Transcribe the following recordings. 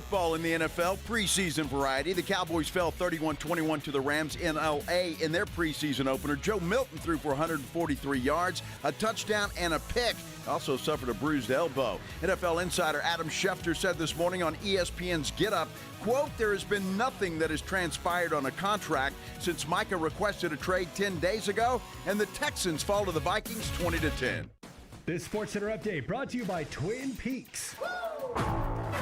football in the NFL, preseason variety. The Cowboys fell 31-21 to the Rams in L.A. in their preseason opener. Joe Milton threw for 143 yards, a touchdown, and a pick. Also suffered a bruised elbow. NFL insider Adam Schefter said this morning on ESPN's Get Up, quote, "There has been nothing that has transpired on a contract since Micah requested a trade 10 days ago, and the Texans fall to the Vikings 20-10. This SportsCenter update brought to you by Twin Peaks.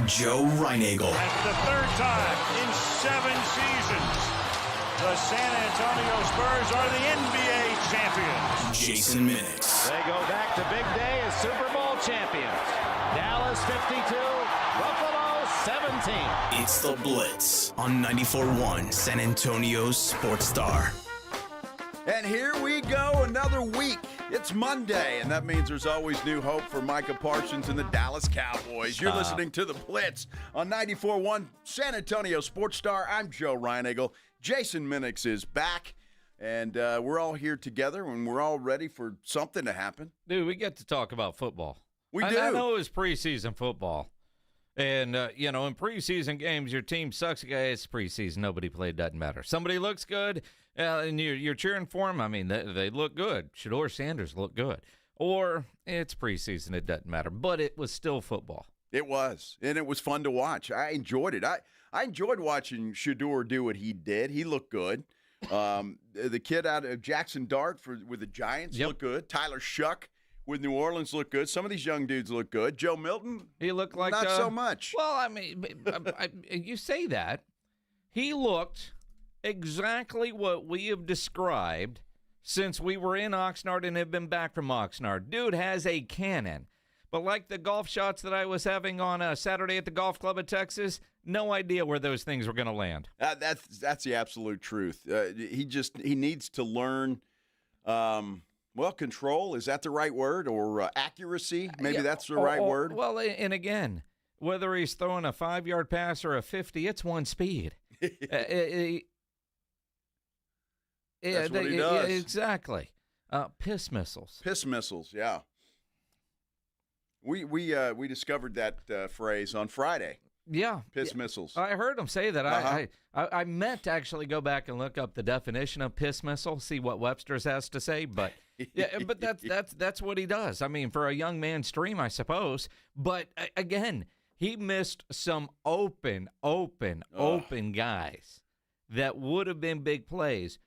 Joe Reinagel. That's the third time in 7 seasons the San Antonio Spurs are the NBA champions. Jason Minix. They go back to big day as Super Bowl champions. Dallas 52, Buffalo 17. It's the Blitz on 94.1 San Antonio's Sports Star. And here we go, another week. It's Monday, and that means there's always new hope for Micah Parsons and the Dallas Cowboys. You're listening to the Blitz on 94.1 San Antonio Sports Star. I'm Joe Reinagel. Jason Minix is back, and we're all here together, and we're all ready for something to happen. Dude, we get to talk about football. We do. I know it's preseason football. And, in preseason games, your team sucks. It's preseason. Nobody played. Doesn't matter. Somebody looks good, and you're cheering for them. I mean, they look good. Sheduer Sanders look good. Or it's preseason. It doesn't matter. But it was still football. It was, and it was fun to watch. I enjoyed it. I enjoyed watching Sheduer do what he did. He looked good. The kid out of Jackson Dart with the Giants looked good. Tyler Shuck with New Orleans looked good. Some of these young dudes look good. Joe Milton, he looked like not so much. Well, I mean, you say that. He looked exactly what we have described since we were in Oxnard and have been back from Oxnard. Dude has a cannon. But like the golf shots that I was having on Saturday at the golf club at Texas, no idea where those things were going to land. That's the absolute truth. He needs to learn. Control, is that the right word? Or accuracy, maybe that's the right word? Well, and again, whether he's throwing a 5-yard pass or a 50, it's one speed. That's what he does. Exactly. Piss missiles. Piss missiles, yeah. We discovered that phrase on Friday. Yeah. Piss missiles. I heard him say that. Uh-huh. I meant to actually go back and look up the definition of piss missile, see what Webster's has to say, but but that's what he does. I mean, for a young man's dream, I suppose. But again, he missed some open guys that would have been big plays.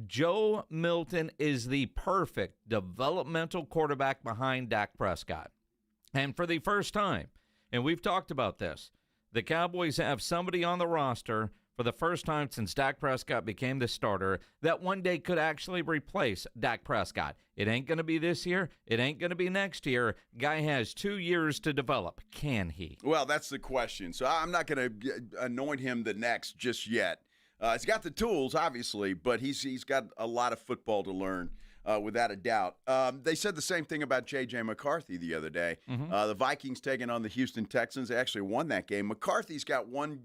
Joe Milton is the perfect developmental quarterback behind Dak Prescott. And for the first time, and we've talked about this, the Cowboys have somebody on the roster for the first time since Dak Prescott became the starter that one day could actually replace Dak Prescott. It ain't going to be this year. It ain't going to be next year. Guy has 2 years to develop. Can he? Well, that's the question. So I'm not going to anoint him the next just yet. He's got the tools, obviously, but he's got a lot of football to learn. Without a doubt. They said the same thing about J.J. McCarthy the other day. Mm-hmm. The Vikings taking on the Houston Texans. They actually won that game. McCarthy's got one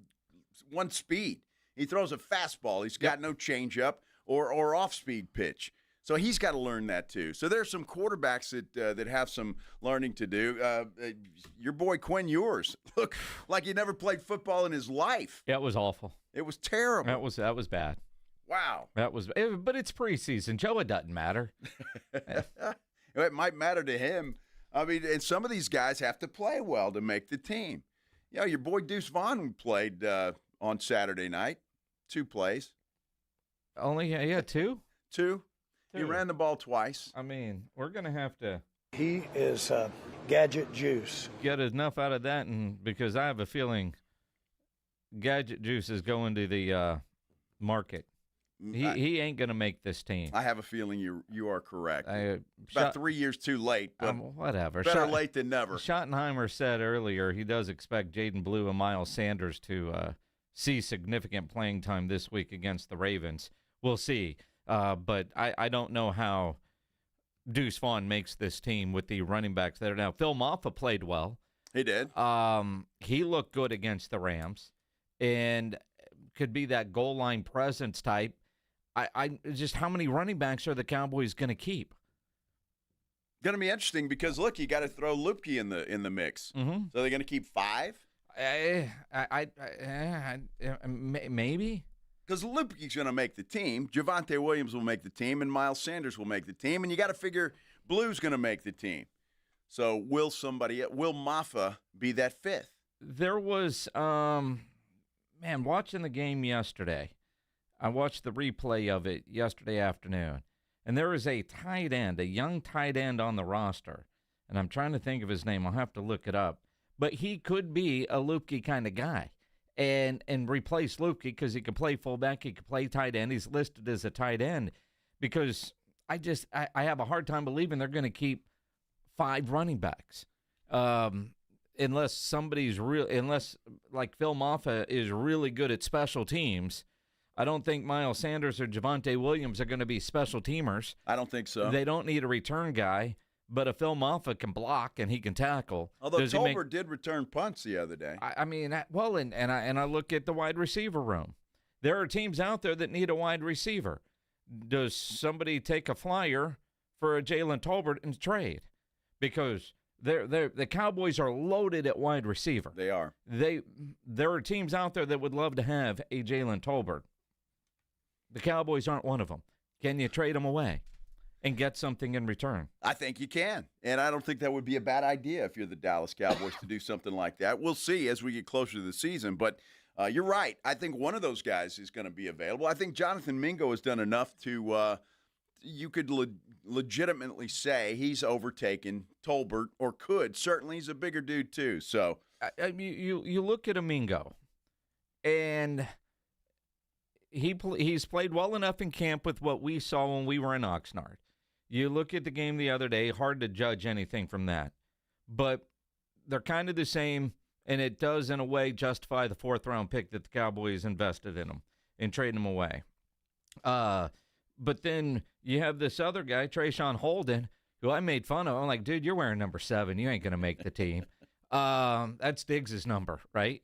speed. He throws a fastball. He's got no changeup or off-speed pitch. So he's got to learn that too. So there's some quarterbacks that have some learning to do. Your boy Quinn Ewers looked like he never played football in his life. Yeah, it was awful. It was terrible. That was bad. Wow. But it's preseason. Joe, it doesn't matter. It might matter to him. I mean, and some of these guys have to play well to make the team. You know, your boy Deuce Vaughn played on Saturday night. 2 plays. Only, yeah, 2? 2. He ran the ball twice. I mean, we're going to have to. He is gadget juice. Get enough out of that, and because I have a feeling gadget juice is going to the market. He ain't going to make this team. I have a feeling you are correct. About 3 years too late, but whatever. Better late than never. Schottenheimer said earlier he does expect Jaden Blue and Miles Sanders to see significant playing time this week against the Ravens. We'll see. But I don't know how Deuce Vaughn makes this team with the running backs that are now. Phil Maffa played well. He did. He looked good against the Rams and could be that goal line presence type. I just how many running backs are the Cowboys going to keep? Going to be interesting because look, you got to throw Lupke in the mix. Mm-hmm. So they're going to keep 5. Maybe. Because Lupke's going to make the team, Javonte Williams will make the team, and Miles Sanders will make the team, and you got to figure Blue's going to make the team. So will Maffa be that fifth? There was, watching the game yesterday, I watched the replay of it yesterday afternoon, and there was a tight end, a young tight end on the roster, and I'm trying to think of his name. I'll have to look it up. But he could be a Lupke kind of guy and replace Lupke because he could play fullback, he could play tight end. He's listed as a tight end because I have a hard time believing they're going to keep 5 running backs. Unless like Phil Maffa is really good at special teams. I don't think Miles Sanders or Javonte Williams are going to be special teamers. I don't think so. They don't need a return guy, but if Phil Maffa can block and he can tackle. Although Tolbert did return punts the other day. I look at the wide receiver room. There are teams out there that need a wide receiver. Does somebody take a flyer for a Jalen Tolbert in trade? Because the Cowboys are loaded at wide receiver. They are. There are teams out there that would love to have a Jalen Tolbert. The Cowboys aren't one of them. Can you trade them away and get something in return? I think you can, and I don't think that would be a bad idea if you're the Dallas Cowboys to do something like that. We'll see as we get closer to the season, but you're right. I think one of those guys is going to be available. I think Jonathan Mingo has done enough to you could legitimately say he's overtaken Tolbert, or could. Certainly, he's a bigger dude too. So you look at Mingo, and he's played well enough in camp with what we saw when we were in Oxnard. You look at the game the other day, hard to judge anything from that. But they're kind of the same, and it does, in a way, justify the 4th-round pick that the Cowboys invested in him and trading him away. But then you have this other guy, Trayshawn Holden, who I made fun of. I'm like, dude, you're wearing number 7. You ain't going to make the team. That's Diggs' number, right?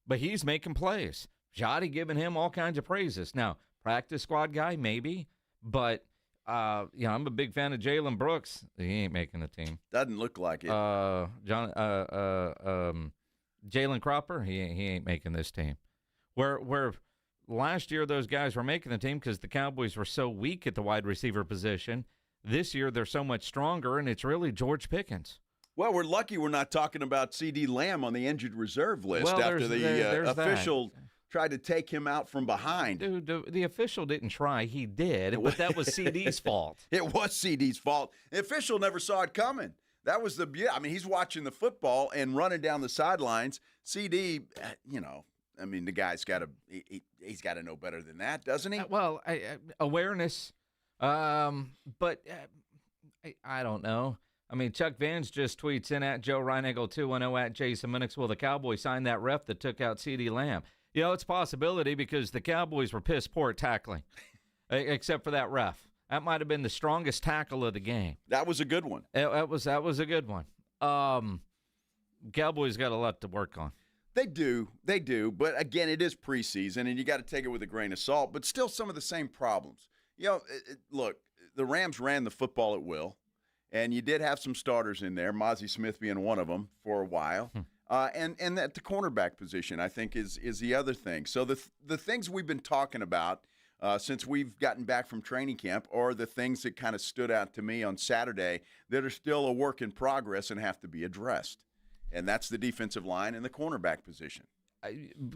But he's making plays. Jotty giving him all kinds of praises. Now, practice squad guy, maybe. But, I'm a big fan of Jalen Brooks. He ain't making the team. Doesn't look like it. Jalen Cropper, he ain't making this team. Where last year those guys were making the team because the Cowboys were so weak at the wide receiver position. This year they're so much stronger, and it's really George Pickens. Well, we're lucky we're not talking about C.D. Lamb on the injured reserve list after the official tried to take him out from behind. Dude, the official didn't try. He did, but that was C.D.'s fault. It was C.D.'s fault. The official never saw it coming. That was he's watching the football and running down the sidelines. C.D., the guy's got he's got to know better than that, doesn't he? Awareness. But I don't know. I mean, Chuck Vance just tweets in at Joe Reinagle 210 at Jason Minix. Will the Cowboys sign that ref that took out C.D. Lamb? It's a possibility because the Cowboys were piss poor at tackling, except for that ref. That might have been the strongest tackle of the game. That was a good one. That was a good one. Cowboys got a lot to work on. They do. But, again, it is preseason, and you got to take it with a grain of salt, but still some of the same problems. Look, the Rams ran the football at will, and you did have some starters in there, Mozzie Smith being one of them for a while. And at the cornerback position, I think, is the other thing. So the things we've been talking about since we've gotten back from training camp are the things that kind of stood out to me on Saturday that are still a work in progress and have to be addressed. And that's the defensive line and the cornerback position.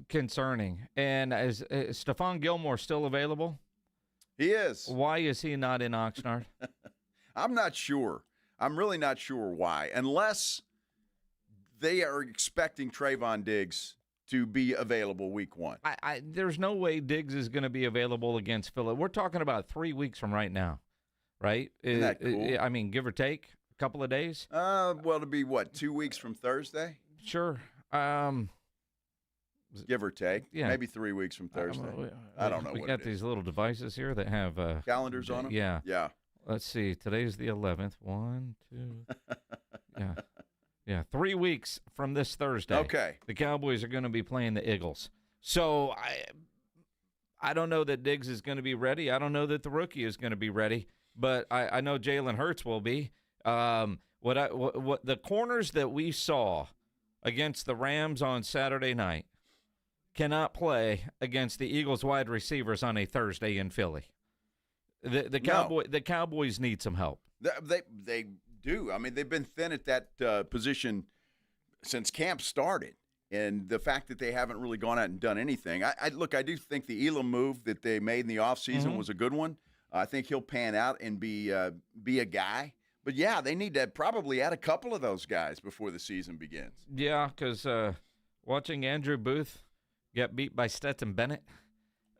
Concerning. And is Stephon Gilmore still available? He is. Why is he not in Oxnard? I'm not sure. I'm really not sure why. Unless they are expecting Trayvon Diggs to be available week 1. There's no way Diggs is going to be available against Philly. We're talking about 3 weeks from right now, right? Isn't that cool? Give or take a couple of days. It'll be, 2 weeks from Thursday? Sure. Give or take. Yeah. Maybe 3 weeks from Thursday. I don't know what it is. We got these little devices here that have calendars on them? Yeah. Yeah. Let's see. Today's the 11th. 1, 2. Yeah. Yeah, 3 weeks from this Thursday. Okay. The Cowboys are going to be playing the Eagles. So I don't know that Diggs is going to be ready. I don't know that the rookie is going to be ready, but I know Jalen Hurts will be. What the corners that we saw against the Rams on Saturday night cannot play against the Eagles wide receivers on a Thursday in Philly. The Cowboys need some help. They do. I mean, they've been thin at that position since camp started. And the fact that they haven't really gone out and done anything. I do think the Elam move that they made in the offseason was a good one. I think he'll pan out and be a guy. But, yeah, they need to probably add a couple of those guys before the season begins. Yeah, because watching Andrew Booth get beat by Stetson Bennett,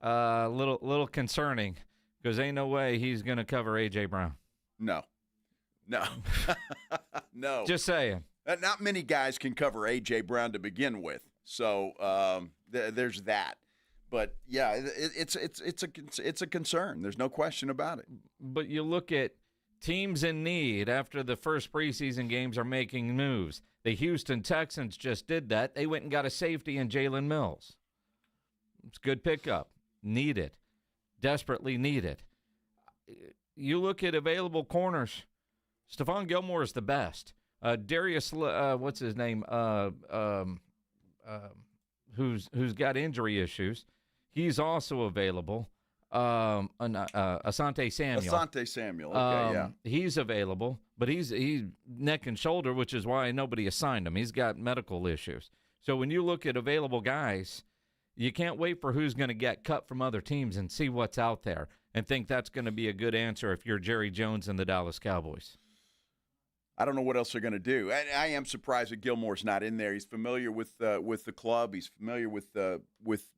little concerning, because ain't no way he's going to cover A.J. Brown. No. No. Just saying. Not many guys can cover A.J. Brown to begin with. So there's that. But, yeah, it's a concern. There's no question about it. But you look at teams in need after the first preseason games are making moves. The Houston Texans just did that. They went and got a safety in Jalen Mills. It's a good pickup. Needed. Desperately needed. You look at available corners. Stephon Gilmore is the best. Darius, what's his name? Who's got injury issues. He's also available. Asante Samuel. Okay, yeah. He's available, but he's neck and shoulder, which is why nobody assigned him. He's got medical issues. So when you look at available guys, you can't wait for who's going to get cut from other teams and see what's out there and think that's going to be a good answer if you're Jerry Jones and the Dallas Cowboys. I don't know what else they're going to do. I am surprised that Gilmore's not in there. He's familiar with the club. He's familiar with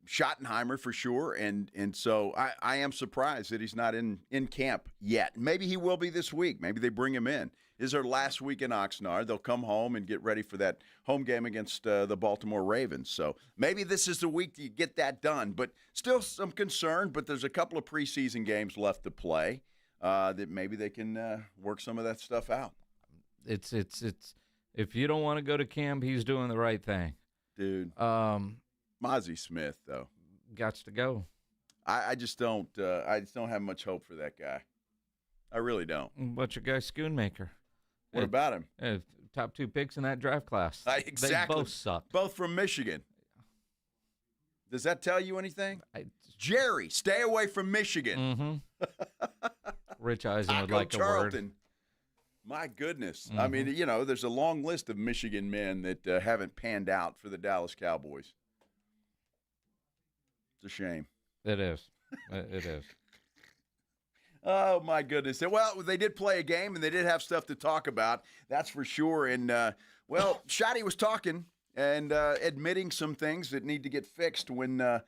Schottenheimer for sure, and so I am surprised that he's not in camp yet. Maybe he will be this week. Maybe they bring him in. This is their last week in Oxnard. They'll come home and get ready for that home game against the Baltimore Ravens. So maybe this is the week to get that done. But still some concern. But there's a couple of preseason games left to play that maybe they can work some of that stuff out. It's if you don't want to go to camp, he's doing the right thing. Dude. Mozzie Smith, though. Gots to go. I just don't have much hope for that guy. I really don't. What's your guy, Schoonmaker? What about him? Top 2 picks in that draft class. Exactly. They both suck. Both from Michigan. Does that tell you anything? Jerry, stay away from Michigan. Mm-hmm. Rich Eisen would like Charlton. a word. My goodness. Mm-hmm. I mean, there's a long list of Michigan men that haven't panned out for the Dallas Cowboys. It's a shame. It is. It is. Oh, my goodness. Well, they did play a game, and they did have stuff to talk about. That's for sure. And, Shotty was talking and admitting some things that need to get fixed when the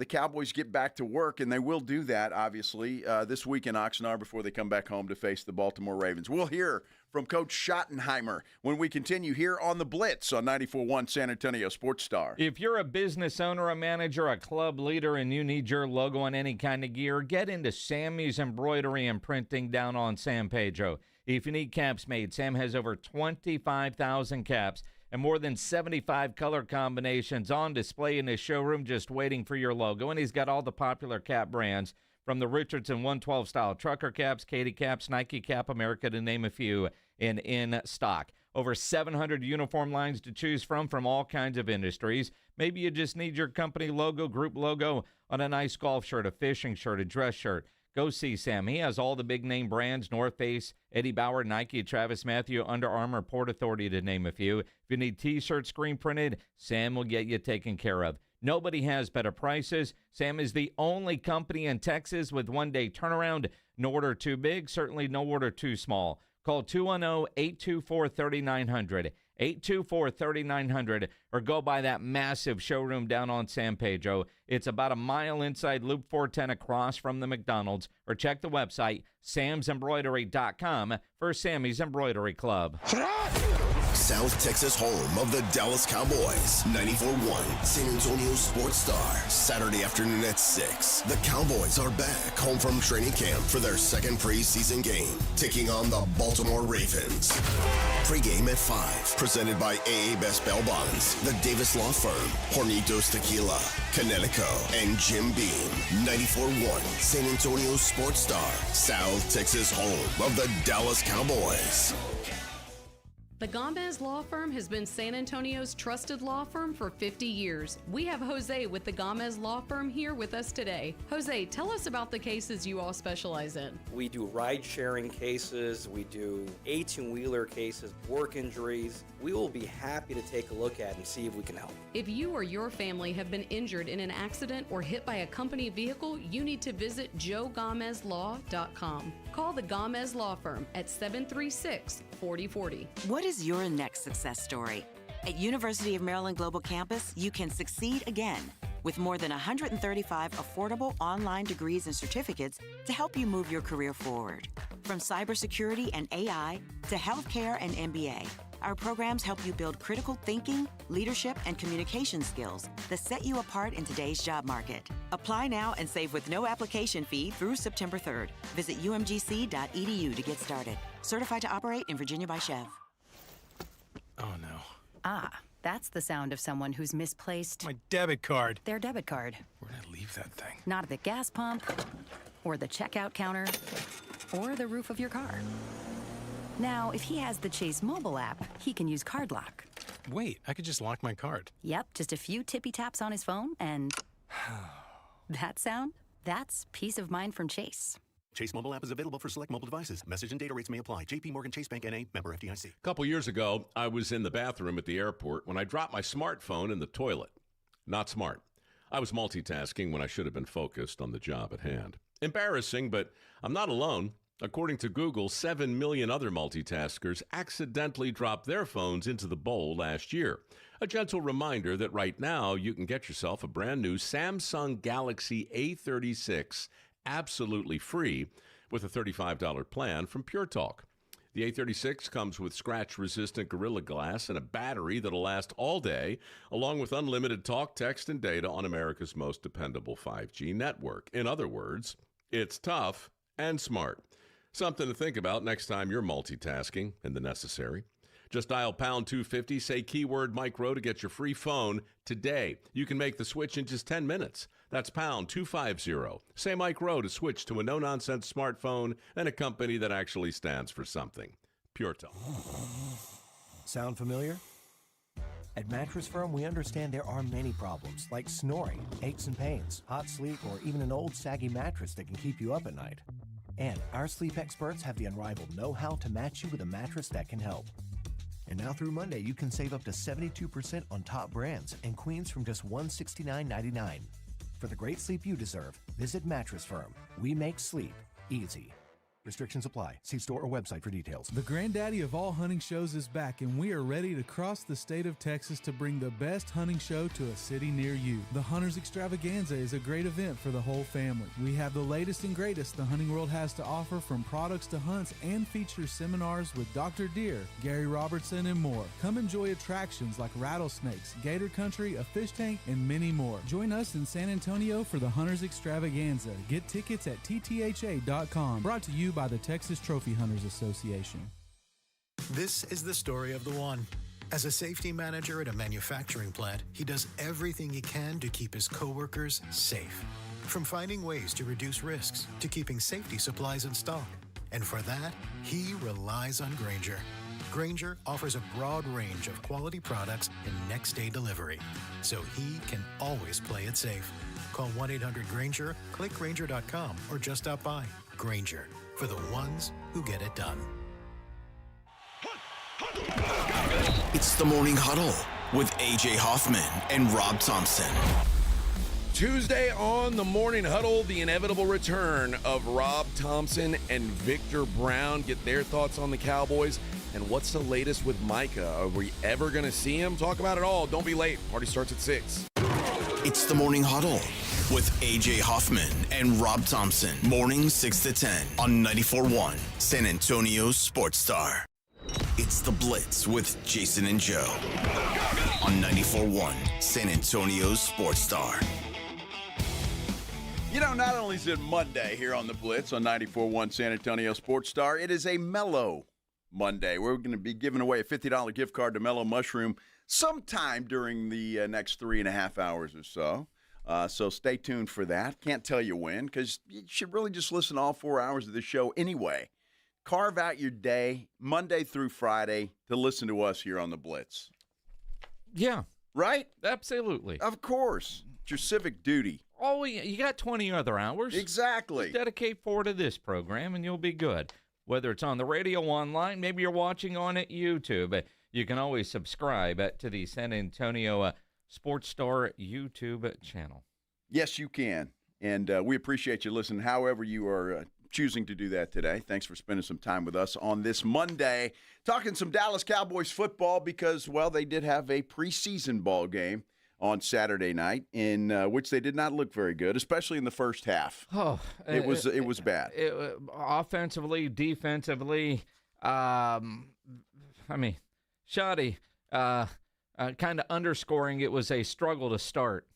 Cowboys get back to work, and they will do that, obviously, this week in Oxnard before they come back home to face the Baltimore Ravens. We'll hear from Coach Schottenheimer when we continue here on the Blitz on 94.1 San Antonio Sports Star. If you're a business owner, a manager, a club leader, and you need your logo on any kind of gear, get into Sammy's Embroidery and Printing down on San Pedro. If you need caps made, Sam has over 25,000 caps and more than 75 color combinations on display in his showroom just waiting for your logo. And he's got all the popular cap brands from the Richardson 112 style trucker caps, Katie caps, Nike Cap America, to name a few, in stock. Over 700 uniform lines to choose from all kinds of industries. Maybe you just need your company logo, group logo on a nice golf shirt, a fishing shirt, a dress shirt. Go see Sam. He has all the big-name brands, North Face, Eddie Bauer, Nike, Travis Matthew, Under Armour, Port Authority, to name a few. If you need T-shirts screen printed, Sam will get you taken care of. Nobody has better prices. Sam is the only company in Texas with one-day turnaround. No order too big, certainly no order too small. Call 210-824-3900, 824-3900, or go by that massive showroom down on San Pedro. It's about a mile inside Loop 410 across from the McDonald's, or check the website, samsembroidery.com, for Sammy's Embroidery Club. South Texas home of the Dallas Cowboys. 94.1 San Antonio Sports Star. Saturday afternoon at 6. The Cowboys are back home from training camp for their second preseason game, taking on the Baltimore Ravens. Pre-game at 5. Presented by AA Best Bail Bonds, the Davis Law Firm, Hornitos Tequila, Connecticut, and Jim Beam. 94.1 San Antonio Sports Star. South Texas home of the Dallas Cowboys. The Gomez Law Firm has been San Antonio's trusted law firm for 50 years. We have Jose with the Gomez Law Firm here with us today. Jose, tell us about the cases you all specialize in. We do ride-sharing cases, we do 18-wheeler cases, work injuries. We will be happy to take a look at and see if we can help. If you or your family have been injured in an accident or hit by a company vehicle, you need to visit joegomezlaw.com. Call the Gomez Law Firm at 736-4040. What is your next success story? At University of Maryland Global Campus, you can succeed again with more than 135 affordable online degrees and certificates to help you move your career forward. From cybersecurity and AI to healthcare and MBA, our programs help you build critical thinking, leadership, and communication skills that set you apart in today's job market. Apply now and save with no application fee through September 3rd. Visit umgc.edu to get started. Certified to operate in Virginia by Chev. Oh, no. Ah, that's the sound of someone who's misplaced My debit card. their debit card. Where'd I leave that thing? Not at the gas pump, or the checkout counter, or the roof of your car. Now, if he has the Chase mobile app, he can use Card Lock. Wait, I could just lock my card. Yep, just a few tippy taps on his phone, and that sound? That's peace of mind from Chase. Chase mobile app is available for select mobile devices. Message and data rates may apply. JP Morgan Chase Bank N.A. member FDIC. A couple years ago, I was in the bathroom at the airport when I dropped my smartphone in the toilet. Not smart. I was multitasking when I should have been focused on the job at hand. Embarrassing, but I'm not alone. According to Google, 7 million other multitaskers accidentally dropped their phones into the bowl last year. A gentle reminder that right now you can get yourself a brand new Samsung Galaxy A36 absolutely free with a $35 plan from Pure Talk. The A36 comes with scratch-resistant Gorilla Glass and a battery that'll last all day, along with unlimited talk, text, and data on America's most dependable 5G network. In other words, it's tough and smart. Something to think about next time you're multitasking in the necessary. Just dial pound 250, say keyword Mike Rowe to get your free phone today. You can make the switch in just 10 minutes. That's pound 250. Say Mike Rowe to switch to a no-nonsense smartphone and a company that actually stands for something. Pure Talk. Sound familiar? At Mattress Firm, we understand there are many problems like snoring, aches and pains, hot sleep, or even an old saggy mattress that can keep you up at night. And our sleep experts have the unrivaled know-how to match you with a mattress that can help. And now through Monday, you can save up to 72% on top brands and queens from just $169.99. For the great sleep you deserve, visit Mattress Firm. We make sleep easy. Restrictions apply. See store or website for details. The granddaddy of all hunting shows is back, and we are ready to cross the state of Texas to bring the best hunting show to a city near you. The Hunters Extravaganza is a great event for the whole family. We have the latest and greatest the hunting world has to offer, from products to hunts, and feature seminars with Dr. Deer, Gary Robertson, and more. Come enjoy attractions like rattlesnakes, gator country, a fish tank, and many more. Join us in San Antonio for the Hunters Extravaganza. Get tickets at ttha.com. Brought to you by the Texas Trophy Hunters Association. This is the story of the one. As a safety manager at a manufacturing plant, he does everything he can to keep his coworkers safe. From finding ways to reduce risks to keeping safety supplies in stock. And for that, he relies on Grainger. Grainger offers a broad range of quality products and next-day delivery, so he can always play it safe. Call 1-800-GRAINGER, click Grainger.com, or just stop by. Grainger, for the ones who get it done. It's the Morning Huddle with A.J. Hoffman and Rob Thompson. Tuesday on the Morning Huddle, the inevitable return of Rob Thompson and Victor Brown. Get their thoughts on the Cowboys and what's the latest with Micah. Are we ever going to see him? Talk about it all. Don't be late. Party starts at 6. It's the Morning Huddle with A.J. Hoffman and Rob Thompson. Morning 6 to 10 on 94.1 San Antonio Sports Star. It's the Blitz with Jason and Joe on 94.1 San Antonio Sports Star. You know, not only is it Monday here on the Blitz on 94.1 San Antonio Sports Star, it is a Mellow Monday. We're going to be giving away a $50 gift card to Mellow Mushroom sometime during the next 3.5 hours or so. So stay tuned for that. Can't tell you when, because you should really just listen to all 4 hours of the show anyway. carve out your day, Monday through Friday, to listen to us here on the Blitz. Yeah. Right? Absolutely. Of course. It's your civic duty. Oh, you got 20 other hours. Exactly. Just dedicate 4 to this program, and you'll be good. Whether it's on the radio, online, maybe you're watching on at YouTube. You can always subscribe to the San Antonio Sports Star YouTube channel. Yes, you can. And we appreciate you listening, however you are choosing to do that today. Thanks for spending some time with us on this Monday, talking some Dallas Cowboys football because, well, they did have a preseason ball game on Saturday night in which they did not look very good, especially in the first half. Oh, it was bad. Offensively, defensively, Shoddy kind of underscoring it was a struggle to start.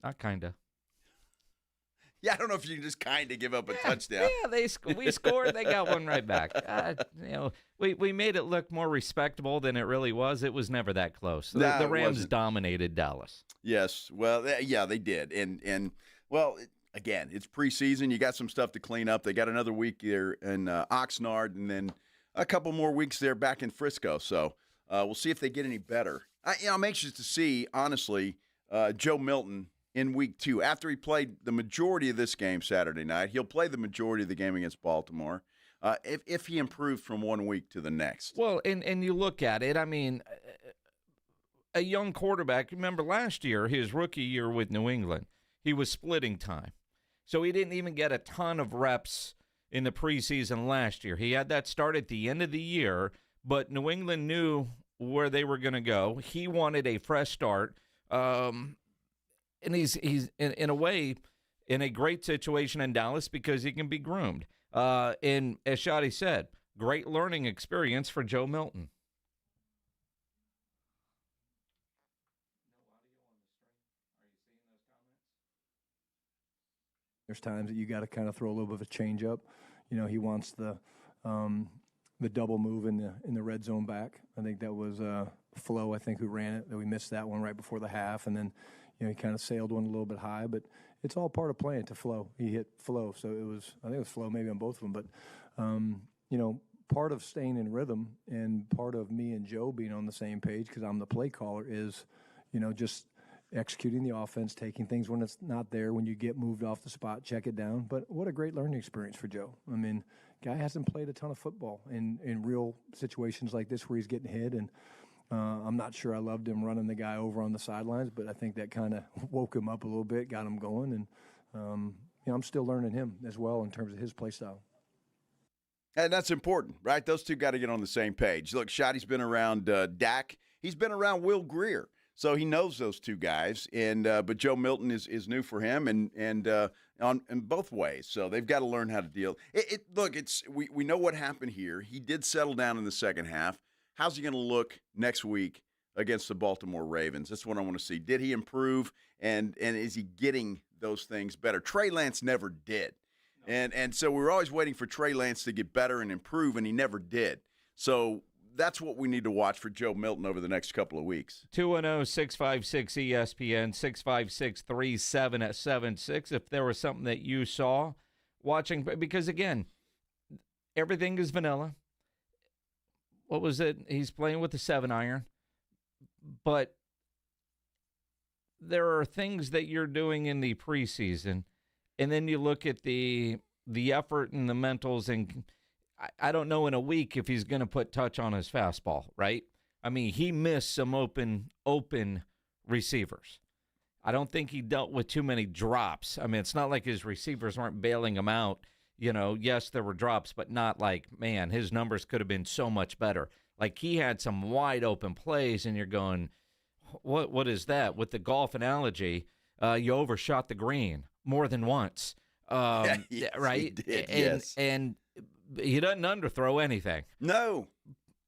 Not kind of. Yeah, I don't know if you can just kind of give up a touchdown. Yeah, we scored. They got one right back. We made it look more respectable than it really was. It was never that close. The Rams dominated Dallas. Yes, well, yeah, they did. And well, again, it's preseason. You got some stuff to clean up. They got another week there in Oxnard and then a couple more weeks there back in Frisco. So we'll see if they get any better. I'm anxious to see, honestly, Joe Milton in week 2. After he played the majority of this game Saturday night, he'll play the majority of the game against Baltimore if he improves from one week to the next. Well, and you look at it, I mean, a young quarterback, remember last year, his rookie year with New England, he was splitting time. So he didn't even get a ton of reps in the preseason last year. He had that start at the end of the year, but New England knew where they were going to go. He wanted a fresh start. And he's in a way in a great situation in Dallas because he can be groomed. And as Shotty said, great learning experience for Joe Milton. There's times that you got to kind of throw a little bit of a change up. You know, he wants the double move in the red zone back. I think that was Flo, I think, who ran it. That we missed that one right before the half, and then he kind of sailed one a little bit high. But it's all part of playing to Flo. He hit Flo, so I think it was Flo maybe on both of them. But part of staying in rhythm and part of me and Joe being on the same page, because I'm the play caller, is just executing the offense, taking things when it's not there, when you get moved off the spot, check it down. But what a great learning experience for Joe. I mean, guy hasn't played a ton of football in real situations like this where he's getting hit. And I'm not sure I loved him running the guy over on the sidelines, but I think that kind of woke him up a little bit, got him going. And, I'm still learning him as well in terms of his play style. And that's important, right? Those two got to get on the same page. Look, Shotty's been around Dak. He's been around Will Greer. So he knows those two guys, but Joe Milton is new for him, and in both ways. So they've got to learn how to deal. We know what happened here. He did settle down in the second half. How's he going to look next week against the Baltimore Ravens? That's what I want to see. Did he improve, and is he getting those things better? Trey Lance never did, and so we were always waiting for Trey Lance to get better and improve, and he never did. So that's what we need to watch for Joe Milton over the next couple of weeks. 210-656-ESPN, 656-3776. If there was something that you saw watching, because, again, everything is vanilla. What was it? He's playing with the 7-iron. But there are things that you're doing in the preseason, and then you look at the effort and the mentals, and I don't know in a week if he's going to put touch on his fastball, right? I mean, he missed some open receivers. I don't think he dealt with too many drops. I mean, it's not like his receivers weren't bailing him out. You know, yes, there were drops, but not like, man, his numbers could have been so much better. Like, he had some wide open plays, and you're going, what is that? With the golf analogy, you overshot the green more than once. Yes, right? He did, and he doesn't underthrow anything. No.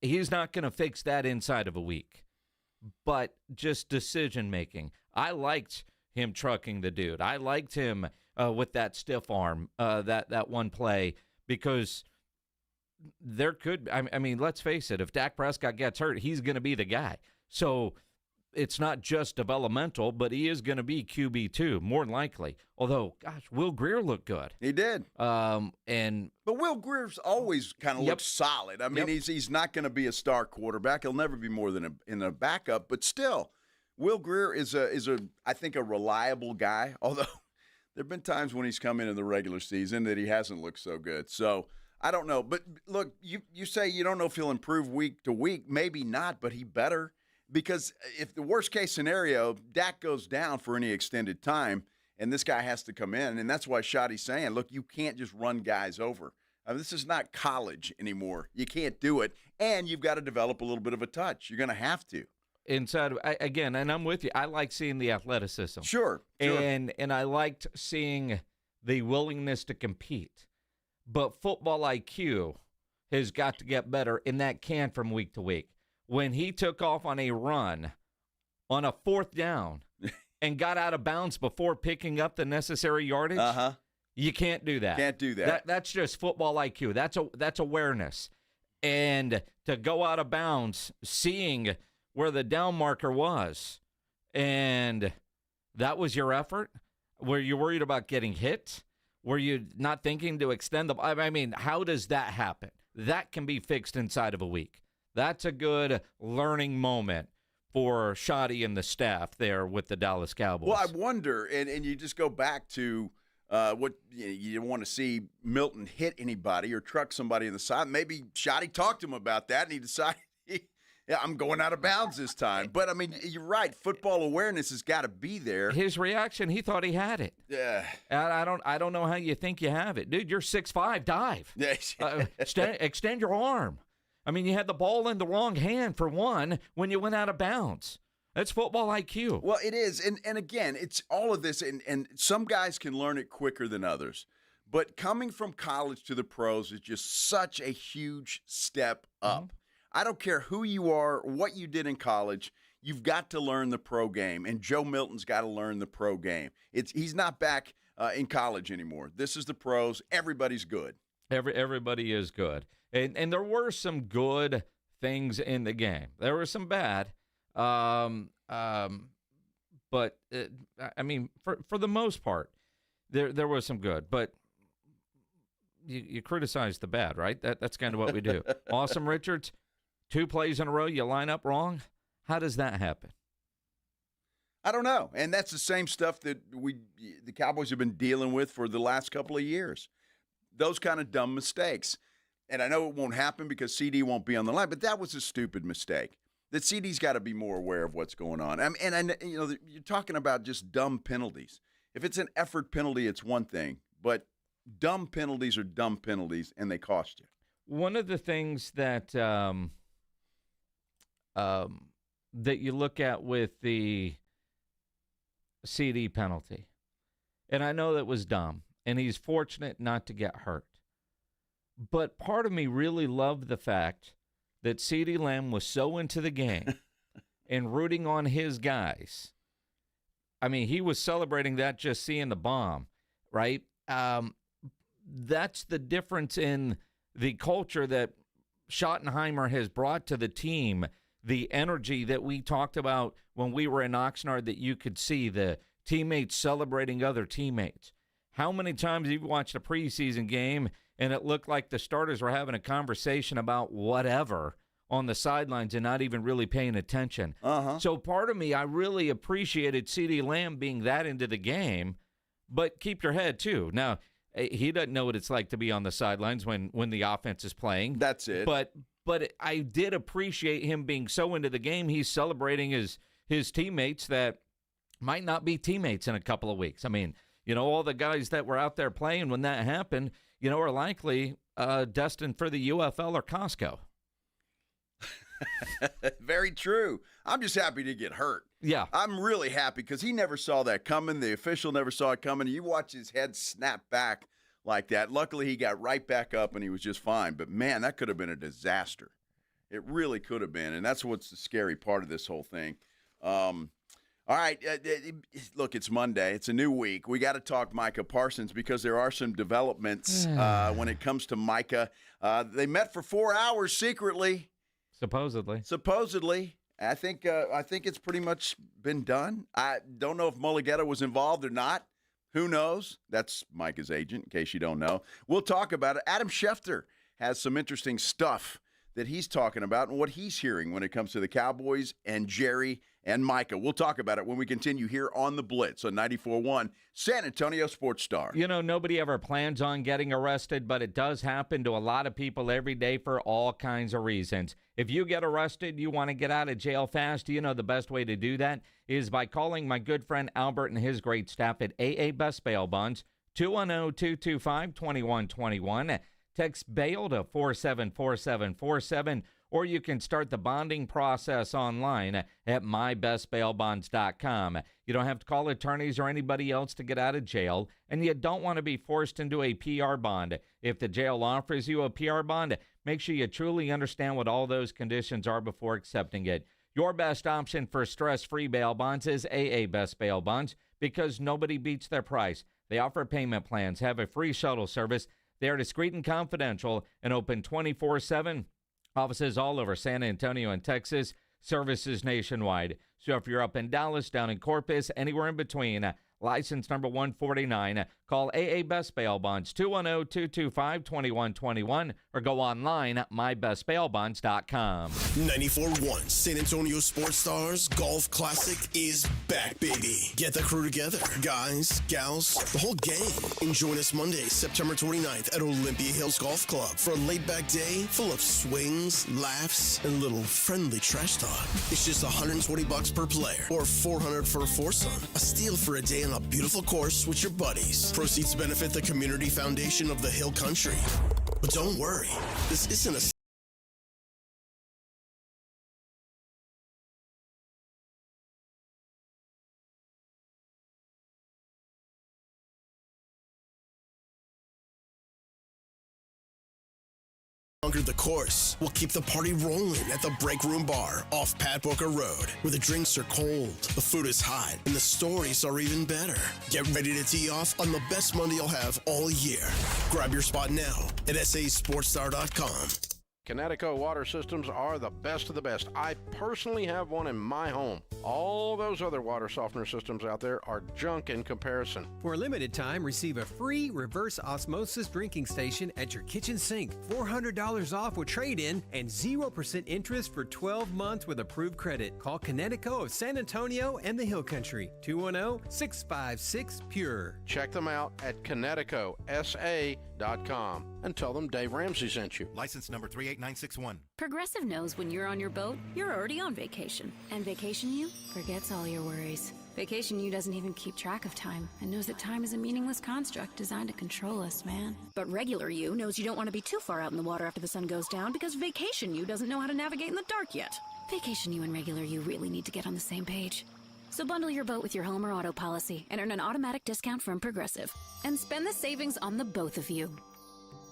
He's not going to fix that inside of a week. But just decision-making. I liked him trucking the dude. I liked him with that stiff arm, that one play, because there could – I mean, let's face it. If Dak Prescott gets hurt, he's going to be the guy. So it's not just developmental, but he is going to be QB2, more than likely. Although, gosh, Will Grier looked good. He did. But Will Grier's always kind of looked solid. I mean, he's not going to be a star quarterback. He'll never be more than a backup. But still, Will Grier is I think a reliable guy. Although there have been times when he's come in the regular season that he hasn't looked so good. So I don't know. But look, you say you don't know if he'll improve week to week. Maybe not, but he better. Because if the worst-case scenario, Dak goes down for any extended time, and this guy has to come in, and that's why Shotty's saying, look, you can't just run guys over. This is not college anymore. You can't do it, and you've got to develop a little bit of a touch. You're going to have to. Inside, again, and I'm with you, I like seeing the athleticism. Sure. And I liked seeing the willingness to compete. But football IQ has got to get better, and that can from week to week. When he took off on a run on a 4th down and got out of bounds before picking up the necessary yardage, you can't do that. Can't do that. That's just football IQ. That's awareness. And to go out of bounds, seeing where the down marker was, and that was your effort? Were you worried about getting hit? Were you not thinking to extend the – I mean, how does that happen? That can be fixed inside of a week. That's a good learning moment for Shotty and the staff there with the Dallas Cowboys. Well, I wonder, and you just go back to what you don't want to see Milton hit anybody or truck somebody in the side. Maybe Shotty talked to him about that, and he decided, yeah, I'm going out of bounds this time. But, I mean, you're right. Football awareness has got to be there. His reaction, he thought he had it. Yeah. I don't know how you think you have it. Dude, you're 6'5", dive. Extend your arm. I mean, you had the ball in the wrong hand, for one, when you went out of bounds. That's football IQ. Well, it is. And again, it's all of this, and some guys can learn it quicker than others. But coming from college to the pros is just such a huge step up. Mm-hmm. I don't care who you are, what you did in college, you've got to learn the pro game. And Joe Milton's got to learn the pro game. He's not back in college anymore. This is the pros. Everybody's good. Everybody is good. And there were some good things in the game. There were some bad. But, I mean, for the most part, there was some good. But you criticize the bad, right? That's kind of what we do. Awesome Richards, 2 plays in a row, you line up wrong. How does that happen? I don't know. And that's the same stuff that the Cowboys have been dealing with for the last couple of years. Those kind of dumb mistakes. And I know it won't happen because CD won't be on the line, but that was a stupid mistake. That CD's got to be more aware of what's going on. And you're talking about just dumb penalties. If it's an effort penalty, it's one thing, but dumb penalties are dumb penalties, and they cost you. One of the things that that you look at with the CD penalty, and I know that was dumb, and he's fortunate not to get hurt. But part of me really loved the fact that CeeDee Lamb was so into the game and rooting on his guys. I mean, he was celebrating that just seeing the bomb, right? That's the difference in the culture that Schottenheimer has brought to the team, the energy that we talked about when we were in Oxnard, that you could see the teammates celebrating other teammates. How many times have you watched a preseason game and it looked like the starters were having a conversation about whatever on the sidelines and not even really paying attention? So part of me, I really appreciated CeeDee Lamb being that into the game, but keep your head too. Now, he doesn't know what it's like to be on the sidelines when the offense is playing. That's it. But I did appreciate him being so into the game. He's celebrating his teammates that might not be teammates in a couple of weeks. I mean, all the guys that were out there playing when that happened, are likely destined for the UFL or Costco. Very true. I'm just happy to get hurt. Yeah. I'm really happy because he never saw that coming. The official never saw it coming. You watch his head snap back like that. Luckily, he got right back up and he was just fine. But, man, that could have been a disaster. It really could have been, and that's what's the scary part of this whole thing. All right, look, it's Monday. It's a new week. We got to talk Micah Parsons because there are some developments when it comes to Micah. They met for 4 hours secretly. Supposedly. I think it's pretty much been done. I don't know if Mulligetta was involved or not. Who knows? That's Micah's agent, in case you don't know. We'll talk about it. Adam Schefter has some interesting stuff that he's talking about and what he's hearing when it comes to the Cowboys and Jerry and Micah. We'll talk about it when we continue here on The Blitz on 94.1 San Antonio Sports Star. Nobody ever plans on getting arrested, but it does happen to a lot of people every day for all kinds of reasons. If you get arrested, you want to get out of jail fast, the best way to do that is by calling my good friend Albert and his great staff at AA Best Bail Bonds, 210-225-2121. Text bail to 474747, or you can start the bonding process online at mybestbailbonds.com. You don't have to call attorneys or anybody else to get out of jail, and you don't want to be forced into a PR bond. If the jail offers you a PR bond, make sure you truly understand what all those conditions are before accepting it. Your best option for stress-free bail bonds is AA Best Bail Bonds because nobody beats their price. They offer payment plans, have a free shuttle service. They are discreet and confidential and open 24/7. Offices all over San Antonio and Texas, services nationwide. So if you're up in Dallas, down in Corpus, anywhere in between, license number 149, call AA Best Bail Bonds, 210-225-2121, or go online at mybestbailbonds.com. 94.1 San Antonio Sports Stars Golf Classic is back, baby. Get the crew together. Guys, gals, the whole gang. And join us Monday, September 29th at Olympia Hills Golf Club for a laid-back day full of swings, laughs, and a little friendly trash talk. It's just $120 per player or $400 for a foursome. A steal for a day on a beautiful course with your buddies. Proceeds benefit the Community Foundation of the Hill Country. But don't worry, this isn't a the course. We'll keep the party rolling at the Break Room Bar off Pat Booker Road, where the drinks are cold, the food is hot, and the stories are even better. Get ready to tee off on the best Monday you'll have all year. Grab your spot now at sasportstar.com. Connecticut water systems are the best of the best. I personally have one in my home. All those other water softener systems out there are junk in comparison. For a limited time, receive a free reverse osmosis drinking station at your kitchen sink, $400 off with trade-in, and 0% interest for 12 months with approved credit. Call Connecticut of San Antonio and the Hill Country, 210-656-PURE. Check them out at ConnecticutSA.com and tell them Dave Ramsey sent you. License number 38961. Progressive knows when you're on your boat, you're already on vacation. And Vacation You forgets all your worries. Vacation You doesn't even keep track of time and knows that time is a meaningless construct designed to control us, man. But Regular You knows you don't want to be too far out in the water after the sun goes down because Vacation You doesn't know how to navigate in the dark yet. Vacation You and Regular You really need to get on the same page. So bundle your boat with your home or auto policy and earn an automatic discount from Progressive. And spend the savings on the both of you.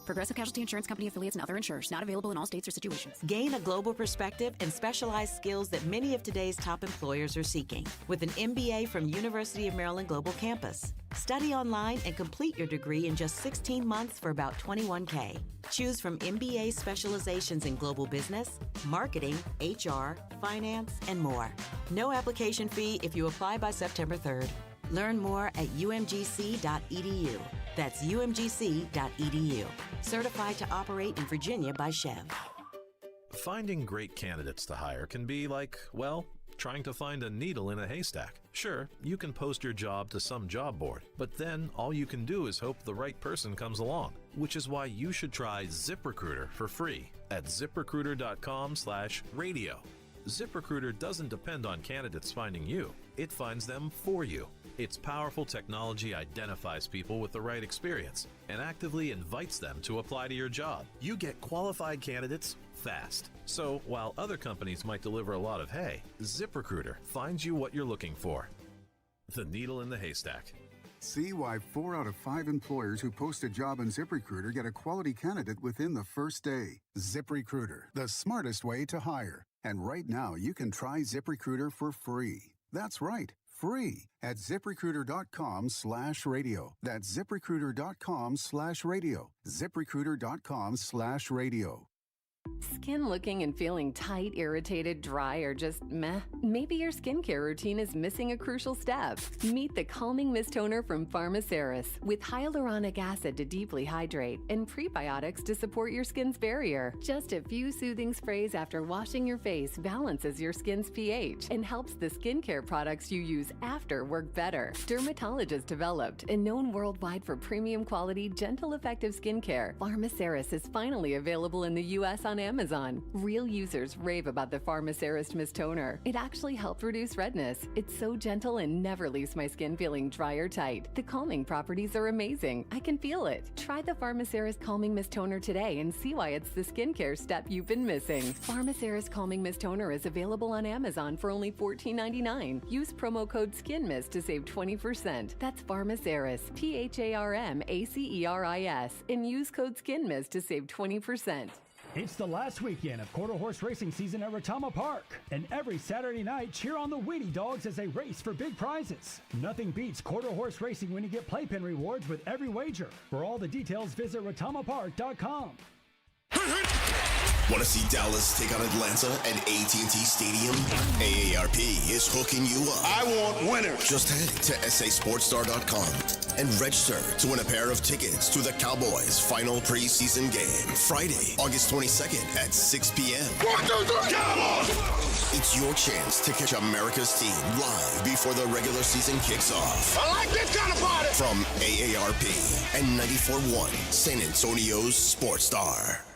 Progressive Casualty Insurance Company affiliates and other insurers. Not available in all states or situations. Gain a global perspective and specialized skills that many of today's top employers are seeking with an MBA from University of Maryland Global Campus. Study online and complete your degree in just 16 months for about $21K. Choose from MBA specializations in global business, marketing, HR, finance, and more. No application fee if you apply by September 3rd. Learn more at umgc.edu. That's umgc.edu. Certified to operate in Virginia by Chev. Finding great candidates to hire can be like, well, trying to find a needle in a haystack. Sure, you can post your job to some job board, but then all you can do is hope the right person comes along, which is why you should try ZipRecruiter for free at ziprecruiter.com/radio. ZipRecruiter doesn't depend on candidates finding you. It finds them for you. Its powerful technology identifies people with the right experience and actively invites them to apply to your job. You get qualified candidates fast. So while other companies might deliver a lot of hay, ZipRecruiter finds you what you're looking for. The needle in the haystack. See why 4 out of 5 employers who post a job on ZipRecruiter get a quality candidate within the first day. ZipRecruiter, the smartest way to hire. And right now, you can try ZipRecruiter for free. That's right, free at ZipRecruiter.com/radio. That's ZipRecruiter.com/radio. ZipRecruiter.com/radio. Skin looking and feeling tight, irritated, dry, or just meh? Maybe your skincare routine is missing a crucial step. Meet the Calming Mist Toner from Pharmaceris with hyaluronic acid to deeply hydrate and prebiotics to support your skin's barrier. Just a few soothing sprays after washing your face balances your skin's pH and helps the skincare products you use after work better. Dermatologist developed and known worldwide for premium quality, gentle, effective skincare, Pharmaceris is finally available in the U.S. on Amazon. Real users rave about the Pharmaceris Mist Toner. It actually helped reduce redness. It's so gentle and never leaves my skin feeling dry or tight. The calming properties are amazing. I can feel it. Try the Pharmaceris Calming Mist Toner today and see why it's the skincare step you've been missing. Pharmaceris Calming Mist Toner is available on Amazon for only $14.99. Use promo code SKINMIST to save 20%. That's Pharmaceris, PHARMACERIS, and use code SKINMIST to save 20%. It's the last weekend of quarter horse racing season at Retama Park. And every Saturday night, cheer on the Wheatie Dogs as they race for big prizes. Nothing beats quarter horse racing when you get playpen rewards with every wager. For all the details, visit retamapark.com. Want to see Dallas take on Atlanta at AT&T Stadium? AARP is hooking you up. I want winners. Just head to sasportstar.com and register to win a pair of tickets to the Cowboys' final preseason game, Friday, August 22nd at 6 p.m. 1, 2, 3, Cowboys! It's your chance to catch America's team live before the regular season kicks off. I like this kind of party! From AARP and 94.1 San Antonio's Sports Star.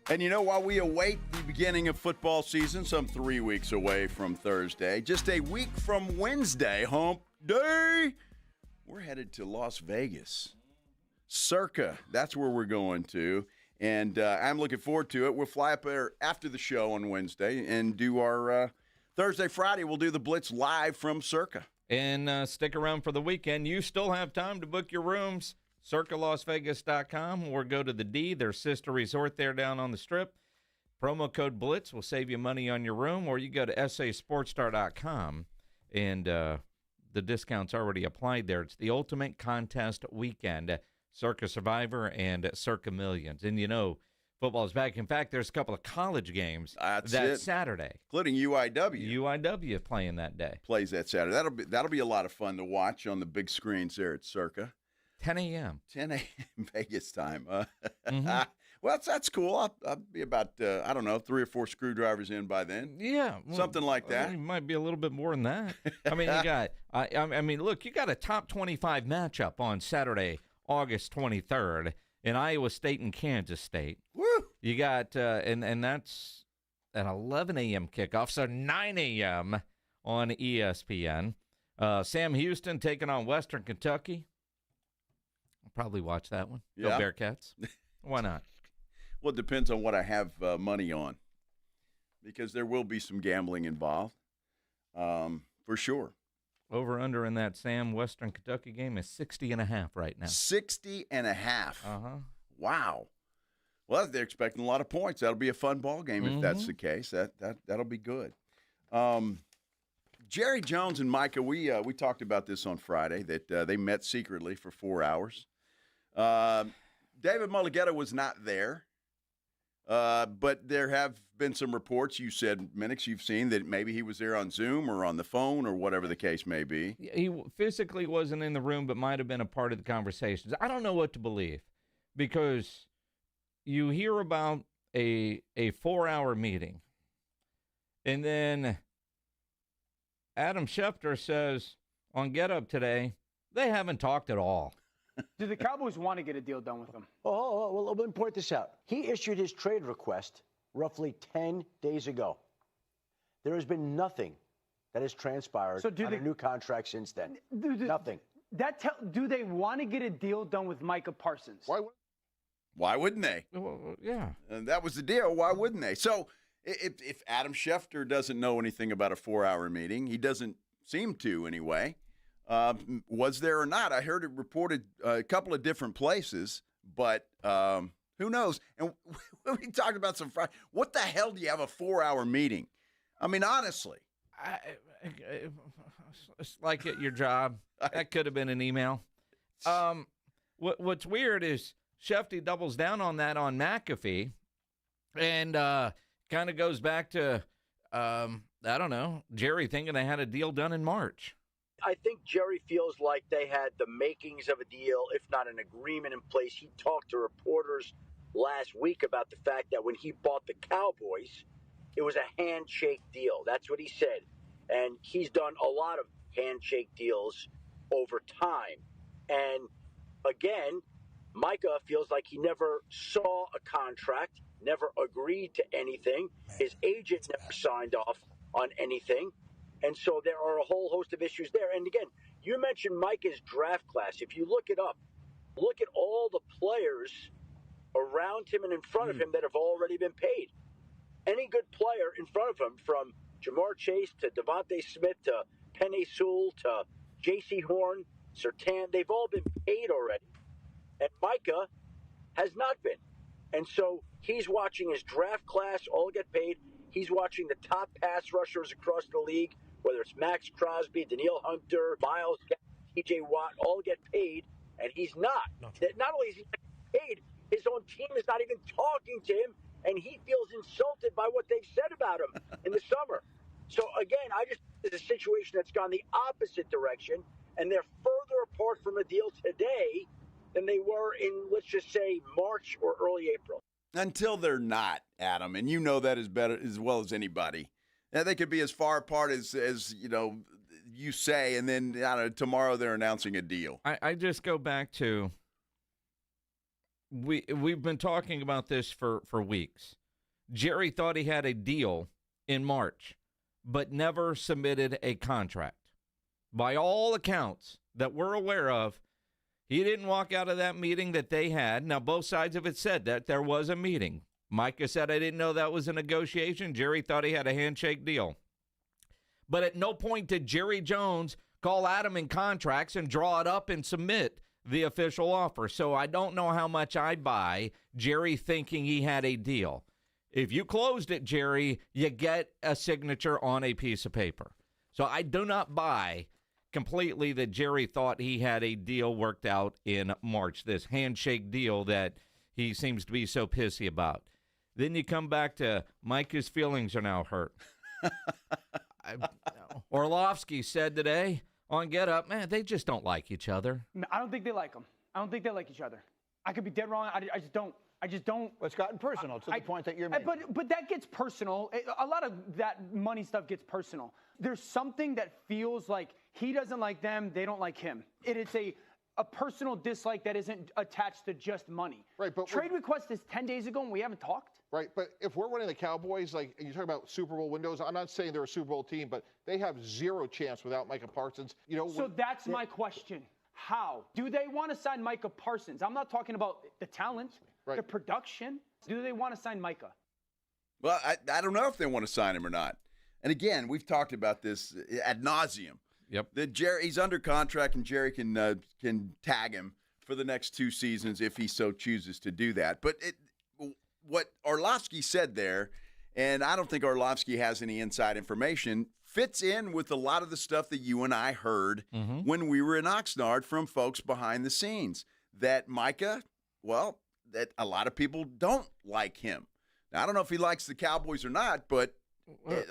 And you know, while we await the beginning of football season, some 3 weeks away from Thursday, just a week from Wednesday, hump day, we're headed to Las Vegas. Circa, that's where we're going to. And I'm looking forward to it. We'll fly up there after the show on Wednesday and do our Thursday, Friday, we'll do the Blitz live from Circa. And stick around for the weekend. You still have time to book your rooms. CircaLasVegas.com, or go to the D, their sister resort there down on the Strip. Promo code BLITZ will save you money on your room, or you go to sasportstar.com, and the discount's already applied there. It's the ultimate contest weekend, Circa Survivor and Circa Millions. And you know, football's back. In fact, there's a couple of college games that Saturday. Including UIW. UIW playing that day. Plays that Saturday. That'll be a lot of fun to watch on the big screens there at Circa. 10 a.m. 10 a.m. Vegas time. Well, that's cool. I'll be about, 3 or 4 screwdrivers in by then. Yeah. Something like that. It might be a little bit more than that. I mean, look, you got a top 25 matchup on Saturday, August 23rd in Iowa State and Kansas State. Woo! You got, and that's an 11 a.m. kickoff, so 9 a.m. on ESPN. Sam Houston taking on Western Kentucky. I'll probably watch that one. Yeah. Go Bearcats. Why not? Well, it depends on what I have money on, because there will be some gambling involved, for sure. Over under in that Sam Western Kentucky game is 60.5 right now. 60.5. Uh-huh. Wow. Well, they're expecting a lot of points. That'll be a fun ball game if that's the case. That'll be good. Jerry Jones and Micah, we talked about this on Friday, that they met secretly for 4 hours. David Mulligetta was not there, but there have been some reports. You said, Minix, you've seen that maybe he was there on Zoom or on the phone or whatever the case may be. He physically wasn't in the room, but might have been a part of the conversations. I don't know what to believe, because you hear about a 4-hour meeting, and then Adam Schefter says on Get Up today, they haven't talked at all. Do the Cowboys want to get a deal done with him? Well, let me point this out. He issued his trade request roughly 10 days ago. There has been nothing that has transpired on a new contract since then. Nothing. Do they want to get a deal done with Micah Parsons? Why wouldn't they? Well, yeah. And that was the deal. Why wouldn't they? So if Adam Schefter doesn't know anything about a 4-hour meeting, he doesn't seem to anyway. Was there or not? I heard it reported a couple of different places, but who knows? And we talked about some Friday. What the hell do you have a 4-hour meeting? I mean, honestly. It's like at your job. That could have been an email. What's weird is Shefty doubles down on that on McAfee and kind of goes back to, I don't know, Jerry thinking they had a deal done in March. I think Jerry feels like they had the makings of a deal, if not an agreement in place. He talked to reporters last week about the fact that when he bought the Cowboys, it was a handshake deal. That's what he said. And he's done a lot of handshake deals over time. And again, Micah feels like he never saw a contract, never agreed to anything. His agent never signed off on anything. And so there are a whole host of issues there. And again, you mentioned Micah's draft class. If you look it up, look at all the players around him and in front of him that have already been paid. Any good player in front of him, from Jamar Chase to Devontae Smith to Penei Sewell to J.C. Horn, Surtain, they've all been paid already. And Micah has not been. And so he's watching his draft class all get paid. He's watching the top pass rushers across the league, whether it's Max Crosby, Danielle Hunter, Miles, T.J. Watt, all get paid, and he's not. Not only is he not paid, his own team is not even talking to him, and he feels insulted by what they've said about him in the summer. So, again, it's a situation that's gone the opposite direction, and they're further apart from a deal today than they were in, let's just say, March or early April. Until they're not, Adam, and you know that as well as anybody. Now, they could be as far apart as you say, and then tomorrow they're announcing a deal. I just go back to we've been talking about this for weeks. Jerry thought he had a deal in March, but never submitted a contract. By all accounts that we're aware of, he didn't walk out of that meeting that they had. Now, both sides of it said that there was a meeting. Micah said, I didn't know that was a negotiation. Jerry thought he had a handshake deal. But at no point did Jerry Jones call Adam in contracts and draw it up and submit the official offer. So I don't know how much I buy Jerry thinking he had a deal. If you closed it, Jerry, you get a signature on a piece of paper. So I do not buy completely that Jerry thought he had a deal worked out in March, this handshake deal that he seems to be so pissy about. Then you come back to Micah's feelings are now hurt. Orlovsky said today on Get Up, man, they just don't like each other. I don't think they like them. I don't think they like each other. I could be dead wrong. I just don't. Well, it's gotten personal to the point that you're making. But that gets personal. A lot of that money stuff gets personal. There's something that feels like he doesn't like them, they don't like him. It is a personal dislike that isn't attached to just money. Right, but trade request is 10 days ago and we haven't talked. Right, but if we're running the Cowboys, like you talk about Super Bowl windows, I'm not saying they're a Super Bowl team, but they have zero chance without Micah Parsons. So that's my question. How? Do they want to sign Micah Parsons? I'm not talking about the talent, the production. Do they want to sign Micah? Well, I don't know if they want to sign him or not. And again, we've talked about this ad nauseum. Yep. That Jerry's under contract and Jerry can tag him for the next 2 seasons if he so chooses to do that. But what Orlovsky said there, and I don't think Orlovsky has any inside information, fits in with a lot of the stuff that you and I heard when we were in Oxnard from folks behind the scenes. That Micah, well, that a lot of people don't like him. Now, I don't know if he likes the Cowboys or not, but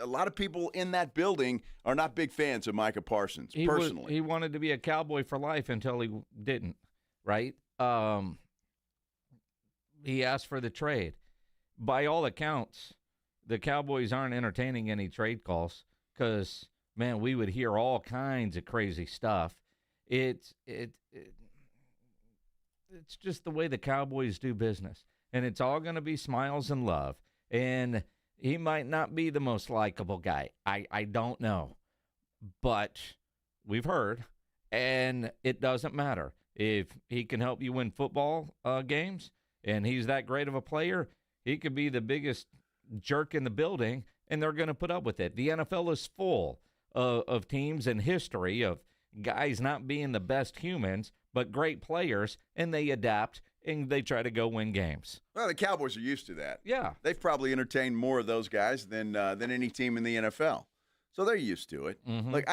a lot of people in that building are not big fans of Micah Parsons, personally. He wanted to be a Cowboy for life until he didn't, right? He asked for the trade. By all accounts, the Cowboys aren't entertaining any trade calls because, man, we would hear all kinds of crazy stuff. it's just the way the Cowboys do business. And it's all going to be smiles and love. And he might not be the most likable guy. I don't know. But we've heard, and it doesn't matter. If he can help you win football games and he's that great of a player, he could be the biggest jerk in the building, and they're going to put up with it. The NFL is full of teams and history of guys not being the best humans, but great players, and they adapt, and they try to go win games. Well, the Cowboys are used to that. Yeah. They've probably entertained more of those guys than any team in the NFL. So they're used to it. Mm-hmm. Like,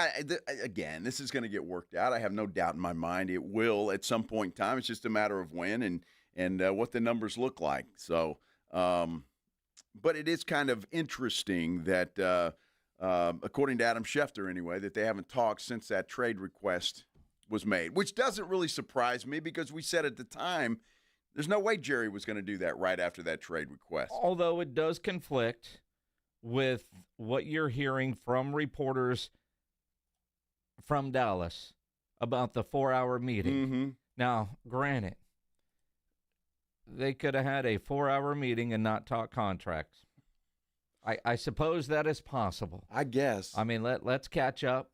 again, this is going to get worked out. I have no doubt in my mind it will at some point in time. It's just a matter of when and what the numbers look like. So, but it is kind of interesting that, according to Adam Schefter anyway, that they haven't talked since that trade request was made, which doesn't really surprise me because we said at the time there's no way Jerry was going to do that right after that trade request. Although it does conflict with what you're hearing from reporters from Dallas about the 4-hour meeting. Mm-hmm. Now, granted, they could have had a 4-hour meeting and not talk contracts. I suppose that is possible. I guess. I mean, let's catch up,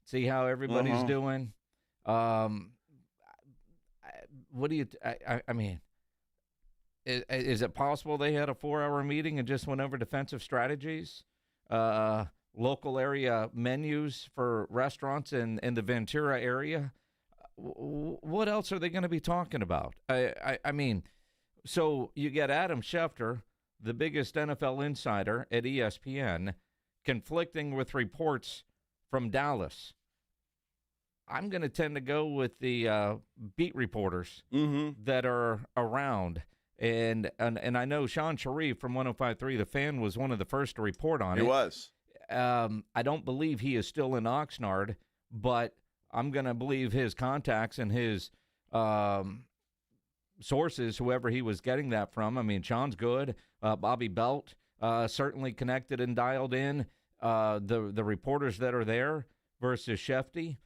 see how everybody's doing. What do you I mean, is it possible they had a 4-hour meeting and just went over defensive strategies, local area menus for restaurants in the Ventura area? What else are they going to be talking about? I mean, so you get Adam Schefter, the biggest NFL insider at ESPN, conflicting with reports from Dallas. I'm going to tend to go with the beat reporters that are around. And I know Sean Sharif from 105.3 The Fan was one of the first to report on it. He was. I don't believe he is still in Oxnard, but I'm going to believe his contacts and his sources, whoever he was getting that from. I mean, Sean's good. Bobby Belt certainly connected and dialed in. The reporters that are there versus Shefty.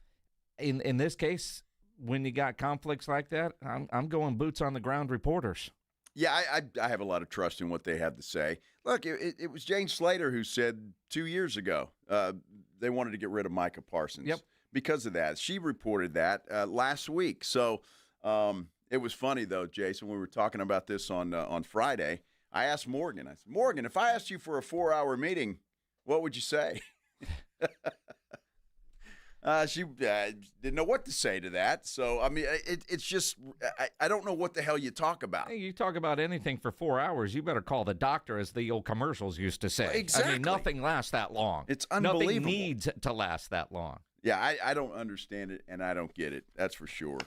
In this case, when you got conflicts like that, I'm going boots on the ground reporters. Yeah, I have a lot of trust in what they have to say. Look, it was Jane Slater who said 2 years ago they wanted to get rid of Micah Parsons. Yep. Because of that. She reported that last week. So it was funny, though, Jason, when we were talking about this on Friday. I asked Morgan. I said, Morgan, if I asked you for a 4-hour meeting, what would you say? She didn't know what to say to that. So, I mean, it's just I don't know what the hell you talk about. Hey, you talk about anything for 4 hours, you better call the doctor, as the old commercials used to say. Exactly. I mean, nothing lasts that long. It's unbelievable. Nothing needs to last that long. Yeah, I don't understand it, and I don't get it. That's for sure.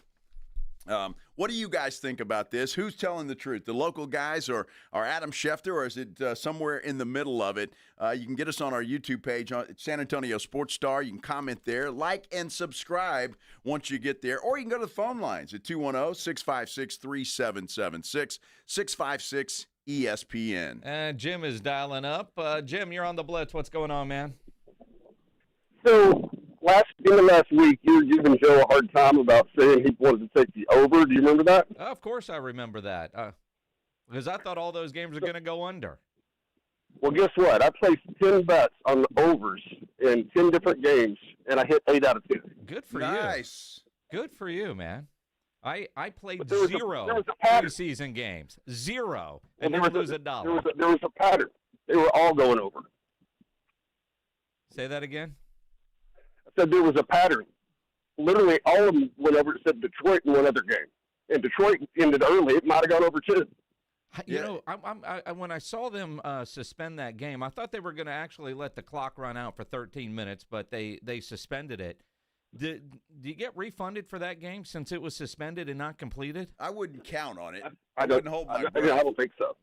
What do you guys think about this? Who's telling the truth? The local guys or Adam Schefter, or is it somewhere in the middle of it? You can get us on our YouTube page, on San Antonio Sports Star. You can comment there, like and subscribe once you get there. Or you can go to the phone lines at 210-656-3776, 656-ESPN. Jim is dialing up. Jim, you're on the Blitz. What's going on, man? So in the last week, you were giving Joe a hard time about saying he wanted to take the over. Do you remember that? Of course I remember that. Because I thought all those games were going to go under. Well, guess what? I placed 10 bets on the overs in 10 different games, and I hit 8 out of 10. Good for Nice. you. Good for you, man. I played there was zero a pattern. preseason games. Zero. Well, And didn't lose a dollar. There was a pattern. They were all going over. Say that again? I said there was a pattern. Literally, all of them went over except Detroit in one other game. And Detroit ended early. It might have gone over too. You know, when I saw them suspend that game, I thought they were going to actually let the clock run out for 13 minutes, but they suspended it. Do you get refunded for that game since it was suspended and not completed? I wouldn't count on it. I wouldn't hold my breath. I don't think so.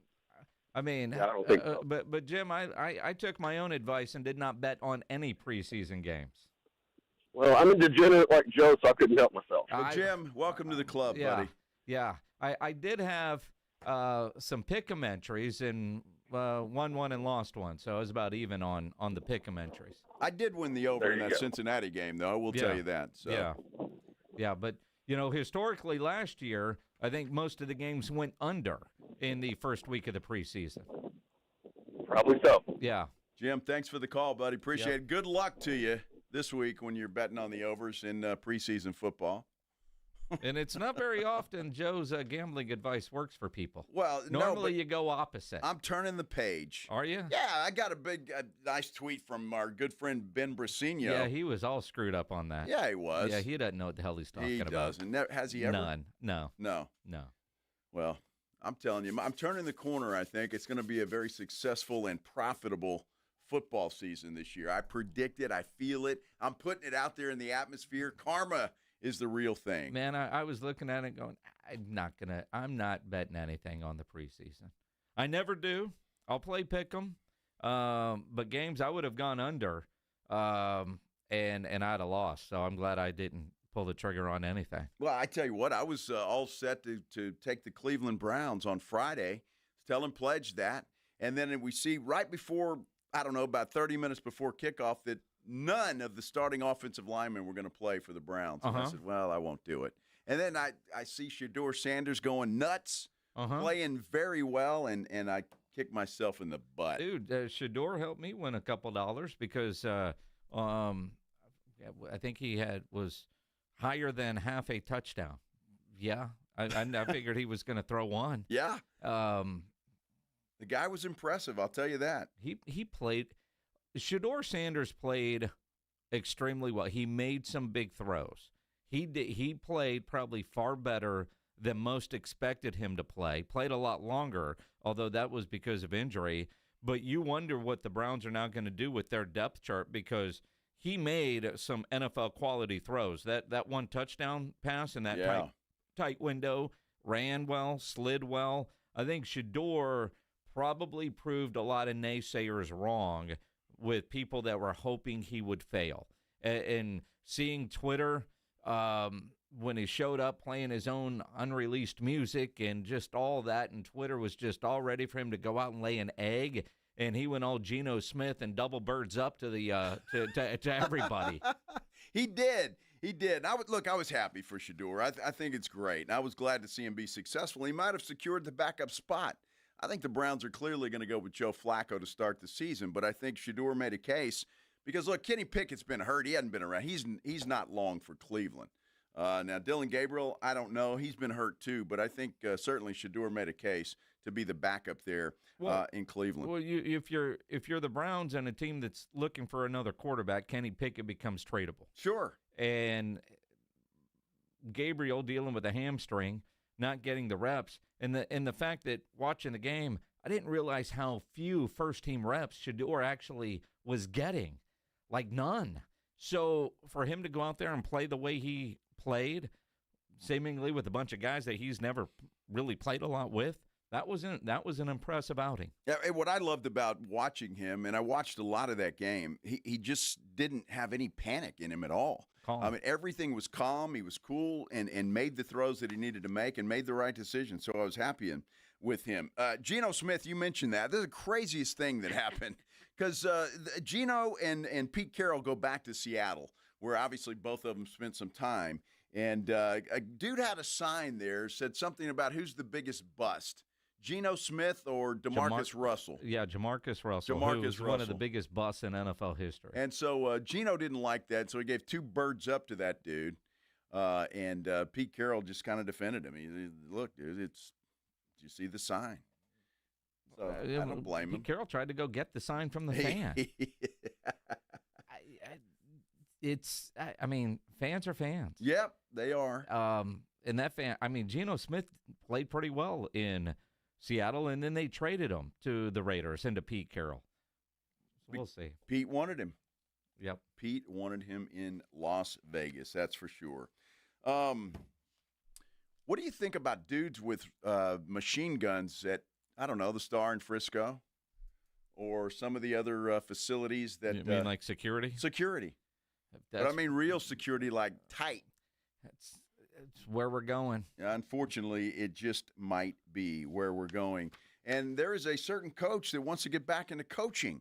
I mean, I don't think so. But Jim, I took my own advice and did not bet on any preseason games. Well, I'm a degenerate like Joe, so I couldn't help myself. Well, Jim, welcome to the club, buddy. Yeah. I did have some pick'em entries and won one and lost one, so I was about even on the pick'em entries. I did win the over in that Cincinnati game, though. I will tell you that. So. Yeah, but, you know, historically last year, I think most of the games went under in the first week of the preseason. Probably so. Yeah. Jim, thanks for the call, buddy. Appreciate it. Good luck to you this week when you're betting on the overs in preseason football. And it's not very often Joe's gambling advice works for people. Well, normally you go opposite. I'm turning the page. Are you? Yeah, I got a nice tweet from our good friend Ben Brasino. Yeah, he was all screwed up on that. Yeah, he was. Yeah, he doesn't know what the hell he's talking about. He doesn't. Has he ever? None. No. No. No. Well, I'm telling you, I'm turning the corner, I think. It's going to be a very successful and profitable football season this year. I predict it. I feel it. I'm putting it out there in the atmosphere. Karma is the real thing. Man, I was looking at it going, I'm not betting anything on the preseason. I never do. I'll play pick'em. But games I would have gone under and I'd have lost. So I'm glad I didn't pull the trigger on anything. Well, I tell you what, I was all set to take the Cleveland Browns on Friday. Tell them pledge that. And then we see right before, I don't know, about 30 minutes before kickoff that none of the starting offensive linemen were going to play for the Browns. And I said, well, I won't do it. And then I see Sheduer Sanders going nuts, playing very well, and I kicked myself in the butt. Dude, Sheduer helped me win a couple dollars because I think he was higher than half a touchdown. Yeah, I figured he was going to throw one. Yeah. The guy was impressive, I'll tell you that. He played – Sheduer Sanders played extremely well. He made some big throws. He played probably far better than most expected him to play. Played a lot longer, although that was because of injury. But you wonder what the Browns are now going to do with their depth chart because he made some NFL quality throws. That one touchdown pass in that tight window, ran well, slid well. I think Sheduer probably proved a lot of naysayers wrong with people that were hoping he would fail. And seeing Twitter when he showed up playing his own unreleased music and just all that, and Twitter was just all ready for him to go out and lay an egg, and he went all Geno Smith and double birds up to the to everybody. He did. And I was happy for Sheduer. I think it's great. And I was glad to see him be successful. He might have secured the backup spot. I think the Browns are clearly going to go with Joe Flacco to start the season, but I think Sheduer made a case because, look, Kenny Pickett's been hurt. He hadn't been around. He's not long for Cleveland. Now, Dylan Gabriel, I don't know. He's been hurt too, but I think certainly Sheduer made a case to be the backup there in Cleveland. Well, if you're the Browns and a team that's looking for another quarterback, Kenny Pickett becomes tradable. Sure. And Gabriel dealing with a hamstring, not getting the reps, and the fact that watching the game, I didn't realize how few first-team reps Sheduer actually was getting, like none. So for him to go out there and play the way he played, seemingly with a bunch of guys that he's never really played a lot with, that was an impressive outing. Yeah, and what I loved about watching him, and I watched a lot of that game, he just didn't have any panic in him at all. Calm. I mean, everything was calm. He was cool and made the throws that he needed to make and made the right decision. So I was happy with him. Geno Smith, you mentioned that. This is the craziest thing that happened because Geno and Pete Carroll go back to Seattle, where obviously both of them spent some time. And a dude had a sign there, said something about who's the biggest bust. Geno Smith or DeMarcus Russell? Yeah, Jamarcus Russell. Who's one of the biggest busts in NFL history. And so Geno didn't like that, so he gave 2 birds up to that dude. And Pete Carroll just kind of defended him. He look, dude, did you see the sign? So I don't blame him. Pete Carroll tried to go get the sign from the fan. I mean, fans are fans. Yep, they are. And that fan, I mean, Geno Smith played pretty well in Seattle, and then they traded him to the Raiders and to Pete Carroll. So we'll see. Pete wanted him. Yep. Pete wanted him in Las Vegas, that's for sure. What do you think about dudes with machine guns at, I don't know, the Star in Frisco or some of the other facilities that – You mean like security? Security. But I mean real security, like tight. It's where we're going. Unfortunately, it just might be where we're going. And there is a certain coach that wants to get back into coaching,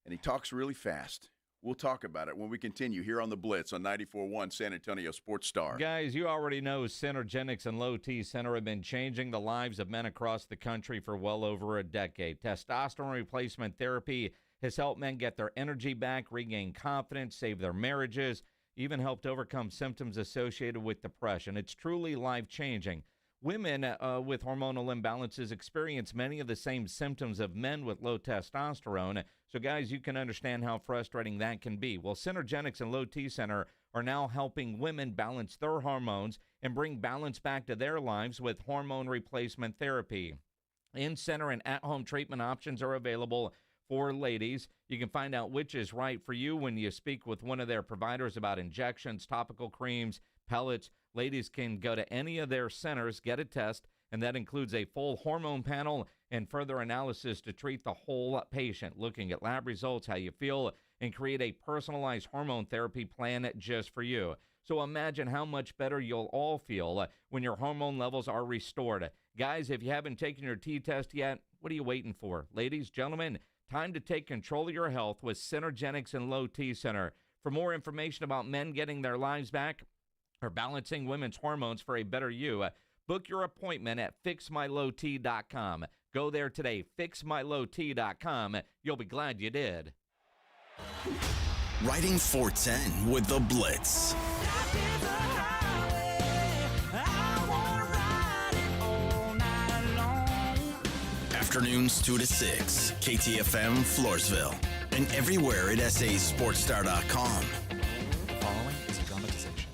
and he talks really fast. We'll talk about it when we continue here on the Blitz on 94.1 San Antonio Sports Star. Guys, you already know Synergenics and Low T Center have been changing the lives of men across the country for well over a decade. Testosterone replacement therapy has helped men get their energy back, regain confidence, save their marriages, even helped overcome symptoms associated with depression. It's truly life-changing. Women with hormonal imbalances experience many of the same symptoms of men with low testosterone. So, guys, you can understand how frustrating that can be. Well, Synergenics and Low T Center are now helping women balance their hormones and bring balance back to their lives with hormone replacement therapy. In-center and at-home treatment options are available for ladies. You can find out which is right for you when you speak with one of their providers about injections, topical creams, pellets. Ladies can go to any of their centers, get a test, and that includes a full hormone panel and further analysis to treat the whole patient, looking at lab results, how you feel, and create a personalized hormone therapy plan just for you. So imagine how much better you'll all feel when your hormone levels are restored. Guys, if you haven't taken your T-test yet, what are you waiting for? Ladies, gentlemen, time to take control of your health with Synergenics and Low T Center. For more information about men getting their lives back or balancing women's hormones for a better you, book your appointment at fixmylowt.com. Go there today, fixmylowt.com. You'll be glad you did. Riding 410 with the Blitz. Afternoons 2 to 6, KTFM Floresville, and everywhere at sasportstar.com. Following is a dramatization.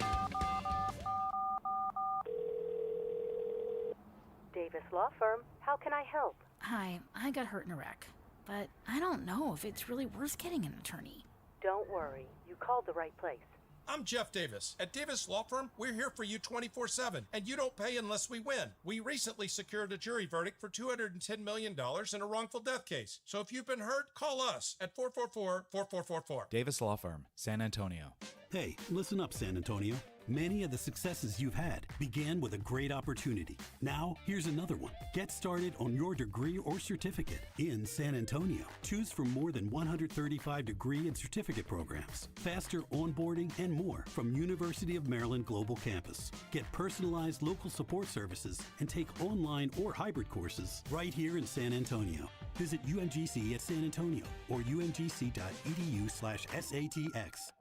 Davis Law Firm, how can I help? Hi, I got hurt in a wreck, but I don't know if it's really worth getting an attorney. Don't worry, you called the right place. I'm Jeff Davis. At Davis Law Firm, we're here for you 24/7, and you don't pay unless we win. We recently secured a jury verdict for $210 million in a wrongful death case. So if you've been hurt, call us at 444-4444. Davis Law Firm, San Antonio. Hey, listen up, San Antonio. Many of the successes you've had began with a great opportunity. Now, here's another one. Get started on your degree or certificate in San Antonio. Choose from more than 135 degree and certificate programs, faster onboarding, and more from University of Maryland Global Campus. Get personalized local support services and take online or hybrid courses right here in San Antonio. Visit UMGC at San Antonio or umgc.edu/SATX.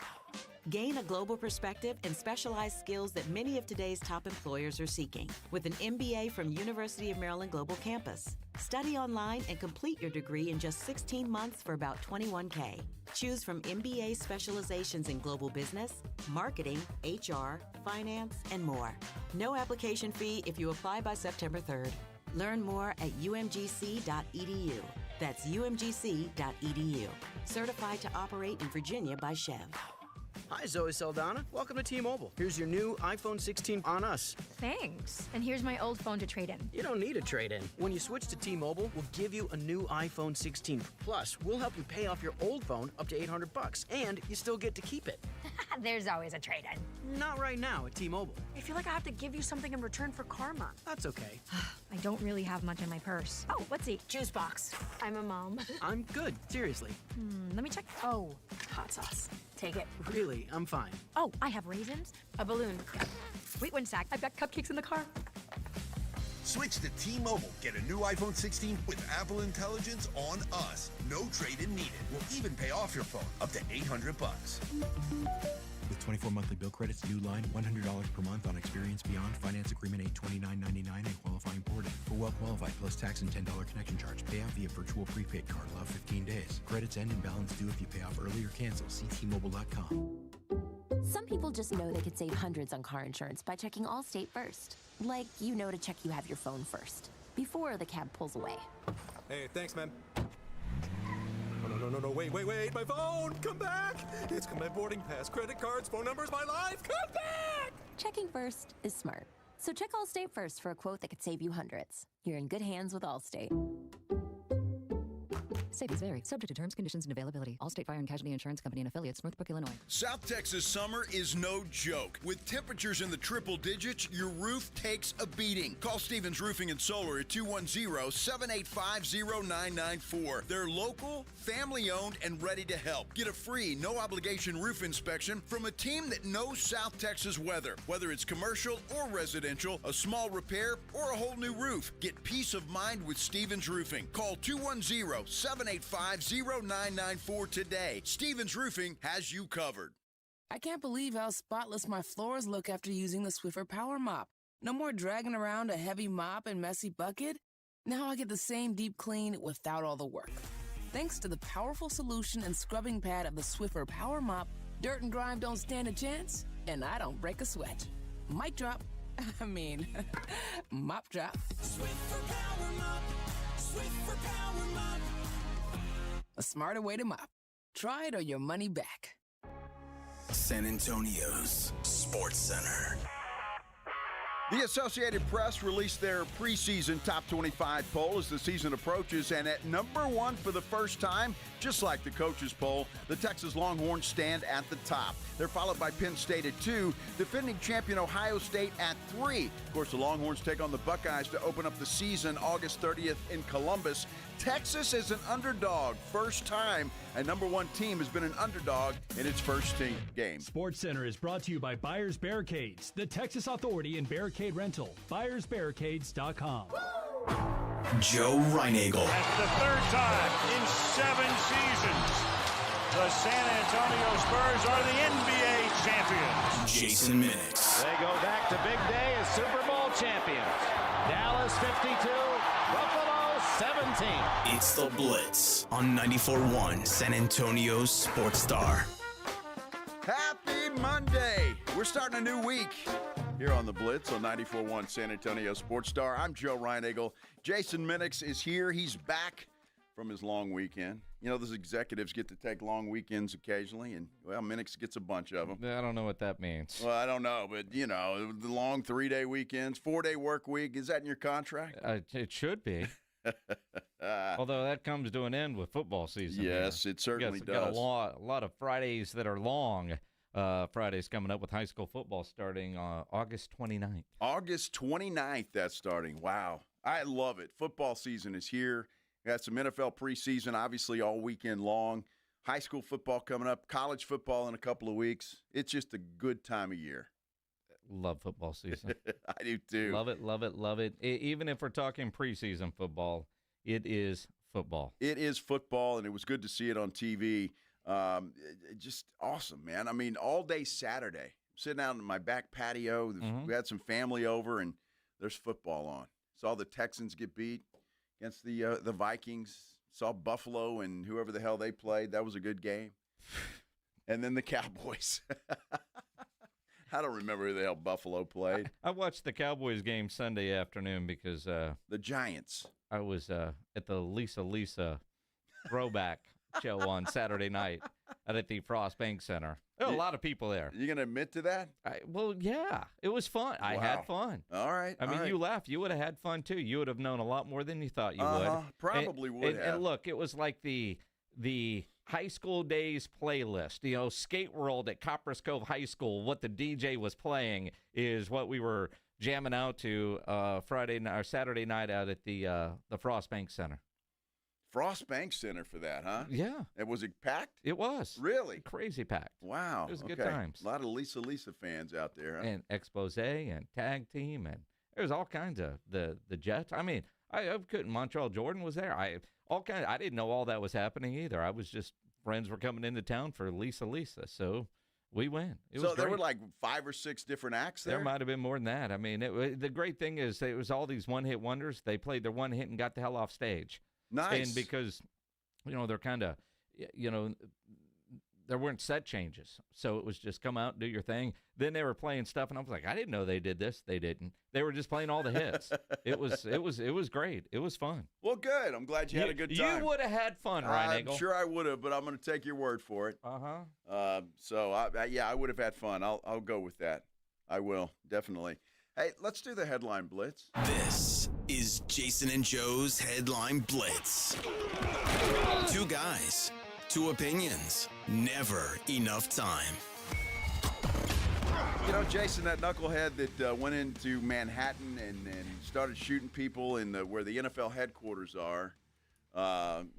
Gain a global perspective and specialized skills that many of today's top employers are seeking with an MBA from University of Maryland Global Campus. Study online and complete your degree in just 16 months for about $21K. Choose from MBA specializations in global business, marketing, HR, finance, and more. No application fee if you apply by September 3rd. Learn more at umgc.edu. That's umgc.edu. Certified to operate in Virginia by Chev. Hi, Zoe Saldana. Welcome to T-Mobile. Here's your new iPhone 16 on us. Thanks. And here's my old phone to trade in. You don't need a trade-in. When you switch to T-Mobile, we'll give you a new iPhone 16. Plus, we'll help you pay off your old phone up to $800, and you still get to keep it. There's always a trade-in. Not right now at T-Mobile. I feel like I have to give you something in return for karma. That's okay. I don't really have much in my purse. Oh, let's see. Juice box. I'm a mom. I'm good. Seriously. Let me check. Oh, hot sauce. Take it. Really, I'm fine. Oh, I have raisins, a balloon. Wait one sec. I've got cupcakes in the car. Switch to T-Mobile. Get a new iPhone 16 with Apple Intelligence on us. No trade-in needed. We'll even pay off your phone up to $800. With 24 monthly bill credits, new line, $100 per month on Experience Beyond. Finance agreement $829.99 and qualifying ported. For well-qualified plus tax and $10 connection charge. Pay out via virtual prepaid card. Allow 15 days. Credits end and balance due if you pay off early or cancel. See T-Mobile.com. Some people just know they could save hundreds on car insurance by checking Allstate first. Like, you know to check you have your phone first, before the cab pulls away. Hey, thanks, man. No, wait, my phone! Come back! It's my boarding pass, credit cards, phone numbers, my life, come back! Checking first is smart. So check Allstate first for a quote that could save you hundreds. You're in good hands with Allstate. Savings vary, subject to terms, conditions, and availability. Allstate Fire and Casualty Insurance Company and affiliates, Northbrook, Illinois. South Texas summer is no joke. With temperatures in the triple digits, your roof takes a beating. Call Stevens Roofing and Solar at 210-785-0994. They're local, family-owned, and ready to help. Get a free, no-obligation roof inspection from a team that knows South Texas weather. Whether it's commercial or residential, a small repair, or a whole new roof, get peace of mind with Stevens Roofing. Call 210-785-0994 today. Stevens Roofing has you covered. I can't believe how spotless my floors look after using the Swiffer Power Mop. No more dragging around a heavy mop and messy bucket. Now I get the same deep clean without all the work. Thanks to the powerful solution and scrubbing pad of the Swiffer Power Mop, dirt and grime don't stand a chance, and I don't break a sweat. Mic drop. Mop drop. Swiffer Power Mop. Swiffer Power Mop. A smarter way to mop. Try it or your money back. San Antonio's Sports Center. The Associated Press released their preseason top 25 poll as the season approaches, and at number 1 for the first time, just like the coaches poll, the Texas Longhorns stand at the top. They're followed by Penn State at 2, defending champion Ohio State at 3. Of course, the Longhorns take on the Buckeyes to open up the season August 30th in Columbus. Texas is an underdog. First time a number 1 team has been an underdog in its first game. Sports Center is brought to you by Buyers Barricades, the Texas authority in barricade rental. BuyersBarricades.com. Joe Reinagel. That's the third time in 7 seasons the San Antonio Spurs are the NBA champions. Jason Minix. They go back to big day as Super Bowl champions. Dallas 52, Buffalo 17. It's the Blitz on 94.1 San Antonio's Sports Star. Happy Monday. We're starting a new week here on the Blitz on 94.1 San Antonio Sports Star. I'm Joe Reinagel. Jason Minix is here. He's back from his long weekend. You know, those executives get to take long weekends occasionally, and, well, Minix gets a bunch of them. I don't know what that means. Well, I don't know, but, you know, the long 3-day weekends, 4-day work week, is that in your contract? It should be. Although that comes to an end with football season. Yes, it certainly does. Got a lot of Fridays that are long. Fridays coming up with high school football starting August 29th. August 29th, that's starting. Wow. I love it. Football season is here. We got some NFL preseason, obviously, all weekend long. High school football coming up. College football in a couple of weeks. It's just a good time of year. Love football season. I do, too. Love it, love it, love it. Even if we're talking preseason football, it is football. It is football, and it was good to see it on TV. Just awesome, man. I mean, all day Saturday, I'm sitting out in my back patio. We had some family over, and there's football on. Saw the Texans get beat against the Vikings. Saw Buffalo and whoever the hell they played. That was a good game. And then the Cowboys. I don't remember who the hell Buffalo played. I watched the Cowboys game Sunday afternoon because the Giants. I was at the Lisa throwback show on Saturday night at the Frost Bank Center. There were a lot of people there. You going to admit to that? Well, yeah. It was fun. I had fun. All right. I mean, you laughed. You would have had fun, too. You would have known a lot more than you thought you would. Probably would have. And look, it was like the high school days playlist. You know, Skate World at Copperas Cove High School, what the DJ was playing is what we were jamming out to Saturday night out at the Frost Bank Center. Frost Bank Center for that, huh? Yeah. And was it packed? It was. Really? Crazy packed. Wow. It was good times. A lot of Lisa fans out there, huh? And Expose and Tag Team, and there's all kinds of the Jets. I mean, I couldn't. Montreal Jordan was there. I didn't know all that was happening either. I was just, friends were coming into town for Lisa, so we went. So there were like 5 or 6 different acts there? There might have been more than that. I mean, the great thing is it was all these one-hit wonders. They played their one hit and got the hell off stage. Nice. And because, they're kind of, there weren't set changes. So it was just come out and do your thing. Then they were playing stuff, and I was like, I didn't know they did this. They didn't. They were just playing all the hits. It was great. It was fun. Well, good. I'm glad you had a good time. You would have had fun, Ryan. I'm sure I would have, but I'm going to take your word for it. Uh-huh. So, I would have had fun. I'll go with that. I will, definitely. Hey, let's do the headline blitz. This is Jason and Joe's Headline Blitz. Two guys, two opinions, never enough time. You know, Jason, that knucklehead that went into Manhattan and started shooting people in where the NFL headquarters are,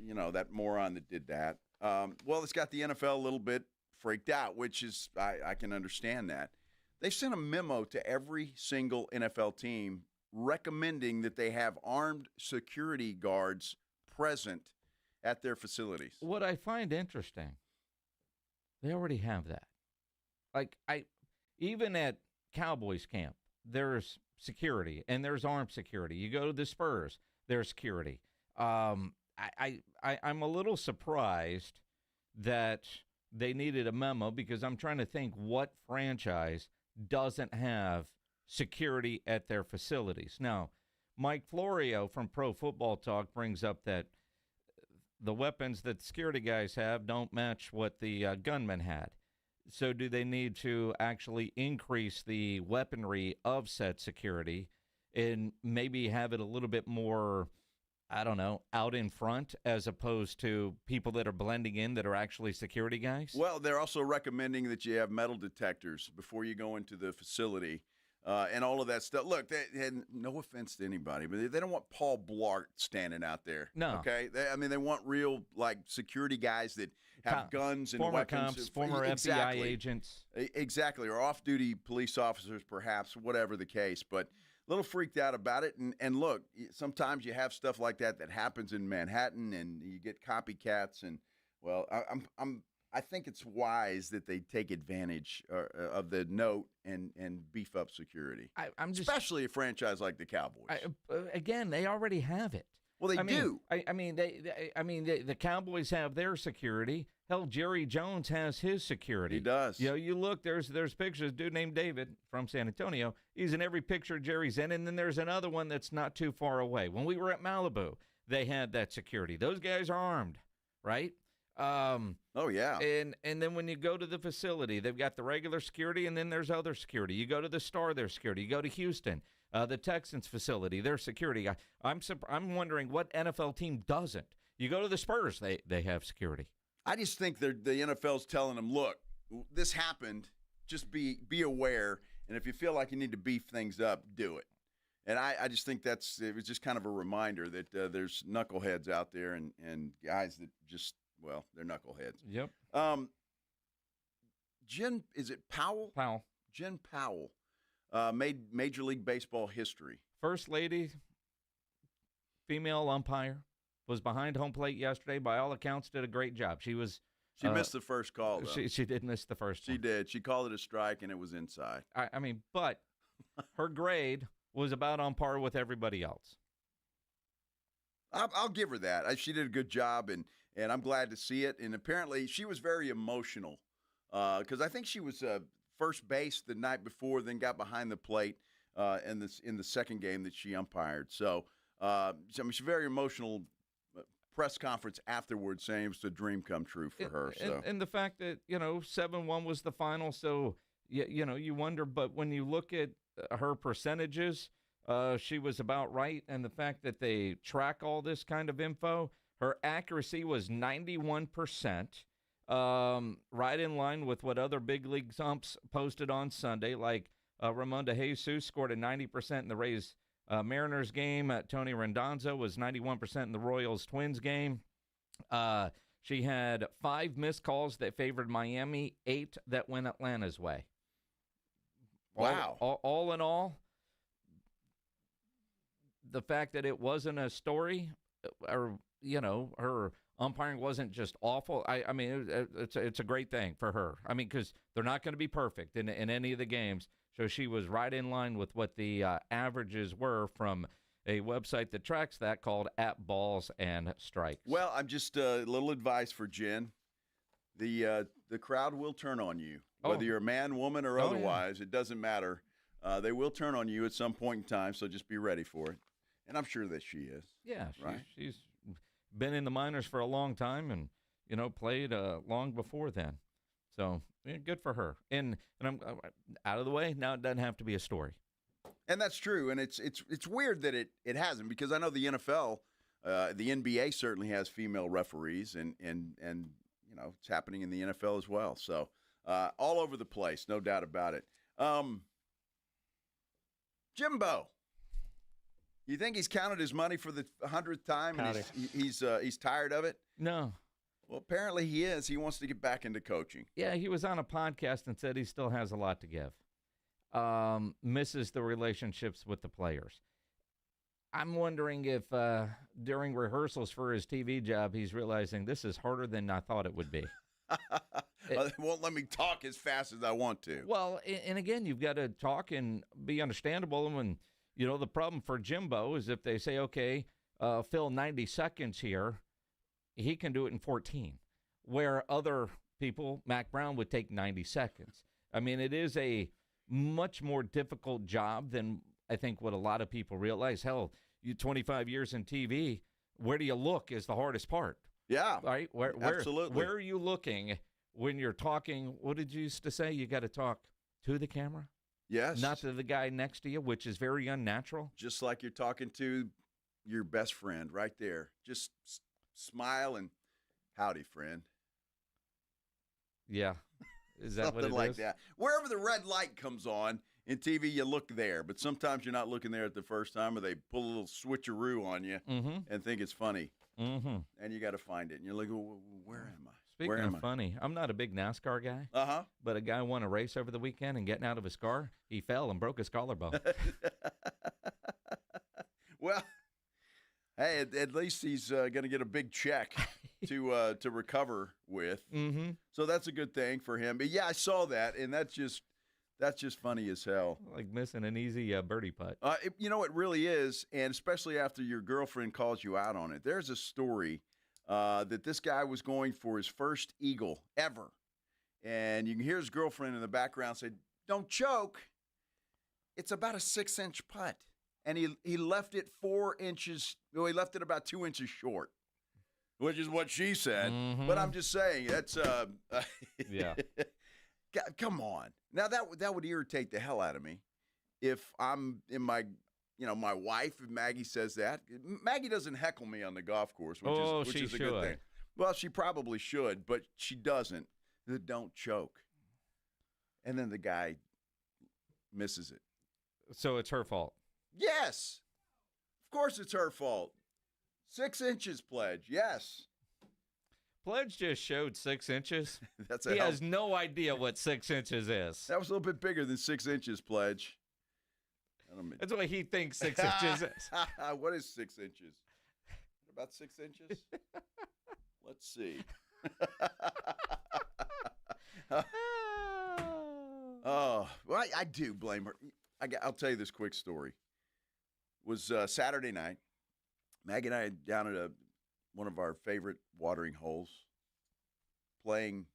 you know, that moron that did that. Well, it's got the NFL a little bit freaked out, which is, I can understand that. They sent a memo to every single NFL team recommending that they have armed security guards present at their facilities. What I find interesting, they already have that. Like, even at Cowboys camp, there's security and there's armed security. You go to the Spurs, there's security. I'm a little surprised that they needed a memo because I'm trying to think what franchise doesn't have security at their facilities. Now, Mike Florio from Pro Football Talk brings up that the weapons that security guys have don't match what the gunmen had. So do they need to actually increase the weaponry of said security and maybe have it a little bit more, I don't know, out in front as opposed to people that are blending in that are actually security guys? Well, they're also recommending that you have metal detectors before you go into the facility and all of that stuff. Look, and no offense to anybody, but they don't want Paul Blart standing out there. No. Okay? They want real, like, security guys that have guns and former weapons. Cops, former FBI agents. Exactly, or off-duty police officers, perhaps, whatever the case. But a little freaked out about it. And look, sometimes you have stuff like that happens in Manhattan, and you get copycats. And, well, I think it's wise that they take advantage of the note and beef up security. Especially a franchise like the Cowboys. Again, they already have it. Well, they do. The Cowboys have their security. Hell, Jerry Jones has his security. He does. You know, you look, there's pictures. A dude named David from San Antonio. He's in every picture Jerry's in, and then there's another one that's not too far away. When we were at Malibu, they had that security. Those guys are armed, right? Oh yeah. And then when you go to the facility, they've got the regular security, and then there's other security. You go to the Star, there's security. You go to Houston, the Texans facility, their security guy. I'm wondering what NFL team doesn't. You go to the Spurs, they have security. I just think the NFL's telling them, look, this happened. Just be aware, and if you feel like you need to beef things up, do it. And I just think it was just kind of a reminder that there's knuckleheads out there and guys that just, well, they're knuckleheads. Yep. Jen, is it Powell? Powell. Jen Powell made Major League Baseball history. First lady, female umpire, was behind home plate yesterday. By all accounts, did a great job. She missed the first call, though. She did miss the first one. She did. She called it a strike, and it was inside. I mean, but her grade was about on par with everybody else. I'll give her that. She did a good job, and I'm glad to see it. And apparently, she was very emotional because I think she was first base the night before, then got behind the plate in the second game that she umpired. So, she's very emotional. Press conference afterwards saying it was a dream come true for her. So. And the fact that, 7-1 was the final, so, you wonder. But when you look at her percentages, she was about right. And the fact that they track all this kind of info, her accuracy was 91%, right in line with what other big league umps posted on Sunday. Like Ramon de Jesus scored a 90% in the Rays Mariners game. Tony Rendonzo was 91% in the Royals-Twins game. She had 5 missed calls that favored Miami, 8 that went Atlanta's way. Wow. All in all, the fact that it wasn't a story, or, her umpiring wasn't just awful. I mean, it's a great thing for her. I mean, because they're not going to be perfect in any of the games. So she was right in line with what the averages were from a website that tracks that called @Balls&Strikes. Well, I'm just a little advice for Jen. The crowd will turn on you, whether you're a man, woman, or otherwise. Yeah. It doesn't matter. They will turn on you at some point in time, so just be ready for it. And I'm sure that she is. Yeah, right? She's been in the minors for a long time and, played long before then. So, good for her. And I'm out of the way. Now it doesn't have to be a story. And that's true. And it's weird that it hasn't, because I know the NFL, the NBA certainly has female referees, and it's happening in the NFL as well. So all over the place, no doubt about it. Jimbo, you think he's counted his money for the 100th time and he's tired of it? No. Well, apparently he is. He wants to get back into coaching. Yeah, he was on a podcast and said he still has a lot to give. Misses the relationships with the players. I'm wondering if during rehearsals for his TV job, he's realizing this is harder than I thought it would be. They won't let me talk as fast as I want to. Well, and again, you've got to talk and be understandable. And, the problem for Jimbo is if they say, okay, fill 90 seconds here, he can do it in 14, where other people, Mac Brown, would take 90 seconds. I mean, it is a much more difficult job than I think what a lot of people realize. Hell, you 25 years in TV, where do you look is the hardest part. Yeah. Right? Absolutely. Where are you looking when you're talking? What did you used to say? You got to talk to the camera? Yes. Not to the guy next to you, which is very unnatural. Just like you're talking to your best friend right there. Just smile and howdy, friend. Yeah. Is that what it is? Something like that. Wherever the red light comes on in TV, you look there. But sometimes you're not looking there at the first time, or they pull a little switcheroo on you and think it's funny. Mm-hmm. And you got to find it. And you're like, well, where am I? Speaking of funny, I'm not a big NASCAR guy. Uh-huh. But a guy won a race over the weekend, and getting out of his car, he fell and broke his collarbone. Well, hey, at least he's going to get a big check to recover with. Mm-hmm. So that's a good thing for him. But yeah, I saw that, and that's just funny as hell. Like missing an easy birdie putt. It really is, and especially after your girlfriend calls you out on it. There's a story that this guy was going for his first eagle ever, and you can hear his girlfriend in the background say, "Don't choke. It's about a 6-inch putt." And he left it 4 inches. Well, he left it about 2 inches short, which is what she said. Mm-hmm. But I'm just saying that's yeah. Come on. Now that would irritate the hell out of me if I'm in my my wife, if Maggie says that. Maggie doesn't heckle me on the golf course, which is a good thing. Well, she probably should, but she doesn't. Don't choke. And then the guy misses it. So it's her fault. Yes. Of course it's her fault. 6 inches, Pledge. Yes. Pledge just showed 6 inches. He has no idea what 6 inches is. That was a little bit bigger than 6 inches, Pledge. That's what he thinks 6 inches is. What is 6 inches? About 6 inches? Let's see. Well, I do blame her. I'll tell you this quick story. It was Saturday night. Maggie and I down at one of our favorite watering holes, playing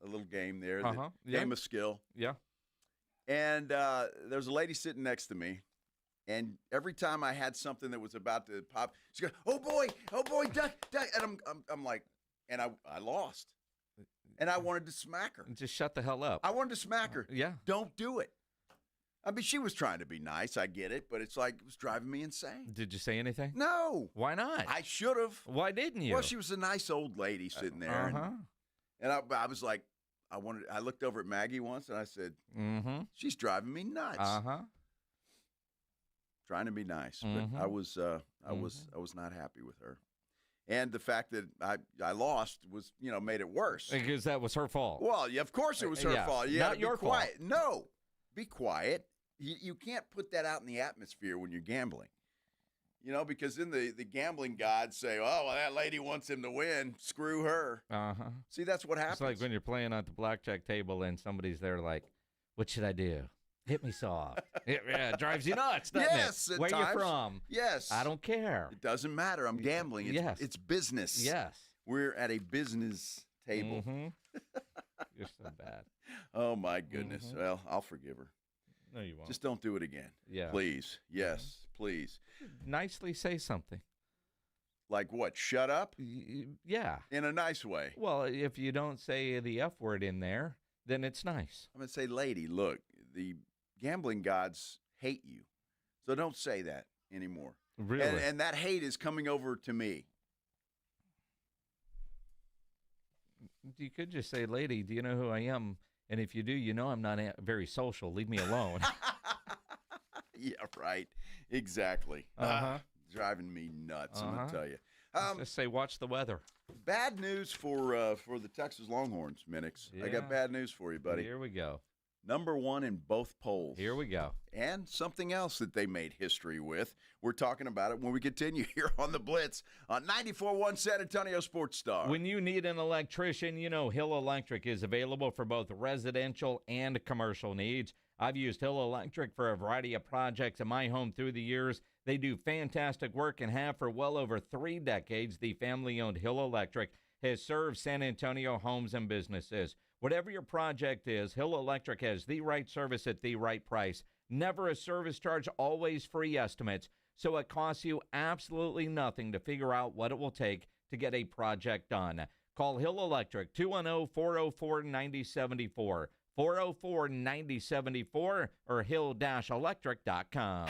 a little game there, the game of skill. Yeah. And there was a lady sitting next to me, and every time I had something that was about to pop, she goes, oh boy, duck. And I'm like, and I lost. And I wanted to smack her. Just shut the hell up. I wanted to smack her. Yeah. Don't do it. I mean, she was trying to be nice. I get it. But it's like, it was driving me insane. Did you say anything? No. Why not? I should have. Why didn't you? Well, she was a nice old lady sitting there. And I was like, I looked over at Maggie once and I said, she's driving me nuts. Trying to be nice. But I was not happy with her. And the fact that I lost was, made it worse. Because that was her fault. Well, yeah, of course it was her fault. You not your quiet. fault. No, be quiet. You can't put that out in the atmosphere when you're gambling. Because then the gambling gods say, oh, well, that lady wants him to win. Screw her. See, that's what happens. It's like when you're playing at the blackjack table and somebody's there like, what should I do? Hit me soft. It drives you nuts, doesn't yes, it? Where times. you from? Yes. I don't care. It doesn't matter. I'm gambling. It's business. Yes. We're at a business table. You're so bad. Oh, my goodness. Well, I'll forgive her. No, you won't. Just don't do it again. Yeah. Please. Yes, please. Nicely say something. Like what? Shut up? Yeah. In a nice way. Well, if you don't say the F word in there, then it's nice. I'm going to say, lady, look, the gambling gods hate you. So don't say that anymore. Really? And that hate is coming over to me. You could just say, lady, do you know who I am? And if you do, you know I'm not very social. Leave me alone. Yeah, right. Exactly. Driving me nuts, I'm going to tell you. Just say, watch the weather. Bad news for the Texas Longhorns, Minix. I got bad news for you, buddy. Here we go. Number 1 in both polls. Here we go. And something else that they made history with. We're talking about it when we continue here on the Blitz on 94.1 San Antonio Sports Star. When you need an electrician, you know Hill Electric is available for both residential and commercial needs. I've used Hill Electric for a variety of projects in my home through the years. They do fantastic work and have for well over 3 decades. The family-owned Hill Electric has served San Antonio homes and businesses. Whatever your project is, Hill Electric has the right service at the right price. Never a service charge, always free estimates. So it costs you absolutely nothing to figure out what it will take to get a project done. Call Hill Electric, 210-404-9074, 404-9074, or hill-electric.com.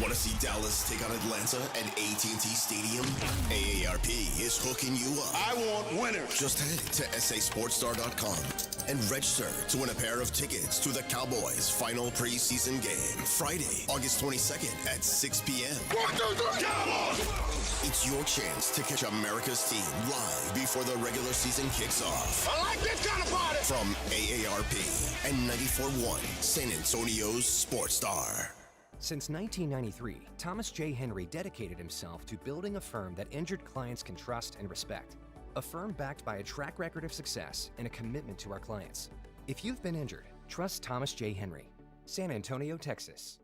Want to see Dallas take on Atlanta at AT&T Stadium? AARP is hooking you up. I want winners. Just head to sasportstar.com and register to win a pair of tickets to the Cowboys' final preseason game, Friday, August 22nd at 6 p.m. 1, 2, 3, Cowboys! It's your chance to catch America's team live before the regular season kicks off. I like this kind of party! From AARP and 94.1 San Antonio's Sports Star. Since 1993, Thomas J. Henry dedicated himself to building a firm that injured clients can trust and respect. A firm backed by a track record of success and a commitment to our clients. If you've been injured, trust Thomas J. Henry. San Antonio, Texas.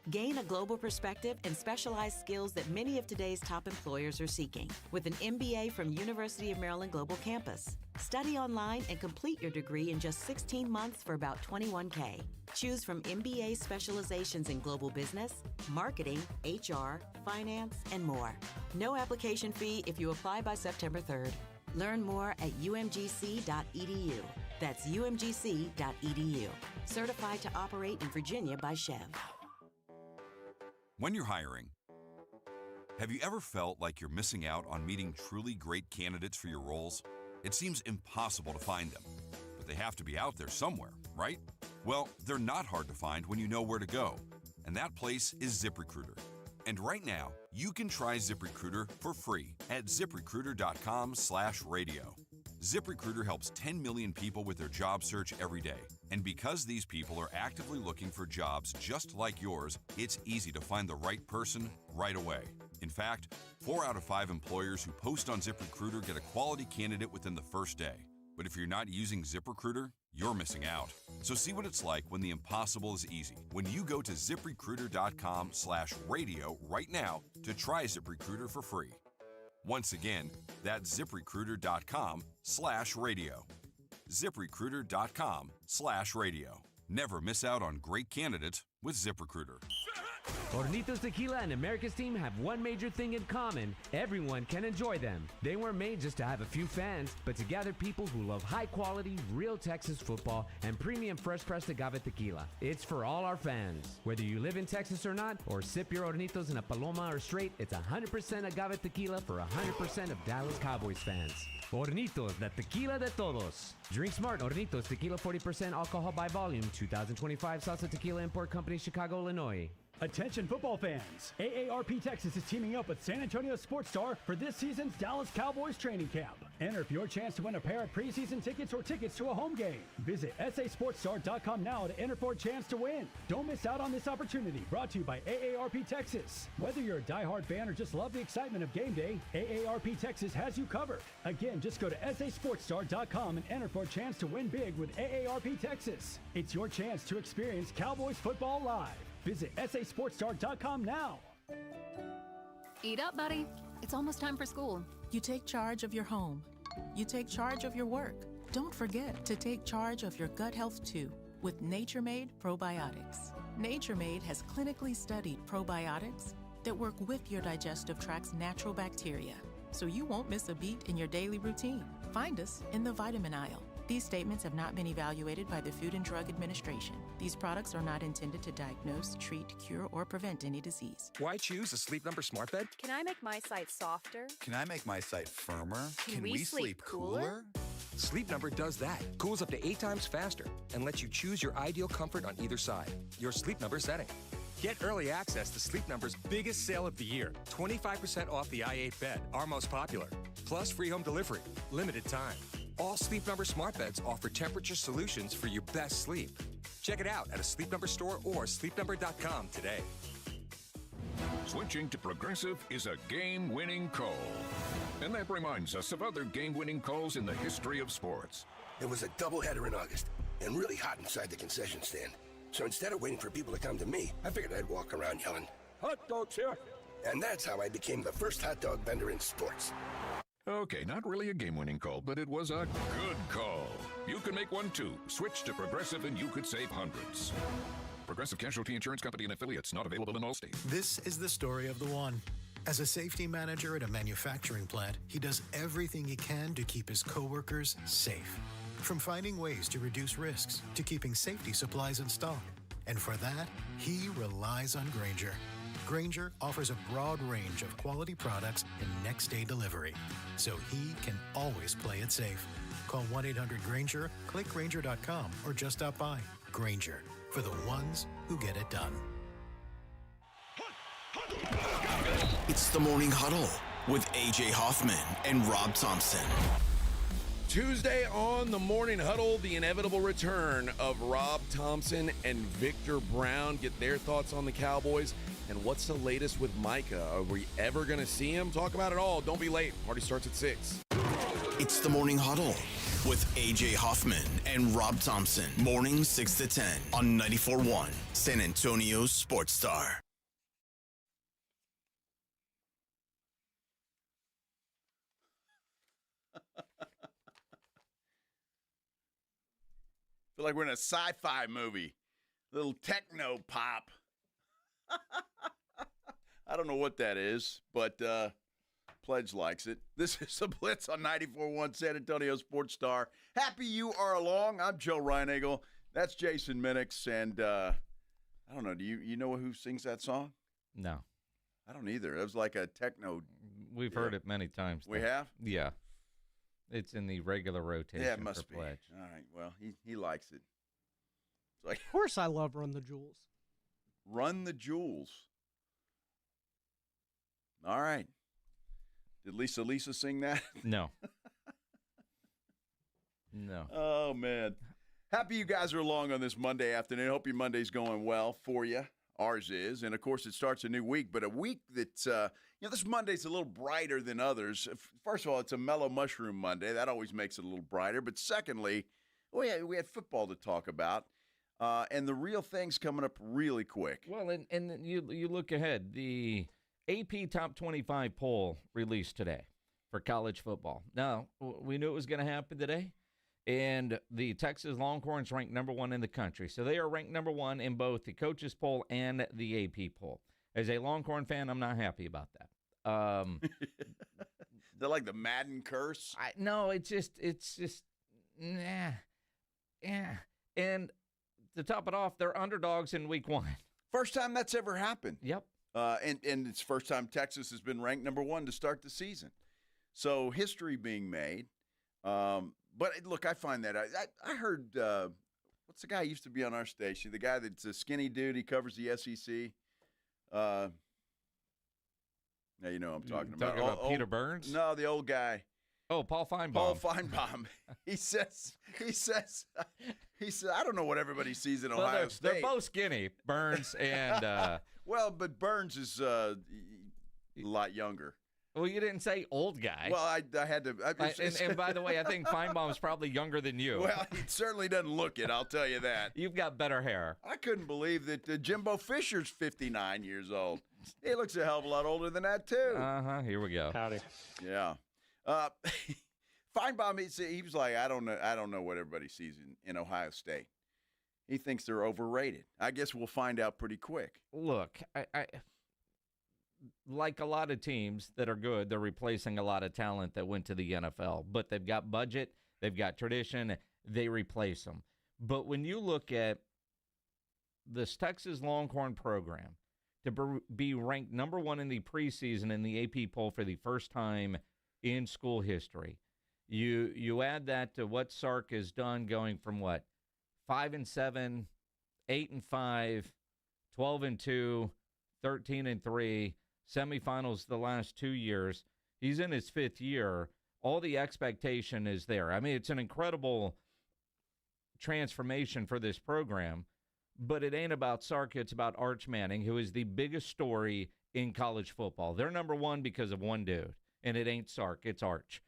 Gain a global perspective and specialized skills that many of today's top employers are seeking with an MBA from University of Maryland Global Campus. Study online and complete your degree in just 16 months for about $21K. Choose from MBA specializations in global business, marketing, HR, finance, and more. No application fee if you apply by September 3rd. Learn more at umgc.edu. That's umgc.edu. Certified to operate in Virginia by Chev. When you're hiring, have you ever felt like you're missing out on meeting truly great candidates for your roles? It seems impossible to find them, but they have to be out there somewhere, right? Well, they're not hard to find when you know where to go, and that place is ZipRecruiter. And right now, you can try ZipRecruiter for free at ZipRecruiter.com/radio. ZipRecruiter helps 10 million people with their job search every day. And because these people are actively looking for jobs just like yours, it's easy to find the right person right away. In fact, 4 out of 5 employers who post on ZipRecruiter get a quality candidate within the first day. But if you're not using ZipRecruiter, you're missing out. So see what it's like when the impossible is easy. When you go to ZipRecruiter.com/radio right now to try ZipRecruiter for free. Once again, that's ZipRecruiter.com/radio. ZipRecruiter.com/radio. Never miss out on great candidates with ZipRecruiter. Hornitos Tequila and America's team have one major thing in common. Everyone can enjoy them. They weren't made just to have a few fans, but to gather people who love high-quality, real Texas football and premium fresh-pressed agave tequila. It's for all our fans. Whether you live in Texas or not, or sip your Hornitos in a Paloma or straight, it's 100% agave tequila for 100% of Dallas Cowboys fans. Hornitos, the tequila de todos. Drink smart. Hornitos Tequila, 40% alcohol by volume. 2025 Salsa Tequila Import Company, Chicago, Illinois. Attention football fans, AARP Texas is teaming up with San Antonio Sports Star for this season's Dallas Cowboys training camp. Enter for your chance to win a pair of preseason tickets or tickets to a home game. Visit sasportstar.com now to enter for a chance to win. Don't miss out on this opportunity, brought to you by AARP Texas. Whether you're a diehard fan or just love the excitement of game day, AARP Texas has you covered. Again, just go to sasportstar.com and enter for a chance to win big with AARP Texas. It's your chance to experience Cowboys football live. Visit sasportstar.com now. Eat up, buddy. It's almost time for school. You take charge of your home. You take charge of your work. Don't forget to take charge of your gut health too with Nature Made probiotics. Nature Made has clinically studied probiotics that work with your digestive tract's natural bacteria, so you won't miss a beat in your daily routine. Find us in the vitamin aisle. These statements have not been evaluated by the Food and Drug Administration. These products are not intended to diagnose, treat, cure, or prevent any disease. Why choose a Sleep Number smart bed? Can I make my site softer? Can I make my site firmer? Can we sleep cooler? Sleep Number does that. Cools up to 8 times faster and lets you choose your ideal comfort on either side. Your Sleep Number setting. Get early access to Sleep Number's biggest sale of the year. 25% off the i8 bed, our most popular. Plus free home delivery. Limited time. All Sleep Number smart beds offer temperature solutions for your best sleep. Check it out at a Sleep Number store or sleepnumber.com today. Switching to Progressive is a game-winning call. And that reminds us of other game-winning calls in the history of sports. There was a doubleheader in August and really hot inside the concession stand. So instead of waiting for people to come to me, I figured I'd walk around yelling, "Hot dogs here!" And that's how I became the first hot dog vendor in sports. Okay, not really a game-winning call, but it was a good call. You can make one too. Switch to Progressive and you could save hundreds. Progressive Casualty Insurance Company and affiliates, not available in all states. This is the story of the one. As a safety manager at a manufacturing plant, he does everything he can to keep his coworkers safe. From finding ways to reduce risks to keeping safety supplies in stock. And for that, he relies on Grainger. Grainger offers a broad range of quality products and next-day delivery, so he can always play it safe. Call 1-800-GRAINGER, click Grainger.com, or just stop by. Grainger, for the ones who get it done. It's the Morning Huddle with A.J. Hoffman and Rob Thompson. Tuesday on the Morning Huddle, the inevitable return of Rob Thompson and Victor Brown. Get their thoughts on the Cowboys and what's the latest with Micah. Are we ever going to see him? Talk about it all. Don't be late. Party starts at 6. It's the Morning Huddle with A.J. Hoffman and Rob Thompson. Morning 6 to 10 on 94.1 San Antonio Sports Star. Feel like we're in a sci-fi movie. Little techno pop. I don't know what that is, but Pledge likes it. This is the Blitz on 94.1 San Antonio Sports Star. Happy you are along. I'm Joe Reinagel. That's Jason Minix, and I don't know. Do you know who sings that song? No. I don't either. It was like a techno. We've heard it many times. We have? Yeah. It's in the regular rotation. Yeah, it must be. Pledge. All right. Well, he likes it. It's like, of course, I love Run the Jewels. Run the Jewels. All right. Did Lisa sing that? No. No. Oh, man. Happy you guys are along on this Monday afternoon. Hope your Monday's going well for you. Ours is. And, of course, it starts a new week, but a week that's, this Monday's a little brighter than others. First of all, it's a mellow mushroom Monday. That always makes it a little brighter. But secondly, we had football to talk about, and the real thing's coming up really quick. Well, and you look ahead. The AP Top 25 poll released today for college football. Now, we knew it was going to happen today. And the Texas Longhorns ranked number 1 in the country. So they are ranked number 1 in both the coaches poll and the AP poll. As a Longhorn fan, I'm not happy about that. They're like the Madden curse? No, it's just, nah. Yeah. And to top it off, they're underdogs in week 1. First time that's ever happened. Yep. And it's first time Texas has been ranked number 1 to start the season. So history being made. But, look, I find that. I heard, what's the guy who used to be on our station? The guy that's a skinny dude. He covers the SEC. Now you know what I'm talking about. Talking about Peter Burns? No, the old guy. Oh, Paul Feinbaum. Paul Feinbaum. He says, I don't know what everybody sees in Ohio State. They're both skinny, Burns and. Well, but Burns is a lot younger. Well, you didn't say old guy. Well, I had to. And by the way, I think Feinbaum's probably younger than you. Well, he certainly doesn't look it, I'll tell you that. You've got better hair. I couldn't believe that Jimbo Fisher's 59 years old. He looks a hell of a lot older than that, too. Uh-huh. Here we go. Howdy. Yeah. Feinbaum, he was like, I don't know what everybody sees in Ohio State. He thinks they're overrated. I guess we'll find out pretty quick. Look, I like a lot of teams that are good, they're replacing a lot of talent that went to the NFL. But they've got budget, They've got tradition. They replace them. But when you look at this Texas Longhorn program, to be ranked number 1 in the preseason in the AP poll for the first time in school history, you add that to what Sark has done, going from 5-7, 8-5, 12-2, 13-3, semifinals the last 2 years. He's in his 5th year. All the expectation is there. I mean, it's an incredible transformation for this program, but it ain't about Sark. It's about Arch Manning, who is the biggest story in college football. They're number 1 because of one dude, and it ain't Sark. It's Arch.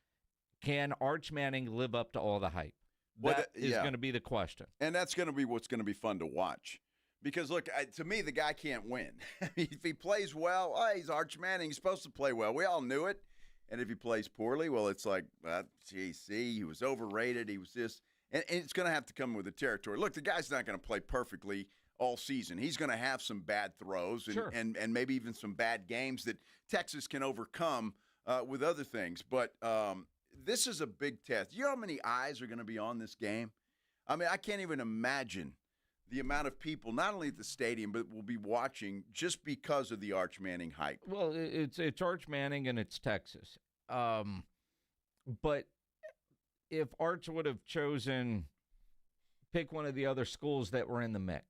Can Arch Manning live up to all the hype? That is going to be the question. And that's going to be what's going to be fun to watch. Because, look, to me, the guy can't win. If he plays well, he's Arch Manning. He's supposed to play well. We all knew it. And if he plays poorly, well, it's like, he was overrated. He was this. And it's going to have to come with the territory. Look, the guy's not going to play perfectly all season. He's going to have some bad throws and maybe even some bad games that Texas can overcome with other things. But this is a big test. You know how many eyes are going to be on this game? I mean, I can't even imagine the amount of people, not only at the stadium, but will be watching just because of the Arch Manning hype. Well, it's Arch Manning and it's Texas. But if Arch would have chosen, pick one of the other schools that were in the mix,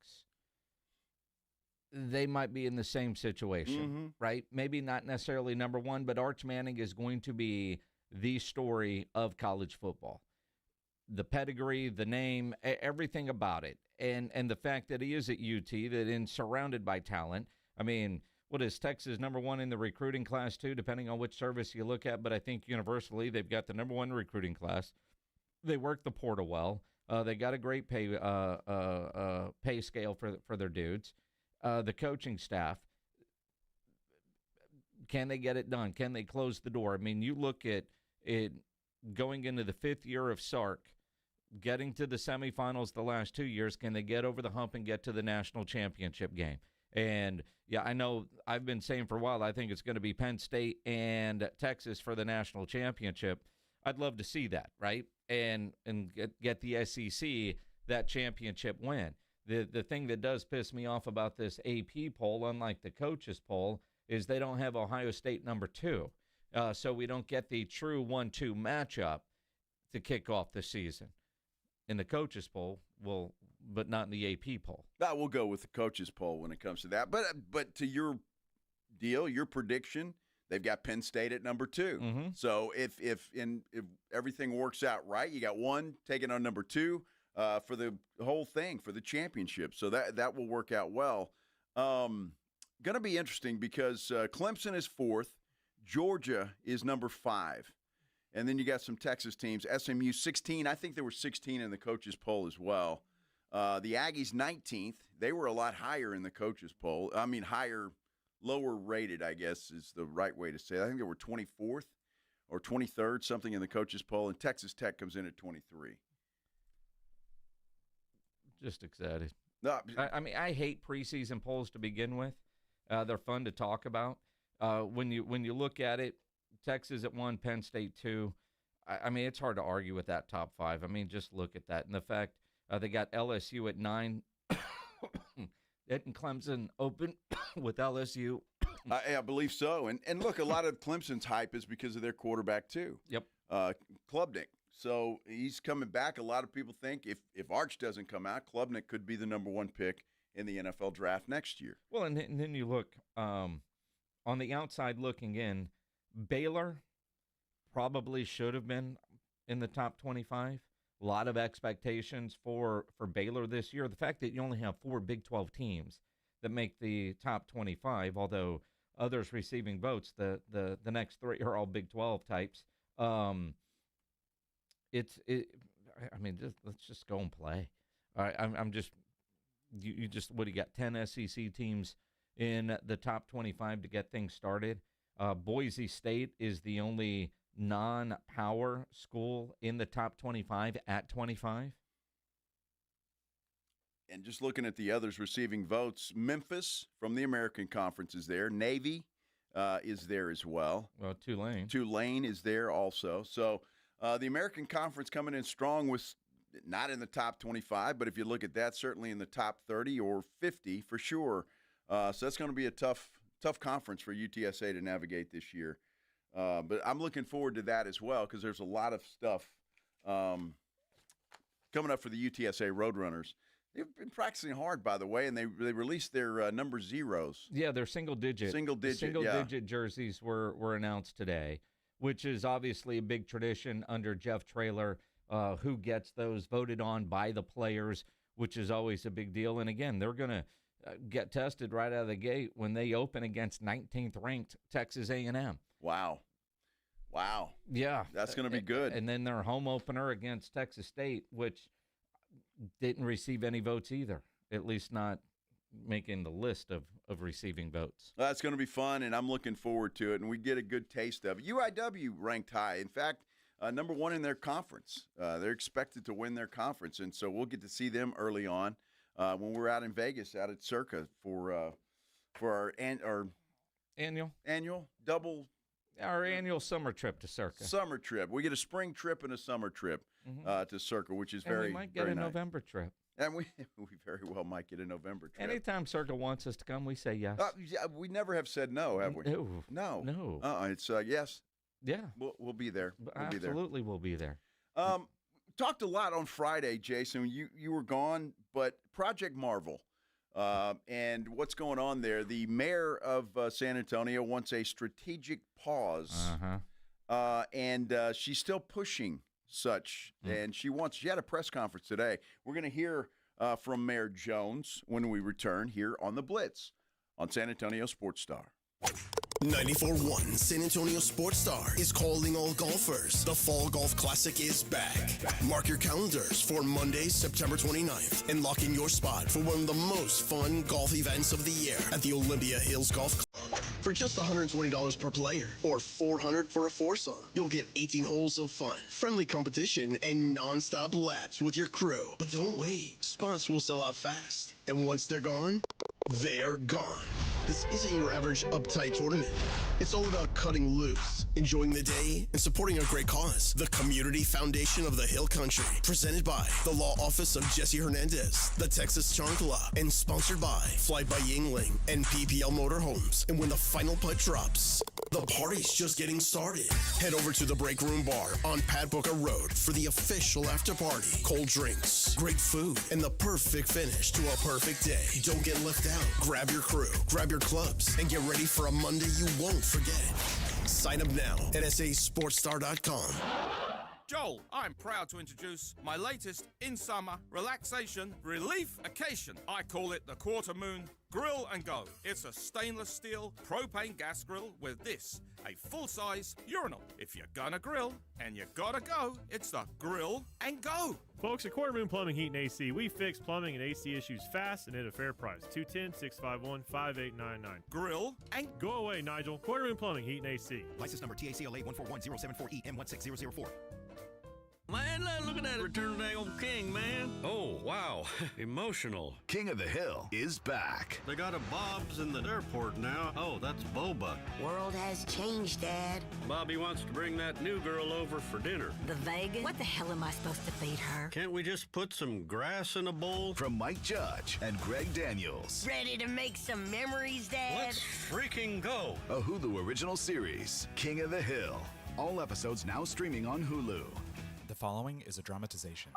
they might be in the same situation, right? Maybe not necessarily number 1, but Arch Manning is going to be the story of college football. The pedigree, the name, everything about it. And the fact that he is at UT, that is surrounded by talent. I mean, what is Texas number 1 in the recruiting class too, depending on which service you look at, but I think universally they've got the number 1 recruiting class. They work the portal well. They got a great pay scale for their dudes. The coaching staff, can they get it done? Can they close the door? I mean, you look at it going into the 5th year of Sark, getting to the semifinals the last 2 years. Can they get over the hump and get to the national championship game? And, yeah, I know I've been saying for a while I think it's going to be Penn State and Texas for the national championship. I'd love to see that, right? And get the SEC that championship win. The thing that does piss me off about this AP poll, unlike the coaches poll, is they don't have Ohio State number 2. So we don't get the true 1-2 matchup to kick off the season. In the coaches poll, but not in the AP poll. We'll go with the coaches poll when it comes to that. But to your deal, your prediction, they've got Penn State at number 2. So if everything works out right, you got 1 taking on number 2 for the whole thing, for the championship. So that will work out well. Going to be interesting because Clemson is 4th, Georgia is number 5. And then you got some Texas teams. SMU 16. I think there were 16 in the coaches poll as well. The Aggies 19th. They were a lot higher in the coaches poll. I mean, lower rated, I guess is the right way to say it. I think they were 24th or 23rd, something in the coaches poll. And Texas Tech comes in at 23. Just excited. No, I mean, I hate preseason polls to begin with. They're fun to talk about. When you look at it, Texas at 1, Penn State 2. I mean, it's hard to argue with that top 5. I mean, just look at that. And the fact they got LSU at 9. Didn't Clemson open with LSU? I believe so. And look, a lot of Clemson's hype is because of their quarterback too. Yep. Klubnik. So he's coming back. A lot of people think if Arch doesn't come out, Klubnik could be the number 1 pick in the NFL draft next year. Well, and then you look on the outside looking in, Baylor probably should have been in the top 25. A lot of expectations for Baylor this year. The fact that you only have 4 Big 12 teams that make the top 25, although others receiving votes, the next 3 are all Big 12 types. I mean, let's just go and play. All right, I'm just you just what do you got? 10 SEC teams in the top 25 to get things started. Boise State is the only non-power school in the top 25 at 25. And just looking at the others receiving votes, Memphis from the American Conference is there. Navy is there as well. Well, Tulane. Tulane is there also. So The American Conference coming in strong with not in the top 25, but if you look at that, certainly in the top 30 or 50 for sure. So that's going to be a tough conference for UTSA to navigate this year. But I'm looking forward to that as well because there's a lot of stuff coming up for the UTSA Roadrunners. They've been practicing hard, by the way, and they released their number zeros. Yeah, their single-digit jerseys were announced today, which is obviously a big tradition under Jeff Traylor, who gets those voted on by the players, which is always a big deal. And, again, they're going to get tested right out of the gate when they open against 19th-ranked Texas A&M. Wow. Yeah. That's going to be good. And then their home opener against Texas State, which didn't receive any votes either, at least not making the list of receiving votes. That's going to be fun, and I'm looking forward to it, and we get a good taste of it. UIW ranked high. In fact, number one in their conference. They're expected to win their conference, and so we'll get to see them early on when we're out in Vegas, out at Circa for our annual double. Our annual summer trip to Circa. Summer trip. We get a spring trip and a summer trip to Circa, which is we might get a November trip. And we very well might get a November trip. Anytime Circa wants us to come, we say yes. We never have said no, have we? No. It's yes. Yeah. We'll be there. Absolutely, we'll be there. Talked a lot on Friday, Jason. You were gone, but Project Marvel. And what's going on there? The mayor of San Antonio wants a strategic pause, and she's still pushing such. And she had a press conference today. We're going to hear from Mayor Jones when we return here on the Blitz on San Antonio Sports Star. 94.1 San Antonio Sports Star is calling all golfers. The Fall Golf Classic is back. Mark your calendars for Monday, September 29th, and lock in your spot for one of the most fun golf events of the year at the Olympia Hills Golf Club. For just $120 per player, or $400 for a foursome, you'll get 18 holes of fun, friendly competition, and non-stop laps with your crew. But don't wait. Spots will sell out fast. And once they're gone, they're gone. This isn't your average uptight tournament. It's all about cutting loose, enjoying the day, and supporting a great cause. The Community Foundation of the Hill Country, presented by the Law Office of Jesse Hernandez, the Texas Charm Club, and sponsored by Fly by Yingling and PPL Motorhomes. And when the final putt drops, the party's just getting started. Head over to the Break Room Bar on Pat Booker Road for the official after party. Cold drinks, great food, and the perfect finish to a perfect day. Don't get left out. Grab your crew, grab your clubs, and get ready for a Monday you won't forget. Sign up now at sasportstar.com. Joel, I'm proud to introduce my latest in-summer relaxation relief-cation. I call it the Quarter Moon Grill and Go. It's a stainless steel propane gas grill with this, a full-size urinal. If you're gonna grill and you gotta go, it's the Grill and Go. Folks, at Quarter Moon Plumbing, Heat, and AC, we fix plumbing and AC issues fast and at a fair price. 210-651-5899. Grill and Go away, Nigel. Quarter Moon Plumbing, Heat, and AC. License number TACLA 141074E M16004. Man, look at that Return of the Dang Old King, man. Oh, wow. Emotional. King of the Hill is back. They got a Bob's in the airport now. Oh, that's Boba. World has changed, Dad. Bobby wants to bring that new girl over for dinner. The Vegas? What the hell am I supposed to feed her? Can't we just put some grass in a bowl? From Mike Judge and Greg Daniels. Ready to make some memories, Dad? Let's freaking go. A Hulu original series, King of the Hill. All episodes now streaming on Hulu. The following is a dramatization.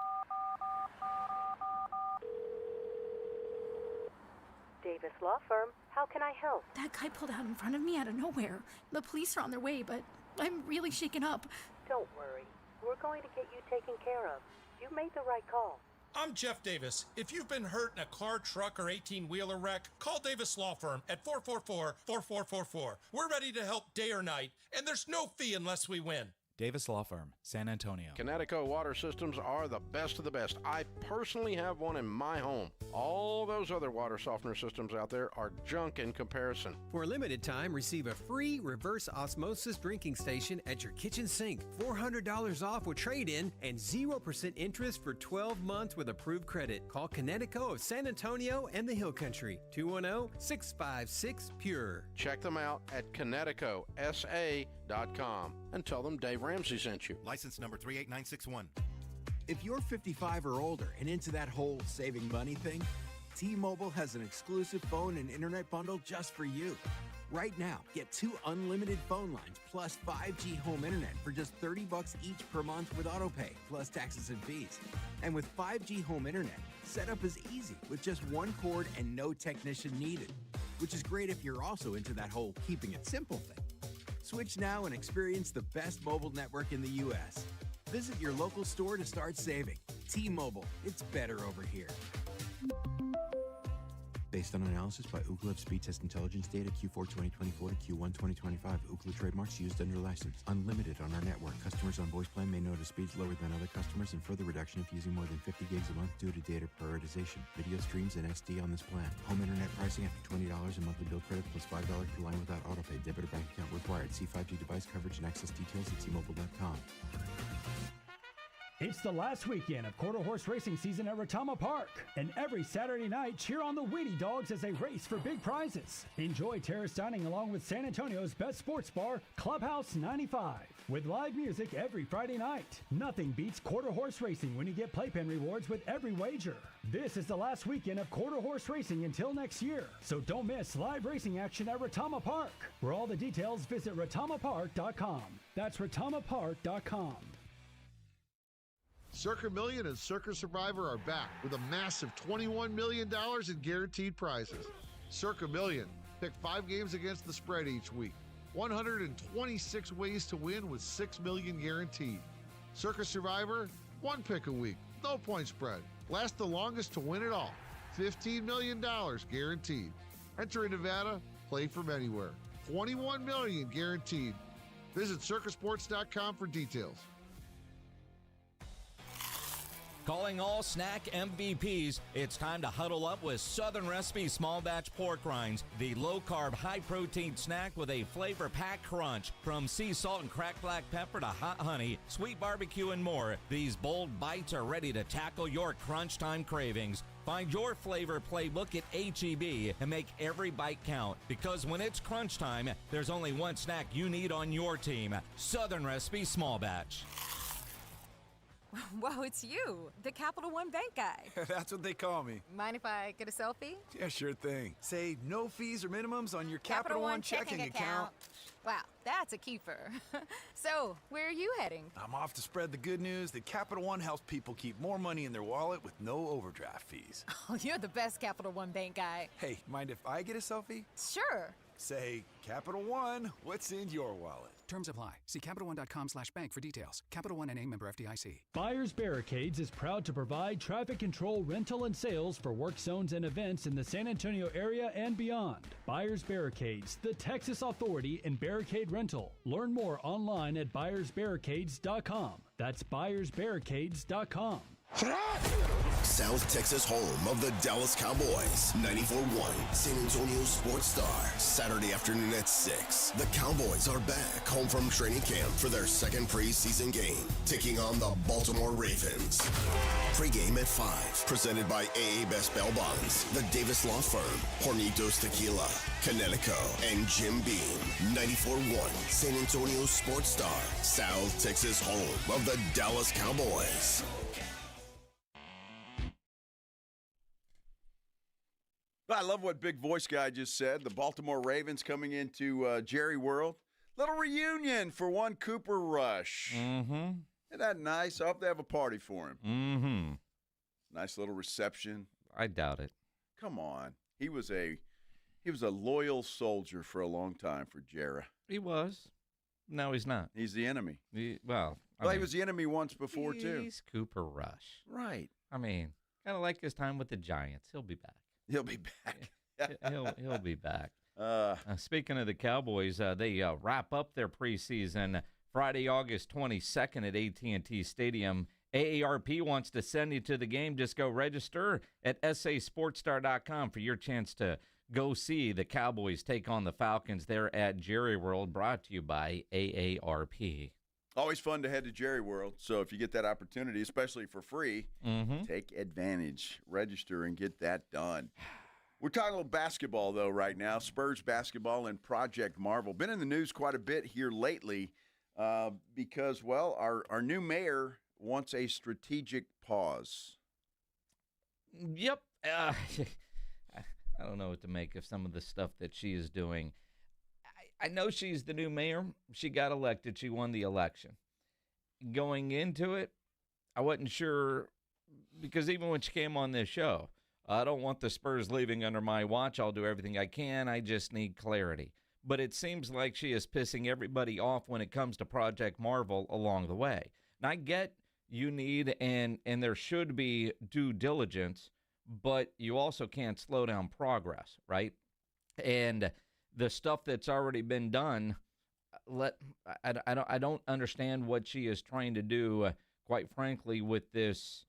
Davis Law Firm, how can I help? That guy pulled out in front of me out of nowhere. The police are on their way, but I'm really shaken up. Don't worry. We're going to get you taken care of. You made the right call. I'm Jeff Davis. If you've been hurt in a car, truck, or 18-wheeler wreck, call Davis Law Firm at 444-4444. We're ready to help day or night, and there's no fee unless we win. Davis Law Firm, San Antonio. Connecticut water systems are the best of the best. I personally have one in my home. All those other water softener systems out there are junk in comparison. For a limited time, receive a free reverse osmosis drinking station at your kitchen sink. $400 off with trade-in and 0% interest for 12 months with approved credit. Call Connecticut of San Antonio and the Hill Country. 210-656-PURE. Check them out at ConnecticutSA.com. and tell them Dave Ramsey sent you. License number 38961. If you're 55 or older and into that whole saving money thing, T-Mobile has an exclusive phone and internet bundle just for you. Right now, get 2 unlimited phone lines plus 5G home internet for just $30 each per month with autopay, plus taxes and fees. And with 5G home internet, setup is easy with just 1 cord and no technician needed, which is great if you're also into that whole keeping it simple thing. Switch now and experience the best mobile network in the U.S. Visit your local store to start saving. T-Mobile, it's better over here. Based on analysis by Ookla of Speed Test Intelligence data Q4 2024 to Q1 2025. Ookla trademarks used under license. Unlimited on our network. Customers on voice plan may notice speeds lower than other customers and further reduction if using more than 50 gigs a month due to data prioritization. Video streams and SD on this plan. Home internet pricing after $20 a monthly bill credit plus $5 per line without autopay. Debit or bank account required. See 5G device coverage and access details at T-Mobile.com. It's the last weekend of quarter horse racing season at Retama Park. And every Saturday night, cheer on the Wheatie Dogs as they race for big prizes. Enjoy terrace dining along with San Antonio's best sports bar, Clubhouse 95. With live music every Friday night. Nothing beats quarter horse racing when you get playpen rewards with every wager. This is the last weekend of quarter horse racing until next year. So don't miss live racing action at Retama Park. For all the details, visit retamapark.com. That's retamapark.com. Circa Million and Circa Survivor are back with a massive $21 million in guaranteed prizes. Circa Million, pick 5 games against the spread each week. 126 ways to win with $6 million guaranteed. Circa Survivor, 1 pick a week, no point spread. Last the longest to win it all. $15 million guaranteed. Enter in Nevada, play from anywhere. $21 million guaranteed. Visit circasports.com for details. Calling all snack MVPs, it's time to huddle up with Southern Recipe Small Batch Pork Rinds, the low-carb, high-protein snack with a flavor-packed crunch. From sea salt and cracked black pepper to hot honey, sweet barbecue, and more, these bold bites are ready to tackle your crunch time cravings. Find your flavor playbook at H-E-B and make every bite count, because when it's crunch time, there's only one snack you need on your team, Southern Recipe Small Batch. Whoa, it's you, the Capital One Bank guy. That's what they call me. Mind if I get a selfie? Yeah, sure thing. Say no fees or minimums on your Capital One checking account. Wow, that's a keeper. So, where are you heading? I'm off to spread the good news that Capital One helps people keep more money in their wallet with no overdraft fees. Oh, you're the best Capital One Bank guy. Hey, mind if I get a selfie? Sure. Say, Capital One, what's in your wallet? Terms apply. See CapitalOne.com/bank for details. Capital One N.A. member FDIC. Buyers Barricades is proud to provide traffic control, rental, and sales for work zones and events in the San Antonio area and beyond. Buyers Barricades, the Texas authority in barricade rental. Learn more online at buyersbarricades.com. That's buyersbarricades.com. South Texas home of the Dallas Cowboys. 94.1 San Antonio Sports Star. Saturday afternoon at 6. The Cowboys are back home from training camp for their second preseason game, taking on the Baltimore Ravens. Pre-game at 5. Presented by AA Best Bail Bonds, the Davis Law Firm, Hornitos Tequila, Connecticut, and Jim Beam. 94.1 San Antonio Sports Star. South Texas home of the Dallas Cowboys. I love what Big Voice Guy just said. The Baltimore Ravens coming into Jerry World. Little reunion for one Cooper Rush. Mm-hmm. Isn't that nice? I hope they have a party for him. Mm-hmm. Nice little reception. I doubt it. Come on. He was a loyal soldier for a long time for Jerry. He was. No, he's not. He's the enemy. He was the enemy once before, too. He's Cooper Rush. Right. I mean, kind of like his time with the Giants. He'll be back. He'll be back. He'll be back. Speaking of the Cowboys, they wrap up their preseason Friday, August 22nd at AT&T Stadium. AARP wants to send you to the game. Just go register at sasportstar.com for your chance to go see the Cowboys take on the Falcons there at Jerry World, brought to you by AARP. Always fun to head to Jerry World. So if you get that opportunity, especially for free, take advantage. Register and get that done. We're talking a little basketball, though, right now. Spurs basketball and Project Marvel. Been in the news quite a bit here lately. because, well, our new mayor wants a strategic pause. Yep. I don't know what to make of some of the stuff that she is doing. I know she's the new mayor. She got elected. She won the election. Going into it, I wasn't sure, because even when she came on this show, I don't want the Spurs leaving under my watch. I'll do everything I can. I just need clarity. But it seems like she is pissing everybody off when it comes to Project Marvel along the way. And I get you need and there should be due diligence, but you also can't slow down progress, right? And the stuff that's already been done, I don't understand what she is trying to do, quite frankly, with this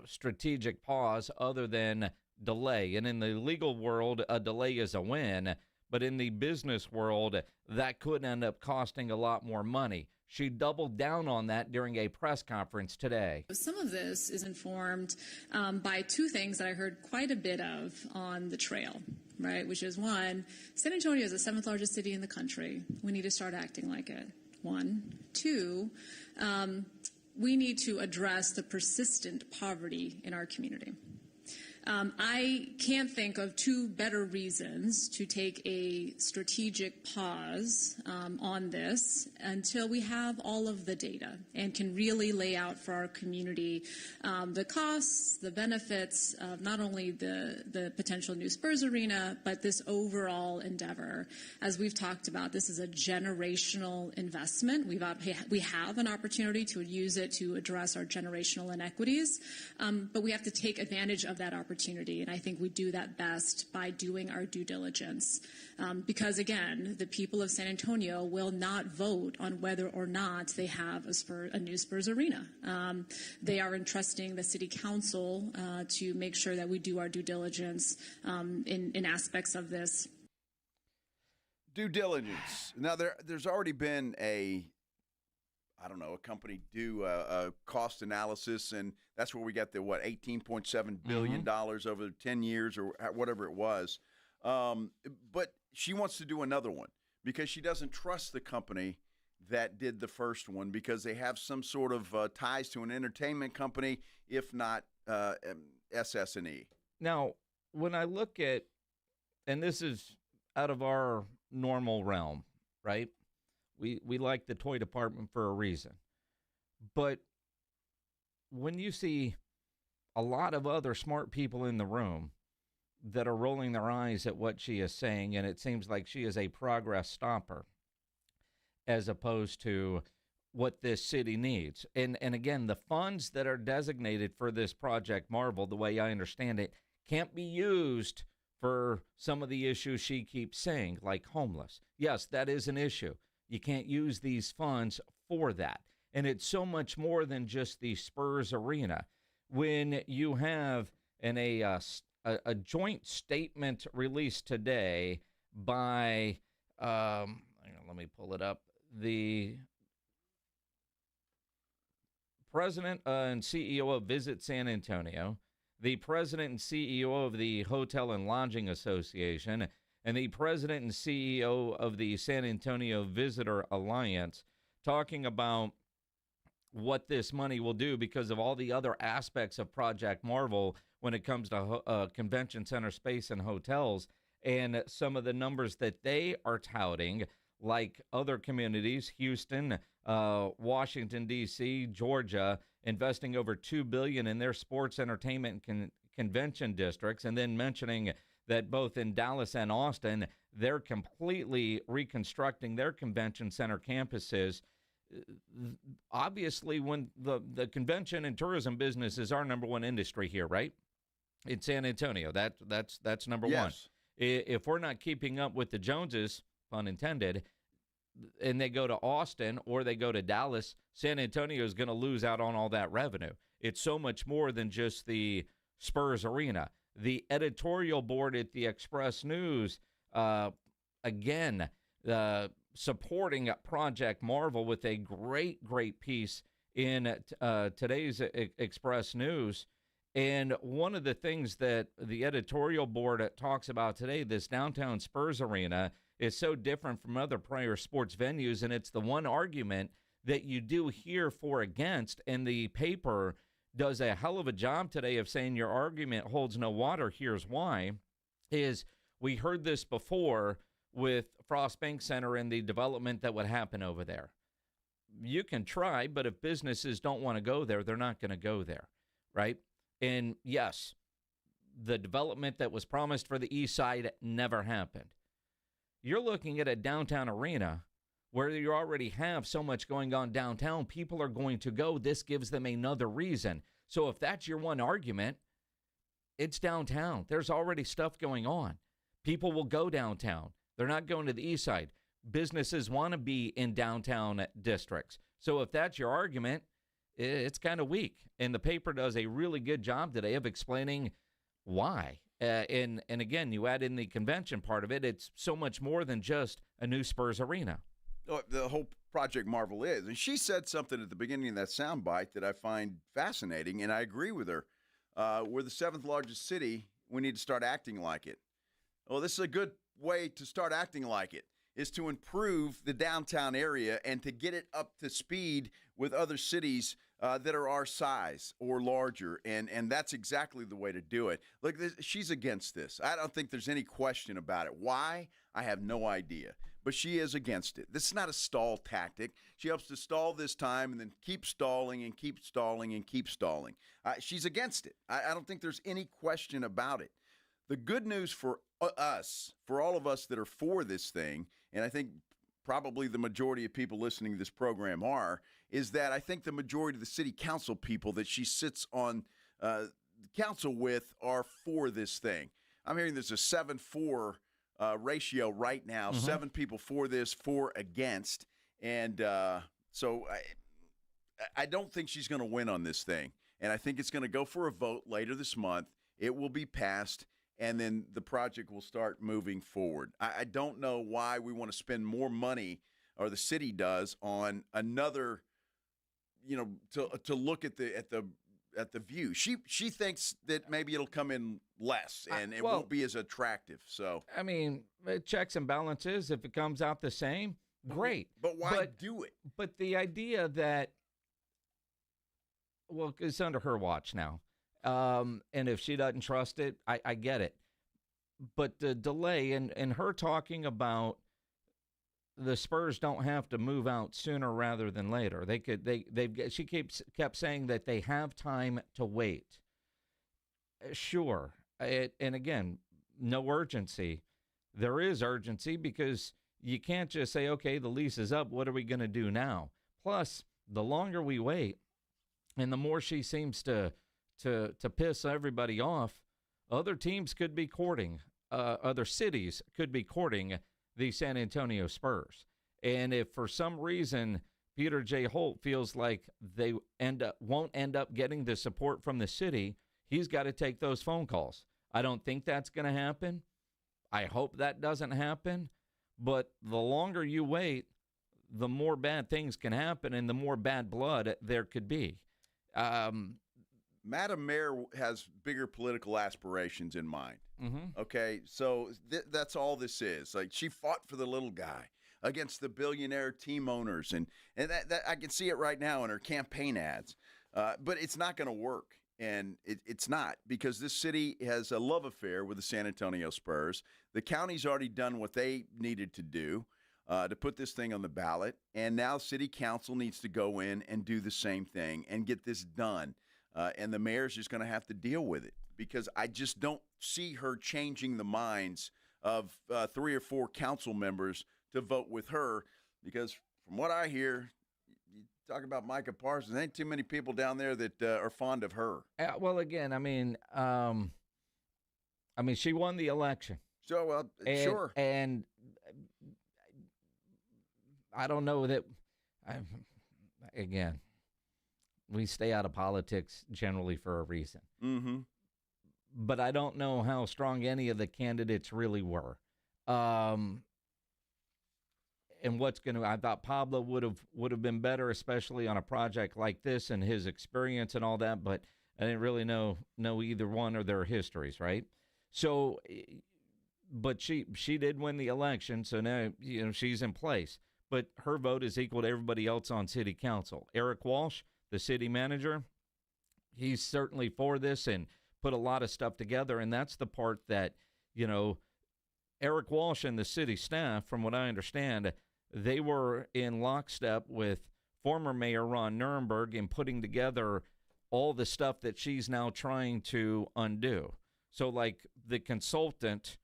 strategic pause other than delay. And in the legal world, a delay is a win. But in the business world, that could end up costing a lot more money. She doubled down on that during a press conference today. Some of this is informed by two things that I heard quite a bit of on the trail, right? Which is, one, San Antonio is the 7th largest city in the country. We need to start acting like it. One. Two, we need to address the persistent poverty in our community. I can't think of two better reasons to take a strategic pause on this until we have all of the data and can really lay out for our community the costs, the benefits of not only the potential new Spurs arena, but this overall endeavor. As we've talked about, this is a generational investment. We have an opportunity to use it to address our generational inequities, but we have to take advantage of that opportunity. And I think we do that best by doing our due diligence. Because, again, the people of San Antonio will not vote on whether or not they have a new Spurs arena. They are entrusting the city council to make sure that we do our due diligence in aspects of this. Due diligence. Now, there's already been a company do a cost analysis, and that's where we got the, $18.7 billion over 10 years or whatever it was. But she wants to do another one because she doesn't trust the company that did the first one because they have some sort of ties to an entertainment company, if not SS&E. Now, when I look at, and this is out of our normal realm, right? We like the toy department for a reason. But when you see a lot of other smart people in the room that are rolling their eyes at what she is saying, and it seems like she is a progress stopper as opposed to what this city needs. And again, the funds that are designated for this Project Marvel, the way I understand it, can't be used for some of the issues she keeps saying, like homeless. Yes, that is an issue. You can't use these funds for that. And it's so much more than just the Spurs arena. When you have a joint statement released today by, let me pull it up, the president and CEO of Visit San Antonio, the president and CEO of the Hotel and Lodging Association, and the president and CEO of the San Antonio Visitor Alliance, talking about what this money will do because of all the other aspects of Project Marvel when it comes to convention center space and hotels, and some of the numbers that they are touting, like other communities, Houston, Washington, D.C., Georgia, investing over $2 billion in their sports, entertainment, and convention districts, and then mentioning that both in Dallas and Austin, they're completely reconstructing their convention center campuses. Obviously, when the convention and tourism business is our number one industry here, right? In San Antonio, that's number one. If we're not keeping up with the Joneses, pun intended, and they go to Austin or they go to Dallas, San Antonio is going to lose out on all that revenue. It's so much more than just the Spurs arena. The editorial board at the Express News, again, supporting Project Marvel with a great piece in today's Express News. And one of the things that the editorial board talks about today, this downtown Spurs arena, is so different from other prior sports venues, and it's the one argument that you do hear for against, and the paper does a hell of a job today of saying your argument holds no water. Here's why, is we heard this before with Frost Bank Center and the development that would happen over there. You can try, but if businesses don't want to go there, they're not going to go there, right? And yes, the development that was promised for the east side never happened. You're looking at a downtown arena where you already have so much going on downtown. People are going to go. This gives them another reason. So if that's your one argument, it's downtown. There's already stuff going on. People will go downtown. They're not going to the east side. Businesses want to be in downtown districts. So if that's your argument, it's kind of weak. And the paper does a really good job today of explaining why. And again, you add in the convention part of it, it's so much more than just a new Spurs arena. The whole Project Marvel is. And she said something at the beginning of that soundbite that I find fascinating, and I agree with her. We're the 7th largest city. We need to start acting like it. Well, this is a good way to start acting like it, is to improve the downtown area and to get it up to speed with other cities that are our size or larger, and that's exactly the way to do it. Look, she's against this. I don't think there's any question about it. Why? I have no idea, but she is against it. This is not a stall tactic. She helps to stall this time and then keep stalling and keep stalling and keep stalling. She's against it. I don't think there's any question about it. The good news for us, for all of us that are for this thing, and I think probably the majority of people listening to this program are, is that I think the majority of the city council people that she sits on the council with are for this thing. I'm hearing there's a 7-4 ratio right now, 7 people for this, 4 against. And so I don't think she's going to win on this thing. And I think it's going to go for a vote later this month. It will be passed, and then the project will start moving forward. I don't know why we want to spend more money, or the city does, on another, to look at the view. She thinks that maybe it'll come in less and it won't be as attractive. So I mean, checks and balances. If it comes out the same, great. But why do it? But the idea that, well, it's under her watch now. And if she doesn't trust it, I get it. But the delay and her talking about the Spurs don't have to move out sooner rather than later. She kept saying that they have time to wait. Sure. And again, no urgency. There is urgency because you can't just say, okay, the lease is up. What are we going to do now? Plus, the longer we wait and the more she seems to piss everybody off, other teams could be courting, other cities could be courting the San Antonio Spurs. And if for some reason Peter J. Holt feels like they won't end up getting the support from the city, he's got to take those phone calls. I don't think that's going to happen. I hope that doesn't happen. But the longer you wait, the more bad things can happen and the more bad blood there could be. Madam Mayor has bigger political aspirations in mind. Okay, so that's all this is. Like, she fought for the little guy against the billionaire team owners, and that I can see it right now in her campaign ads. But it's not going to work, and it's not, because this city has a love affair with the San Antonio Spurs. The county's already done what they needed to do to put this thing on the ballot, and now city council needs to go in and do the same thing and get this done. And the mayor's just going to have to deal with it, because I just don't see her changing the minds of 3 or 4 council members to vote with her, because from what I hear, you talk about Micah Parsons, there ain't too many people down there that are fond of her. Well, again, I mean, she won the election. So, sure. And I don't know that, again, we stay out of politics generally for a reason. But I don't know how strong any of the candidates really were. And what's going to, I thought Pablo would have been better, especially on a project like this and his experience and all that. But I didn't really know either one or their histories, right? So, but she did win the election, so now she's in place. But her vote is equal to everybody else on city council. Eric Walsh, the city manager, he's certainly for this and put a lot of stuff together, and that's the part that, Eric Walsh and the city staff, from what I understand, they were in lockstep with former Mayor Ron Nirenberg in putting together all the stuff that she's now trying to undo. So, like, the consultant,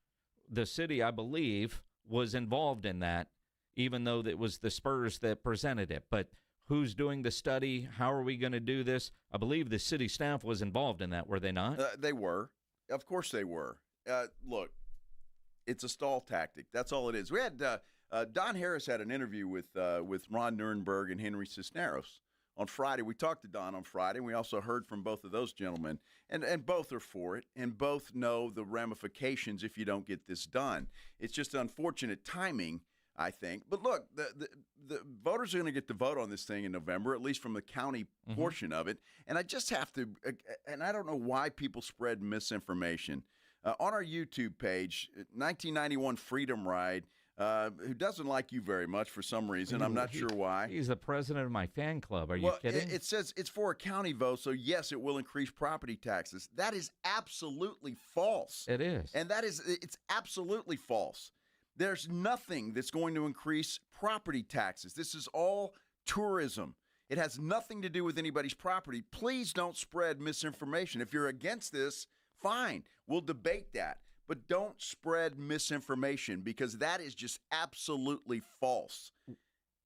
the city, I believe, was involved in that, even though it was the Spurs that presented it. But who's doing the study? How are we going to do this? I believe the city staff was involved in that, were they not? They were. Of course they were. Look, it's a stall tactic. That's all it is. We had Don Harris had an interview with Ron Nirenberg and Henry Cisneros on Friday. We talked to Don on Friday. We also heard from both of those gentlemen, and both are for it, and both know the ramifications if you don't get this done. It's just unfortunate timing, I think. But look, the voters are going to get to vote on this thing in November, at least from the county portion of it. And I just have to, and I don't know why people spread misinformation. On our YouTube page, 1991 Freedom Ride, who doesn't like you very much for some reason. I'm not sure why. He's the president of my fan club. Are you kidding? It says it's for a county vote, so yes, it will increase property taxes. That is absolutely false. It is. And it's absolutely false. There's nothing that's going to increase property taxes. This is all tourism. It has nothing to do with anybody's property. Please don't spread misinformation. If you're against this, fine. We'll debate that. But don't spread misinformation because that is just absolutely false.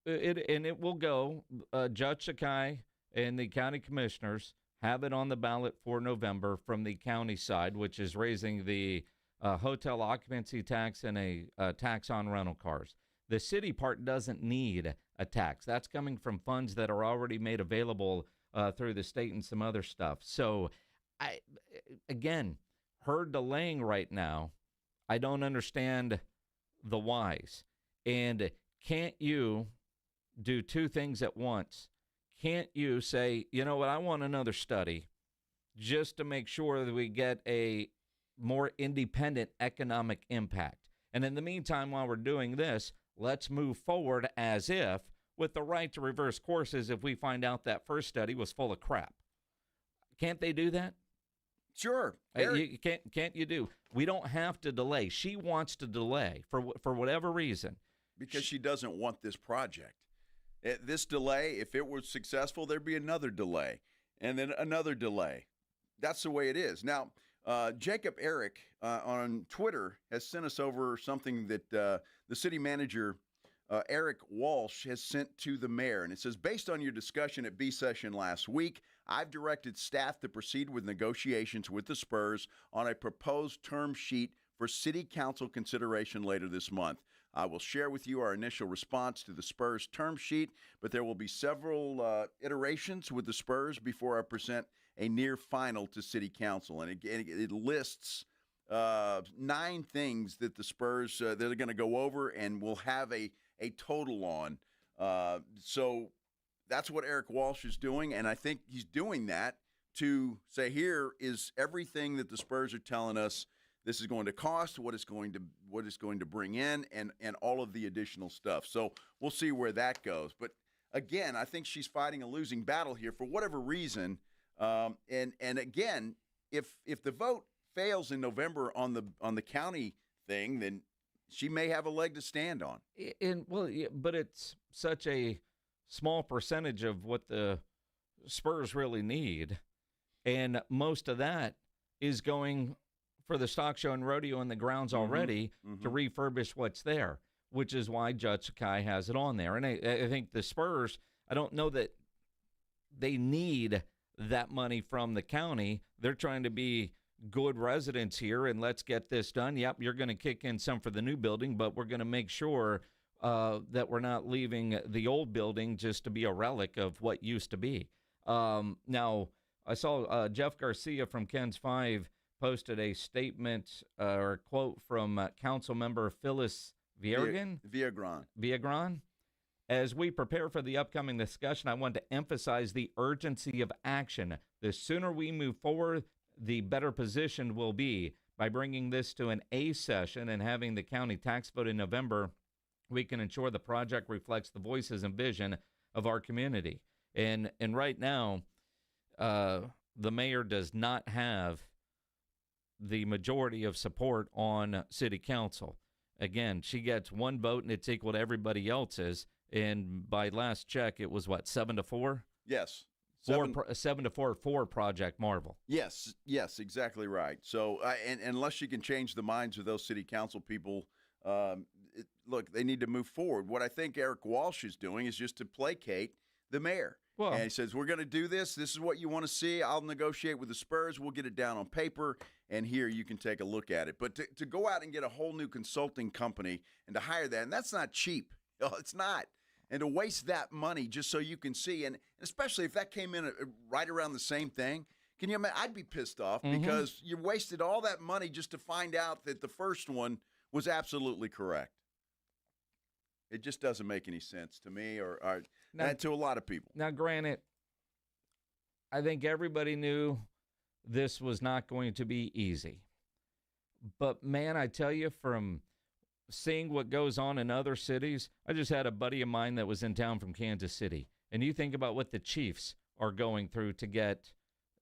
It will go. Judge Sakai and the county commissioners have it on the ballot for November from the county side, which is raising the hotel occupancy tax and a tax on rental cars. The city part doesn't need a tax. That's coming from funds that are already made available through the state and some other stuff. So, again, her delaying right now, I don't understand the whys. And can't you do two things at once? Can't you say, you know what, I want another study just to make sure that we get a more independent economic impact. And in the meantime, while we're doing this, let's move forward as if with the right to reverse courses if we find out that first study was full of crap. Can't they do that? Sure. Can't you do? We don't have to delay. She wants to delay for whatever reason. Because she doesn't want this project. This delay, if it were successful, there'd be another delay and then another delay. That's the way it is. Now, Jacob Eric on Twitter has sent us over something that the city manager, Eric Walsh, has sent to the mayor. And it says, based on your discussion at B session last week, I've directed staff to proceed with negotiations with the Spurs on a proposed term sheet for city council consideration later this month. I will share with you our initial response to the Spurs term sheet, but there will be several iterations with the Spurs before I present a near final to city council. And it lists 9 things that the Spurs that are going to go over and will have a total on. So that's what Eric Walsh is doing, and I think he's doing that to say here is everything that the Spurs are telling us this is going to cost, what it's going to bring in, and all of the additional stuff. So we'll see where that goes. But again, I think she's fighting a losing battle here for whatever reason. And again, if the vote fails in November on the county thing, then she may have a leg to stand on. But it's such a small percentage of what the Spurs really need, and most of that is going for the stock show and rodeo and the grounds already to refurbish what's there, which is why Judge Sakai has it on there. And I think the Spurs, I don't know that they need that money from the county. They're trying to be good residents here, and let's get this done. Yep, you're going to kick in some for the new building, but we're going to make sure that we're not leaving the old building just to be a relic of what used to be. Now, I saw Jeff Garcia from Ken's 5 posted a statement or a quote from council member Phyllis Viagran. As we prepare for the upcoming discussion, I want to emphasize the urgency of action. The sooner we move forward, the better positioned we'll be. By bringing this to an A session and having the county tax vote in November, we can ensure the project reflects the voices and vision of our community. And right now, the mayor does not have the majority of support on city council. Again, she gets one vote, and it's equal to everybody else's. And by last check, it was, 7-4? Yes. 7-4 for Project Marvel. Yes, exactly right. So, and unless you can change the minds of those city council people, look, they need to move forward. What I think Eric Walsh is doing is just to placate the mayor. Well, and he says, we're going to do this. This is what you want to see. I'll negotiate with the Spurs. We'll get it down on paper, and here you can take a look at it. But to go out and get a whole new consulting company and to hire that, and that's not cheap. It's not. And to waste that money just so you can see, and especially if that came in right around the same thing, can you imagine? I'd be pissed off because you wasted all that money just to find out that the first one was absolutely correct. It just doesn't make any sense to me or to a lot of people. Now, granted, I think everybody knew this was not going to be easy. But, man, I tell you, from seeing what goes on in other cities, I just had a buddy of mine that was in town from Kansas City. And you think about what the Chiefs are going through to get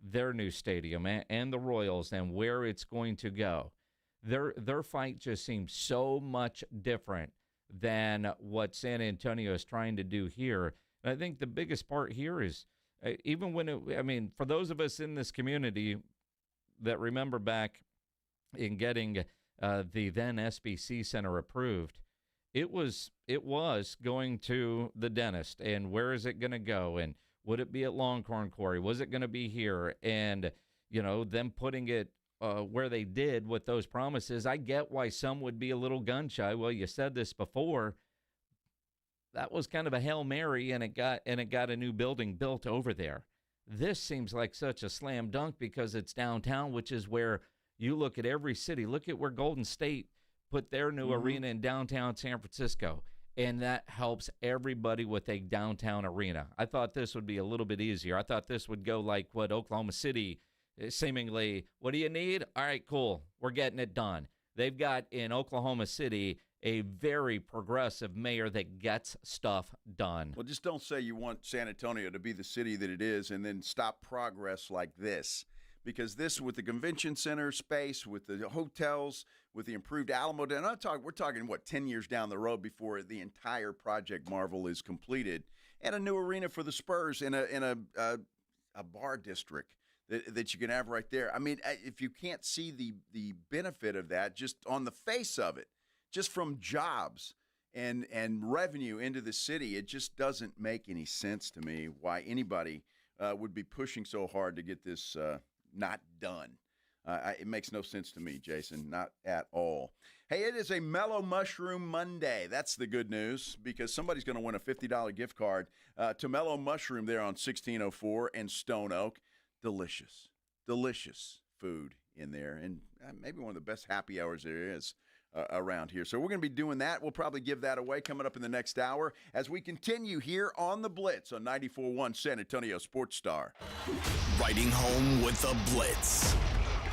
their new stadium and the Royals and where it's going to go. Their fight just seems so much different than what San Antonio is trying to do here. And I think the biggest part here is even when for those of us in this community that remember back in getting the then SBC Center approved, it was going to the dentist, and where is it going to go, and would it be at Longhorn Quarry? Was it going to be here? And, them putting it where they did with those promises, I get why some would be a little gun shy. Well, you said this before. That was kind of a Hail Mary, and it got a new building built over there. This seems like such a slam dunk because it's downtown, which is where you look at every city. Look at where Golden State put their new arena in downtown San Francisco, and that helps everybody with a downtown arena. I thought this would be a little bit easier. I thought this would go like what Oklahoma City seemingly, what do you need? All right, cool. We're getting it done. They've got in Oklahoma City a very progressive mayor that gets stuff done. Well, just don't say you want San Antonio to be the city that it is and then stop progress like this. Because this, with the convention center space, with the hotels, with the improved Alamo, and we're talking, 10 years down the road before the entire Project Marvel is completed, and a new arena for the Spurs in a bar district that you can have right there. I mean, if you can't see the benefit of that just on the face of it, just from jobs and revenue into the city, it just doesn't make any sense to me why anybody would be pushing so hard to get this not done. It makes no sense to me, Jason, not at all. Hey, it is a Mellow Mushroom Monday. That's the good news, because somebody's going to win a $50 gift card to Mellow Mushroom there on 1604 and Stone Oak. Delicious food in there, and maybe one of the best happy hours there is around here. So we're going to be doing that. We'll probably give that away coming up in the next hour as we continue here on the Blitz on 94.1 San Antonio Sports Star. Riding home with the Blitz.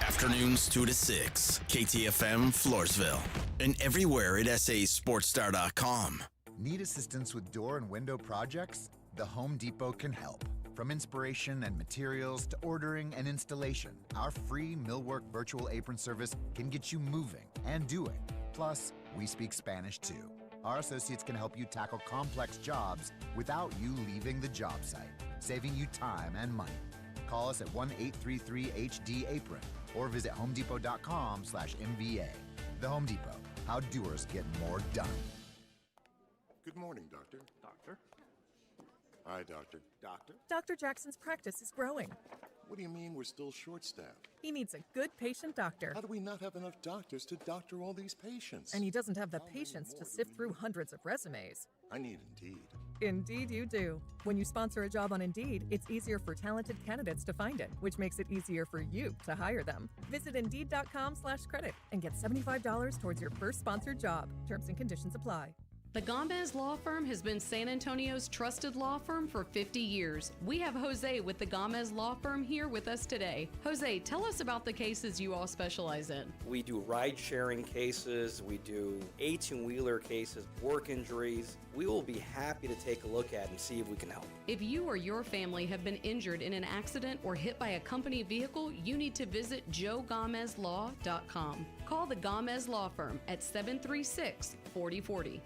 Afternoons 2 to 6. KTFM Floresville. And everywhere at sasportstar.com. Need assistance with door and window projects? The Home Depot can help. From inspiration and materials to ordering and installation, our free Millwork virtual apron service can get you moving and doing. Plus, we speak Spanish too. Our associates can help you tackle complex jobs without you leaving the job site, saving you time and money. Call us at 1-833-HD-APRON or visit homedepot.com/MVA. The Home Depot, how doers get more done. Good morning, Doctor. Doctor? Hi, Doctor. Doctor? Dr. Jackson's practice is growing. What do you mean we're still short-staffed? He needs a good patient doctor. How do we not have enough doctors to doctor all these patients? And he doesn't have the patience to sift through hundreds of resumes. I need Indeed. Indeed you do. When you sponsor a job on Indeed, it's easier for talented candidates to find it, which makes it easier for you to hire them. Visit Indeed.com/credit and get $75 towards your first sponsored job. Terms and conditions apply. The Gomez Law Firm has been San Antonio's trusted law firm for 50 years. We have Jose with the Gomez Law Firm here with us today. Jose, tell us about the cases you all specialize in. We do ride-sharing cases, we do 18-wheeler cases, work injuries. We will be happy to take a look at and see if we can help. If you or your family have been injured in an accident or hit by a company vehicle, you need to visit joegomezlaw.com. Call the Gomez Law Firm at 736-4040.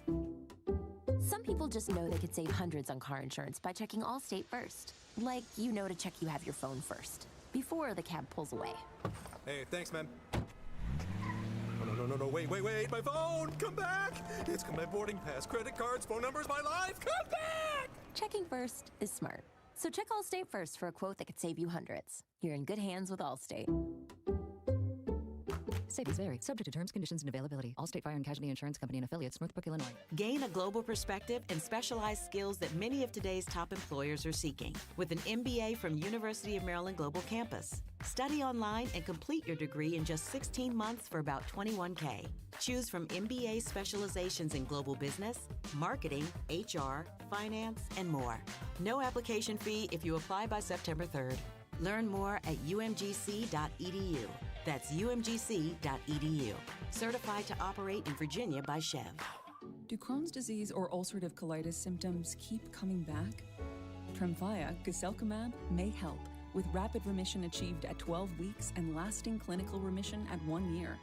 Some people just know they could save hundreds on car insurance by checking Allstate first. Like, you know to check you have your phone first, before the cab pulls away. Hey, thanks, man. No, wait, my phone! Come back! It's got my boarding pass, credit cards, phone numbers, my life! Come back! Checking first is smart. So check Allstate first for a quote that could save you hundreds. You're in good hands with Allstate. Savings vary. Subject to terms, conditions, and availability. Allstate Fire and Casualty Insurance Company and affiliates, Northbrook, Illinois. Gain a global perspective and specialized skills that many of today's top employers are seeking with an MBA from University of Maryland Global Campus. Study online and complete your degree in just 16 months for about $21K. Choose from MBA specializations in global business, marketing, HR, finance, and more. No application fee if you apply by September 3rd. Learn more at umgc.edu. That's umgc.edu. Certified to operate in Virginia by Chev. Do Crohn's disease or ulcerative colitis symptoms keep coming back? Tremfya, guselkumab, may help, with rapid remission achieved at 12 weeks and lasting clinical remission at 1 year.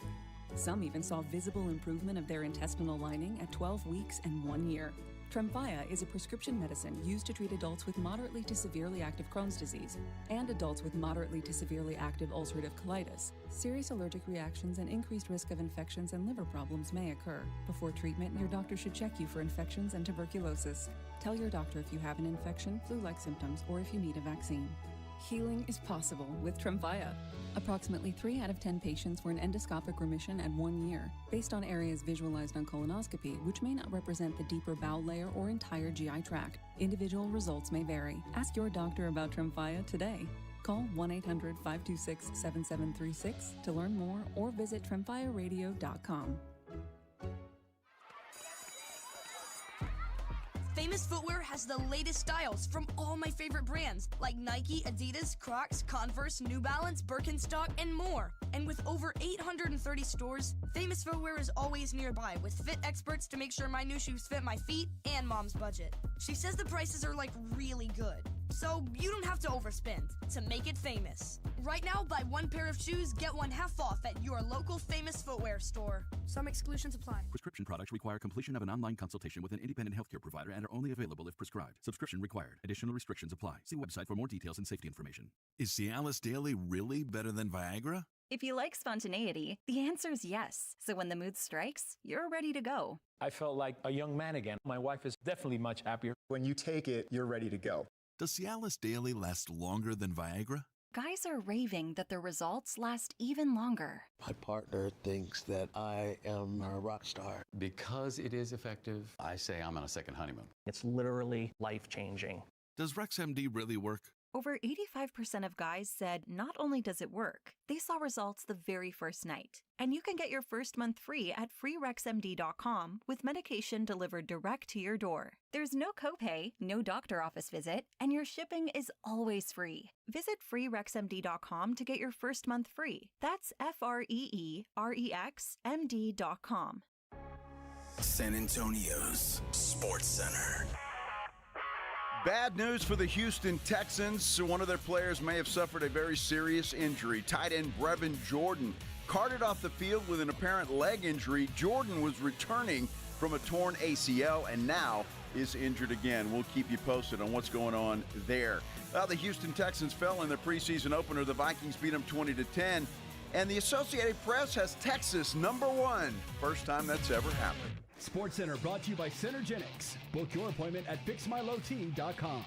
Some even saw visible improvement of their intestinal lining at 12 weeks and 1 year. Tremfya is a prescription medicine used to treat adults with moderately to severely active Crohn's disease and adults with moderately to severely active ulcerative colitis. Serious allergic reactions and increased risk of infections and liver problems may occur. Before treatment, your doctor should check you for infections and tuberculosis. Tell your doctor if you have an infection, flu-like symptoms, or if you need a vaccine. Healing is possible with Tremfya. Approximately 3 out of 10 patients were in endoscopic remission at 1 year, based on areas visualized on colonoscopy, which may not represent the deeper bowel layer or entire GI tract. Individual results may vary. Ask your doctor about Tremfya today. Call 1-800-526-7736 to learn more or visit tremfyaradio.com. Famous Footwear has the latest styles from all my favorite brands like Nike, Adidas, Crocs, Converse, New Balance, Birkenstock, and more. And with over 830 stores, Famous Footwear is always nearby with fit experts to make sure my new shoes fit my feet and mom's budget. She says the prices are like really good, so you don't have to overspend to make it famous. Right now, buy 1 pair of shoes, get 1 half off at your local Famous Footwear store. Some exclusions apply. Prescription products require completion of an online consultation with an independent healthcare provider and are only available if prescribed. Subscription required. Additional restrictions apply. See website for more details and safety information. Is Cialis Daily really better than Viagra? If you like spontaneity, the answer is yes. So when the mood strikes, you're ready to go. I felt like a young man again. My wife is definitely much happier. When you take it, you're ready to go. Does Cialis Daily last longer than Viagra? Guys are raving that their results last even longer. My partner thinks that I am a rock star. Because it is effective, I say I'm on a second honeymoon. It's literally life-changing. Does RexMD really work? Over 85% of guys said not only does it work, they saw results the very first night. And you can get your first month free at freerexmd.com with medication delivered direct to your door. There's no copay, no doctor office visit, and your shipping is always free. Visit freerexmd.com to get your first month free. That's FREEREXMD.com. San Antonio's Sports Center. Bad news for the Houston Texans. One of their players may have suffered a very serious injury. Tight end Brevin Jordan carted off the field with an apparent leg injury. Jordan was returning from a torn ACL and now is injured again. We'll keep you posted on what's going on there. The Houston Texans fell in their preseason opener. The Vikings beat them 20-10. And the Associated Press has Texas #1. First time that's ever happened. SportsCenter brought to you by Synergenics. Book your appointment at fixmylowt.com.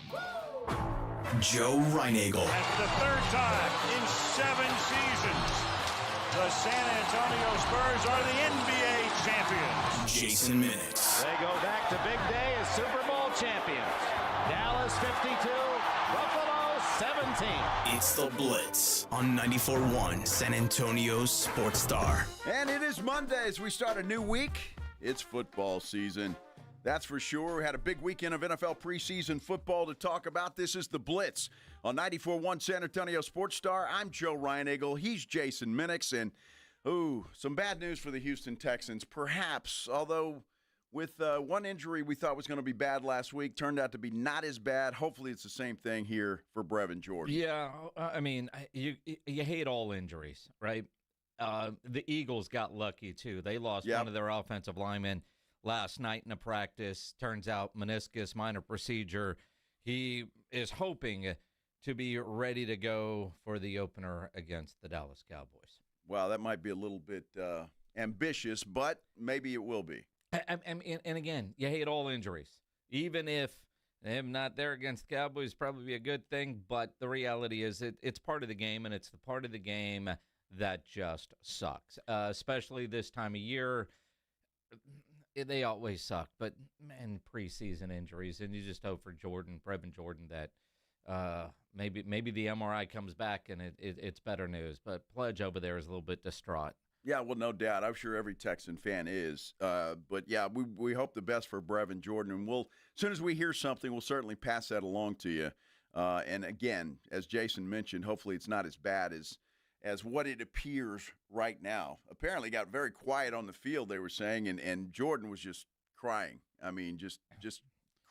Joe Reinagel. That's the 3rd time in 7 seasons. The San Antonio Spurs are the NBA champions. Jason Minix. They go back to big day as Super Bowl champions. Dallas 52, Buffalo 17. It's the Blitz on 94.1 San Antonio's Sports Star. And it is Monday as we start a new week. It's football season. That's for sure. We had a big weekend of NFL preseason football to talk about. This is the Blitz on 94.1 San Antonio Sports Star. I'm Joe Reinagle. He's Jason Minix. And, some bad news for the Houston Texans. Perhaps, although with one injury we thought was going to be bad last week, turned out to be not as bad. Hopefully it's the same thing here for Brevin Jordan. Yeah, I mean, you hate all injuries, right? The Eagles got lucky, too. They lost one of their offensive linemen last night in a practice. Turns out meniscus, minor procedure. He is hoping to be ready to go for the opener against the Dallas Cowboys. Wow, that might be a little bit ambitious, but maybe it will be. And again, you hate all injuries. Even if I'm not there against the Cowboys, probably be a good thing, but the reality is it's part of the game, and it's the part of the game that just sucks, especially this time of year. They always suck, but, man, preseason injuries, and you just hope for Brevin Jordan, that maybe the MRI comes back and it's better news. But Pledge over there is a little bit distraught. Yeah, well, no doubt. I'm sure every Texan fan is. But, yeah, we hope the best for Brevin Jordan. And as soon as we hear something, we'll certainly pass that along to you. And, again, as Jason mentioned, hopefully it's not as bad as what it appears right now. Apparently got very quiet on the field, they were saying, and Jordan was just crying. I mean, just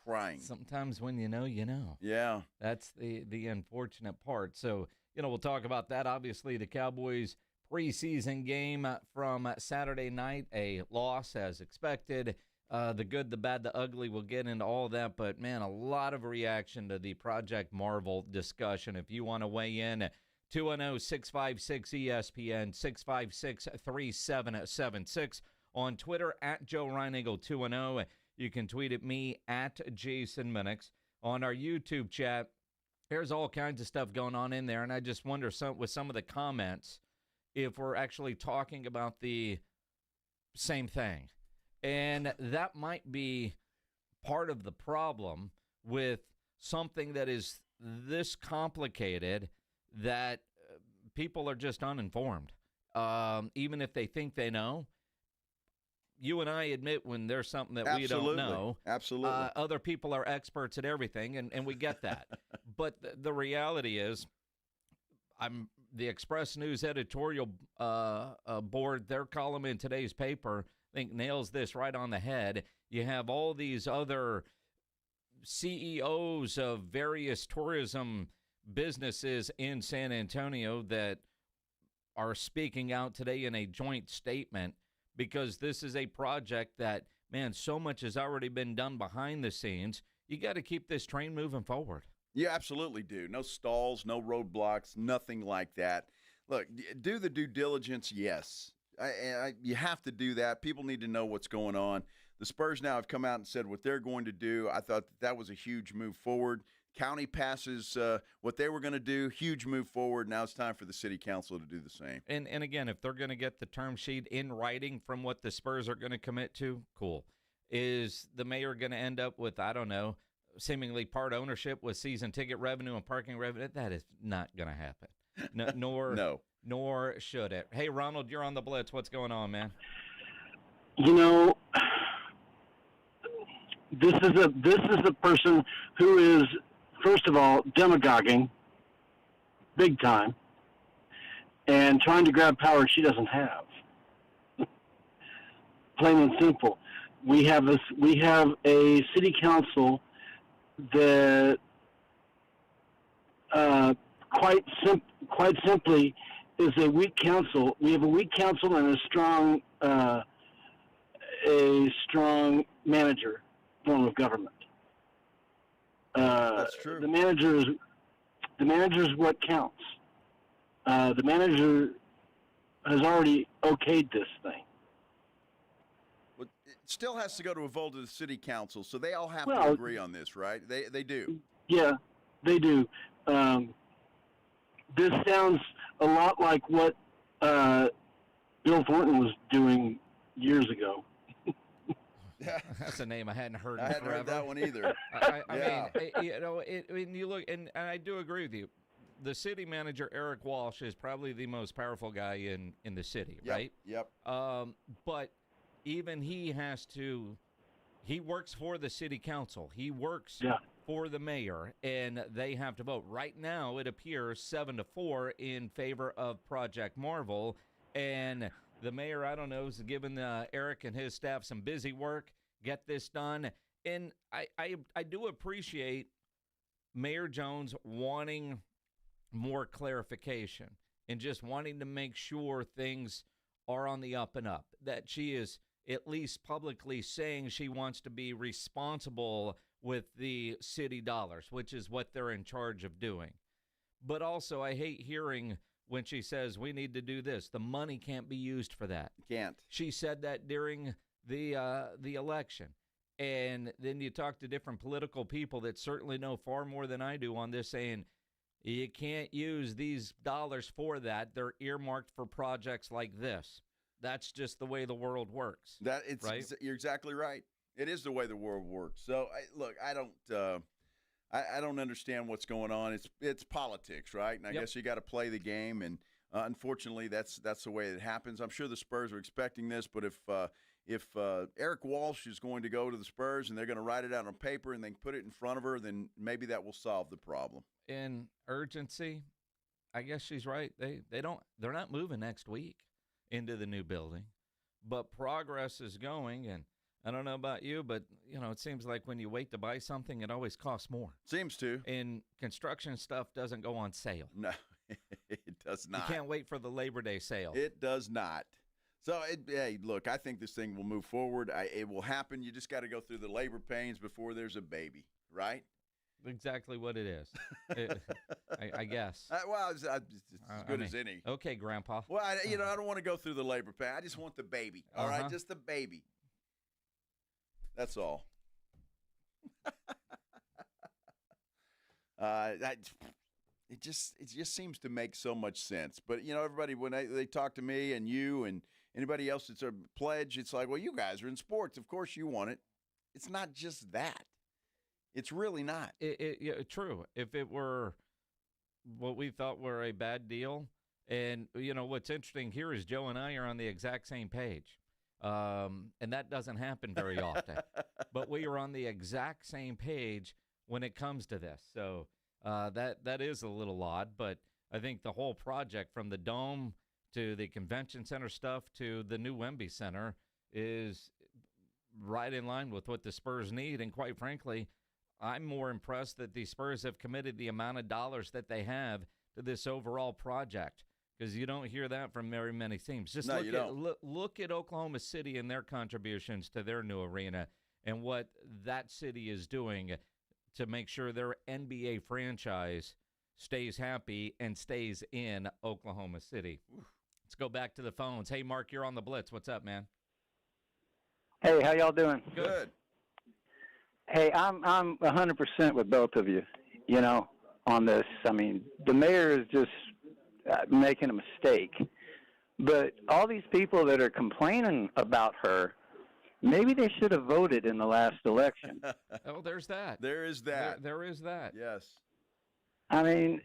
crying. Sometimes when you know, you know. Yeah. That's the unfortunate part. So, we'll talk about that. Obviously, the Cowboys preseason game from Saturday night, a loss as expected. The good, the bad, the ugly, we'll get into all of that. But, man, a lot of reaction to the Project Marvel discussion. If you want to weigh in, 210-656-ESPN, 656-3776. On Twitter, at Joe Reinagle 210. You can tweet at me, at Jason Minix. On our YouTube chat, there's all kinds of stuff going on in there, and I just wonder with some of the comments if we're actually talking about the same thing. And that might be part of the problem with something that is this complicated, that people are just uninformed. Even if they think they know, you and I admit when there's something that we don't know. Absolutely. Other people are experts at everything, and we get that. But the reality is, the Express News editorial board, their column in today's paper, I think nails this right on the head. You have all these other CEOs of various tourism businesses in San Antonio that are speaking out today in a joint statement, because this is a project that, man, so much has already been done behind the scenes. You got to keep this train moving forward. You absolutely do. No stalls, no roadblocks, nothing like that. Look, do the due diligence, yes. You have to do that. People need to know what's going on. The Spurs now have come out and said what they're going to do. I thought that was a huge move forward. County passes what they were going to do, huge move forward. Now it's time for the city council to do the same. And again, if they're going to get the term sheet in writing from what the Spurs are going to commit to, cool. Is the mayor going to end up with, I don't know, seemingly part ownership with season ticket revenue and parking revenue? That is not going to happen. Nor should it. Hey, Ronald, you're on the Blitz. What's going on, man? This is a person who is, first of all, demagoguing big time and trying to grab power she doesn't have. Plain and simple. We have a city council that quite simply is a weak council. We have a weak council and a strong manager form of government. That's true. The manager is what counts. The manager has already okayed this thing. Well, it still has to go to a vote of the city council, so they all have to agree on this, right? They do. Yeah, they do. This sounds a lot like what Bill Thornton was doing years ago. That's a name I hadn't heard. I hadn't heard that one either. I mean, you look, and I do agree with you. The city manager, Eric Walsh, is probably the most powerful guy in the city, right? Yep. But even he has to he works for the city council. He works for the mayor, and they have to vote. Right now, it appears 7-4 in favor of Project Marvel, and the mayor, I don't know, is giving Eric and his staff some busy work, get this done. And I do appreciate Mayor Jones wanting more clarification and just wanting to make sure things are on the up and up, that she is at least publicly saying she wants to be responsible with the city dollars, which is what they're in charge of doing. But also, I hate hearing when she says we need to do this. The money can't be used for that. Can't. She said that during the election. And then you talk to different political people that certainly know far more than I do on this, saying you can't use these dollars for that. They're earmarked for projects like this. That's just the way the world works. Right? You're exactly right. It is the way the world works. So, look, I don't understand what's going on. It's politics, right? And I guess you got to play the game. And unfortunately, that's the way it happens. I'm sure the Spurs are expecting this, but if Eric Walsh is going to go to the Spurs and they're going to write it out on paper and they put it in front of her, then maybe that will solve the problem. In urgency, I guess she's right. They're not moving next week into the new building, but progress is going. And I don't know about you, but it seems like when you wait to buy something, it always costs more. Seems to. And construction stuff doesn't go on sale. No, it does not. You can't wait for the Labor Day sale. It does not. So, hey, look, I think this thing will move forward. It will happen. You just got to go through the labor pains before there's a baby, right? Exactly what it is. I guess. Well, it's as good as any. Okay, Grandpa. Well, I don't want to go through the labor pain. I just want the baby. All right, just the baby. That's all. It just seems to make so much sense. But everybody, when they talk to me and you and anybody else that's a pledge, it's like, well, you guys are in sports. Of course you want it. It's not just that. It's really not. True. If it were what we thought were a bad deal, and what's interesting here is Joe and I are on the exact same page, and that doesn't happen very often. But we are on the exact same page when it comes to this. So that is a little odd, but I think the whole project, from the dome to the convention center stuff to the new Wemby Center, is right in line with what the Spurs need. And quite frankly, I'm more impressed that the Spurs have committed the amount of dollars that they have to this overall project, because you don't hear that from very many teams. Just look at Oklahoma City and their contributions to their new arena and what that city is doing to make sure their NBA franchise stays happy and stays in Oklahoma City. Let's go back to the phones. Hey, Mark, you're on the Blitz. What's up, man? Hey, how y'all doing? Good. Hey, I'm 100% with both of you, on this. I mean, the mayor is just making a mistake. But all these people that are complaining about her, maybe they should have voted in the last election. Oh, there's that. There is that. There is that. Yes. I mean,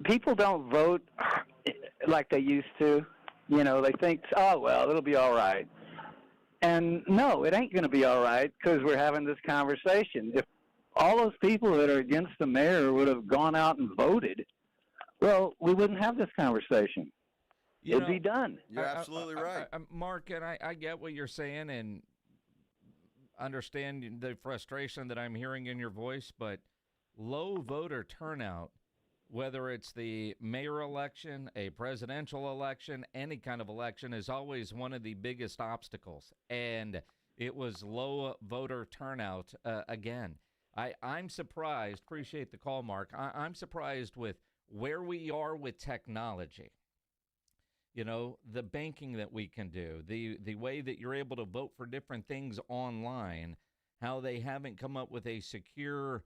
people don't vote like they used to. They think, oh, well, it'll be all right. And no, it ain't going to be all right, because we're having this conversation. If all those people that are against the mayor would have gone out and voted, well, we wouldn't have this conversation. It'd be done. You're absolutely right. Mark, and I get what you're saying and understand the frustration that I'm hearing in your voice, but low voter turnout, whether it's the mayor election, a presidential election, any kind of election, is always one of the biggest obstacles. And it was low voter turnout again. I'm surprised. Appreciate the call, Mark. I'm surprised with where we are with technology. The banking that we can do, the way that you're able to vote for different things online, how they haven't come up with a secure,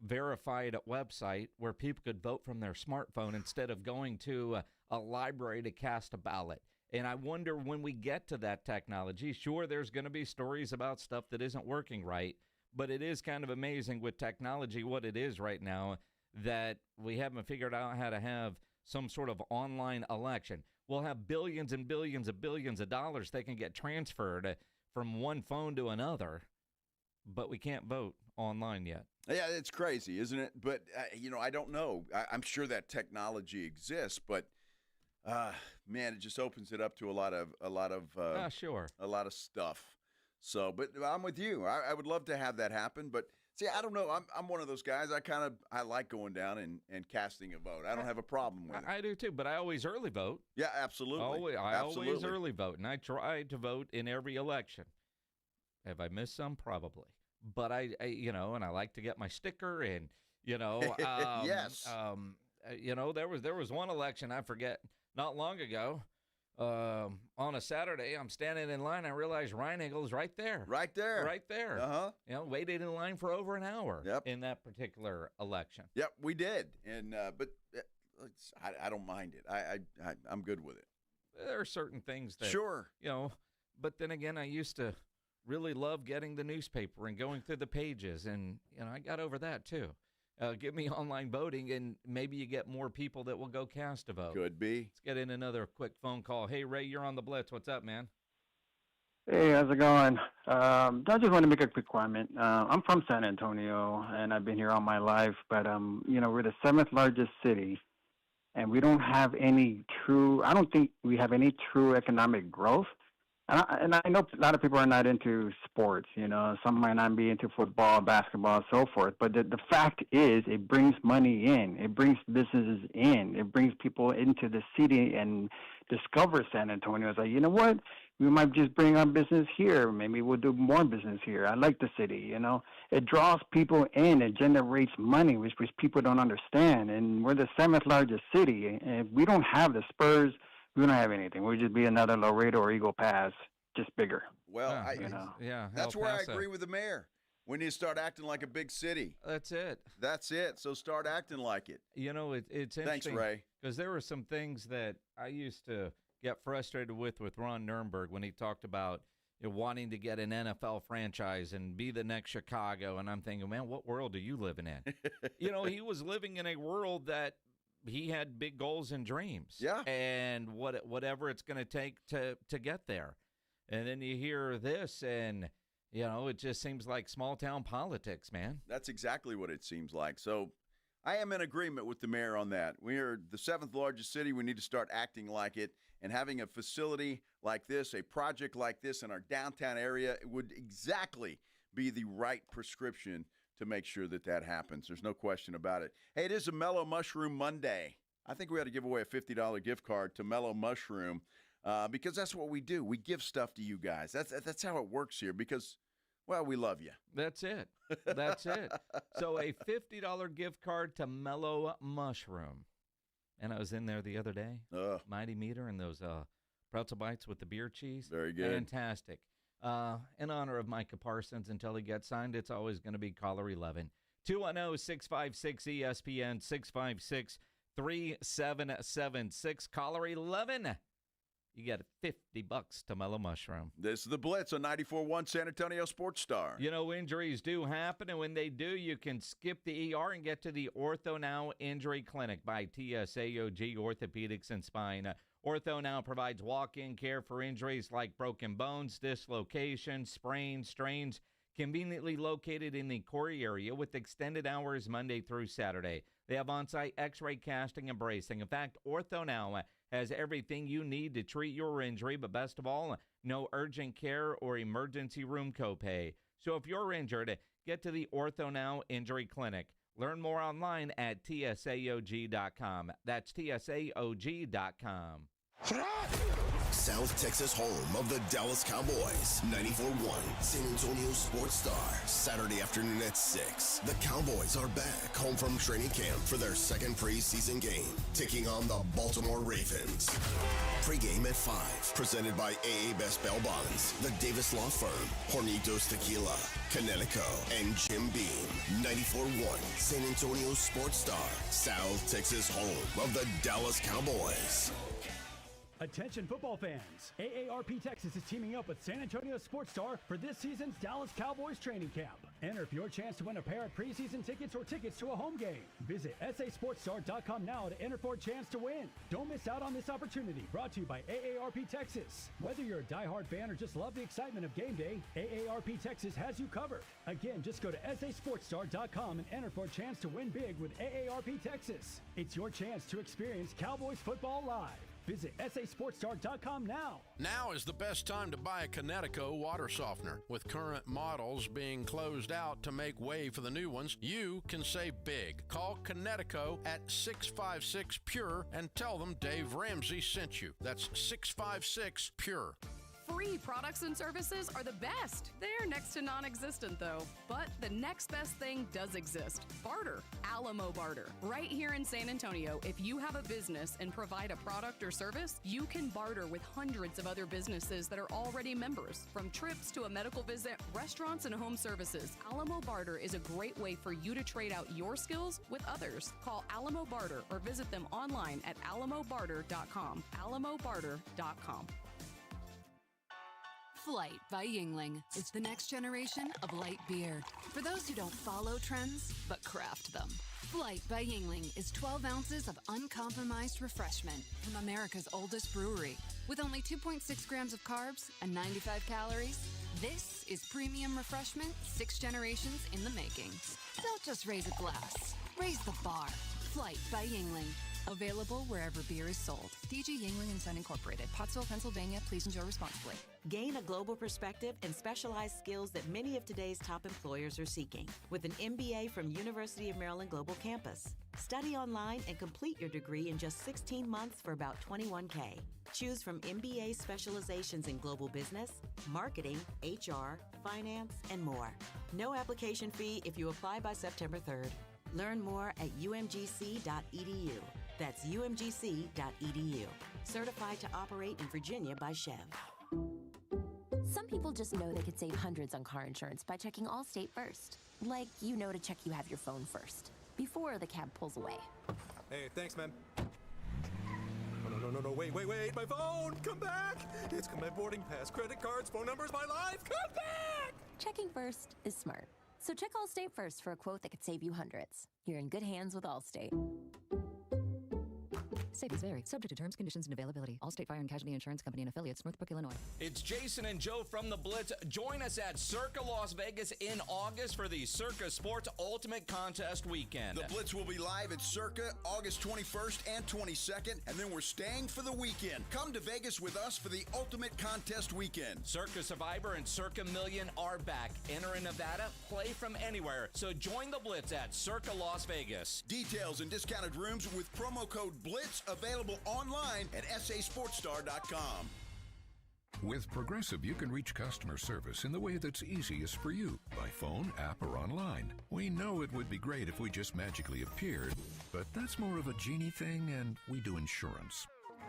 verified website where people could vote from their smartphone instead of going to a library to cast a ballot. And I wonder, when we get to that technology, sure, there's going to be stories about stuff that isn't working right, but it is kind of amazing with technology what it is right now, that we haven't figured out how to have some sort of online election. We'll have billions and billions of dollars that can get transferred from one phone to another. but we can't vote online yet. Yeah, it's crazy, isn't it? But, I don't know. I'm sure that technology exists, but, man, it just opens it up to a lot of sure. a lot of stuff. So, but I'm with you. I would love to have that happen, but see, I don't know. I'm one of those guys. I like going down and casting a vote. I don't have a problem with it. I do too, but I always early vote. Yeah, absolutely. I always early vote, and I try to vote in every election. Have I missed some? Probably. But I and I like to get my sticker, and yes. There was one election I forget not long ago. On a Saturday, I'm standing in line. I realized Ryan Eagle's right there. Right there. Uh-huh. Waited in line for over an hour in that particular election. Yep, we did. And but I don't mind it. I'm good with it. There are certain things that sure. But then again, I used to really love getting the newspaper and going through the pages, and I got over that too. Give me online voting, and maybe you get more people that will go cast a vote. Could be. Let's get in another quick phone call. Hey, Ray, you're on the Blitz. What's up, man? Hey, how's it going? I just want to make a quick comment. I'm from San Antonio, and I've been here all my life, but, we're the 7th largest city, and we don't have I don't think we have any true economic growth. And I know a lot of people are not into sports, some might not be into football, basketball, and so forth. But the fact is, it brings money in. It brings businesses in. It brings people into the city and discover San Antonio. It's like, you know what? We might just bring our business here. Maybe we'll do more business here. I like the city, It draws people in. It generates money, which people don't understand. And we're the 7th largest city. And if we don't have the Spurs, we don't have anything. We'll just be another Laredo or Eagle Pass, just bigger. Well, that's where I Paso. agree with the mayor. We need to start acting like a big city. That's it. So start acting like it. It's interesting. Thanks, Ray. Because there were some things that I used to get frustrated with Ron Nuremberg when he talked about wanting to get an NFL franchise and be the next Chicago. And I'm thinking, man, what world are you living in? He was living in a world that he had big goals and dreams. Yeah. And whatever it's going to take to get there. And then you hear this, and, it just seems like small-town politics, man. That's exactly what it seems like. So I am in agreement with the mayor on that. We are the 7th largest city. We need to start acting like it. And having a facility like this, a project like this in our downtown area, would exactly be the right prescription to make sure that happens. There's no question about it. Hey, it is a Mellow Mushroom Monday. I think we ought to give away a $50 gift card to Mellow Mushroom because that's what we do. We give stuff to you guys. That's how it works here because, well, we love you. That's it. So a $50 gift card to Mellow Mushroom. And I was in there the other day. Mighty Meter and those pretzel bites with the beer cheese. Very good. Fantastic. In honor of Micah Parsons, until he gets signed, it's always going to be caller 11. 210-656-ESPN, 656-3776. Caller 11. You get $50 to Mellow Mushroom. This is the Blitz on 94.1 San Antonio Sports Star. Injuries do happen, and when they do, you can skip the ER and get to the Ortho Now Injury Clinic by TSAOG Orthopedics and Spine. Ortho Now provides walk-in care for injuries like broken bones, dislocations, sprains, strains, conveniently located in the Corey area with extended hours Monday through Saturday. They have on-site x-ray casting and bracing. In fact, Ortho Now has everything you need to treat your injury, but best of all, no urgent care or emergency room copay. So if you're injured, get to the Ortho Now Injury Clinic. Learn more online at tsaog.com. That's tsaog.com. South Texas home of the Dallas Cowboys. 94.1 San Antonio Sports Star. Saturday afternoon at 6. The Cowboys are back home from training camp for their second preseason game, taking on the Baltimore Ravens. Pre-game at 5. Presented by AA Best Bail Bonds, the Davis Law Firm, Hornitos Tequila, Connecticut, and Jim Beam. 94.1 San Antonio Sports Star. South Texas home of the Dallas Cowboys. Attention football fans. AARP Texas is teaming up with San Antonio Sports Star for this season's Dallas Cowboys training camp. Enter for your chance to win a pair of preseason tickets or tickets to a home game. Visit sasportstar.com now to enter for a chance to win. Don't miss out on this opportunity. Brought to you by AARP Texas. Whether you're a diehard fan or just love the excitement of game day, AARP Texas has you covered. Again, just go to sasportstar.com and enter for a chance to win big with AARP Texas. It's your chance to experience Cowboys football live. Visit sasportstar.com now. Now is the best time to buy a Connecticut water softener. With current models being closed out to make way for the new ones, you can save big. Call Connecticut at 656-PURE and tell them Dave Ramsey sent you. That's 656-PURE. Free products and services are the best. They're next to non-existent, though. But the next best thing does exist. Barter. Alamo Barter. Right here in San Antonio, if you have a business and provide a product or service, you can barter with hundreds of other businesses that are already members. From trips to a medical visit, restaurants, and home services, Alamo Barter is a great way for you to trade out your skills with others. Call Alamo Barter or visit them online at alamobarter.com. alamobarter.com. Flight by Yingling is the next generation of light beer. For those who don't follow trends, but craft them. Flight by Yingling is 12 ounces of uncompromised refreshment from America's oldest brewery. With only 2.6 grams of carbs and 95 calories, this is premium refreshment 6 generations in the making. Don't just raise a glass, raise the bar. Flight by Yingling. Available wherever beer is sold. DG Yingling and Son Incorporated, Pottsville, Pennsylvania. Please enjoy responsibly. Gain a global perspective and specialized skills that many of today's top employers are seeking with an MBA from University of Maryland Global Campus. Study online and complete your degree in just 16 months for about $21K. Choose from MBA specializations in global business, marketing, HR, finance, and more. No application fee if you apply by September 3rd. Learn more at umgc.edu. That's umgc.edu. Certified to operate in Virginia by Chev. Some people just know they could save hundreds on car insurance by checking Allstate first. Like, to check you have your phone first, before the cab pulls away. Hey, thanks, man. No, wait, my phone! Come back! It's got my boarding pass, credit cards, phone numbers, my life! Come back! Checking first is smart. So check Allstate first for a quote that could save you hundreds. You're in good hands with Allstate. Savings vary. Subject to terms, conditions, and availability. Allstate Fire and Casualty Insurance Company and Affiliates, Northbrook, Illinois. It's Jason and Joe from the Blitz. Join us at Circa Las Vegas in August for the Circa Sports Ultimate Contest Weekend. The Blitz will be live at Circa August 21st and 22nd, and then we're staying for the weekend. Come to Vegas with us for the Ultimate Contest Weekend. Circa Survivor and Circa Million are back. Enter in Nevada, play from anywhere. So join the Blitz at Circa Las Vegas. Details and discounted rooms with promo code BLITZ available online at sasportstar.com. With Progressive, you can reach customer service in the way that's easiest for you, by phone, app, or online. We know it would be great if we just magically appeared, but that's more of a genie thing, and we do insurance.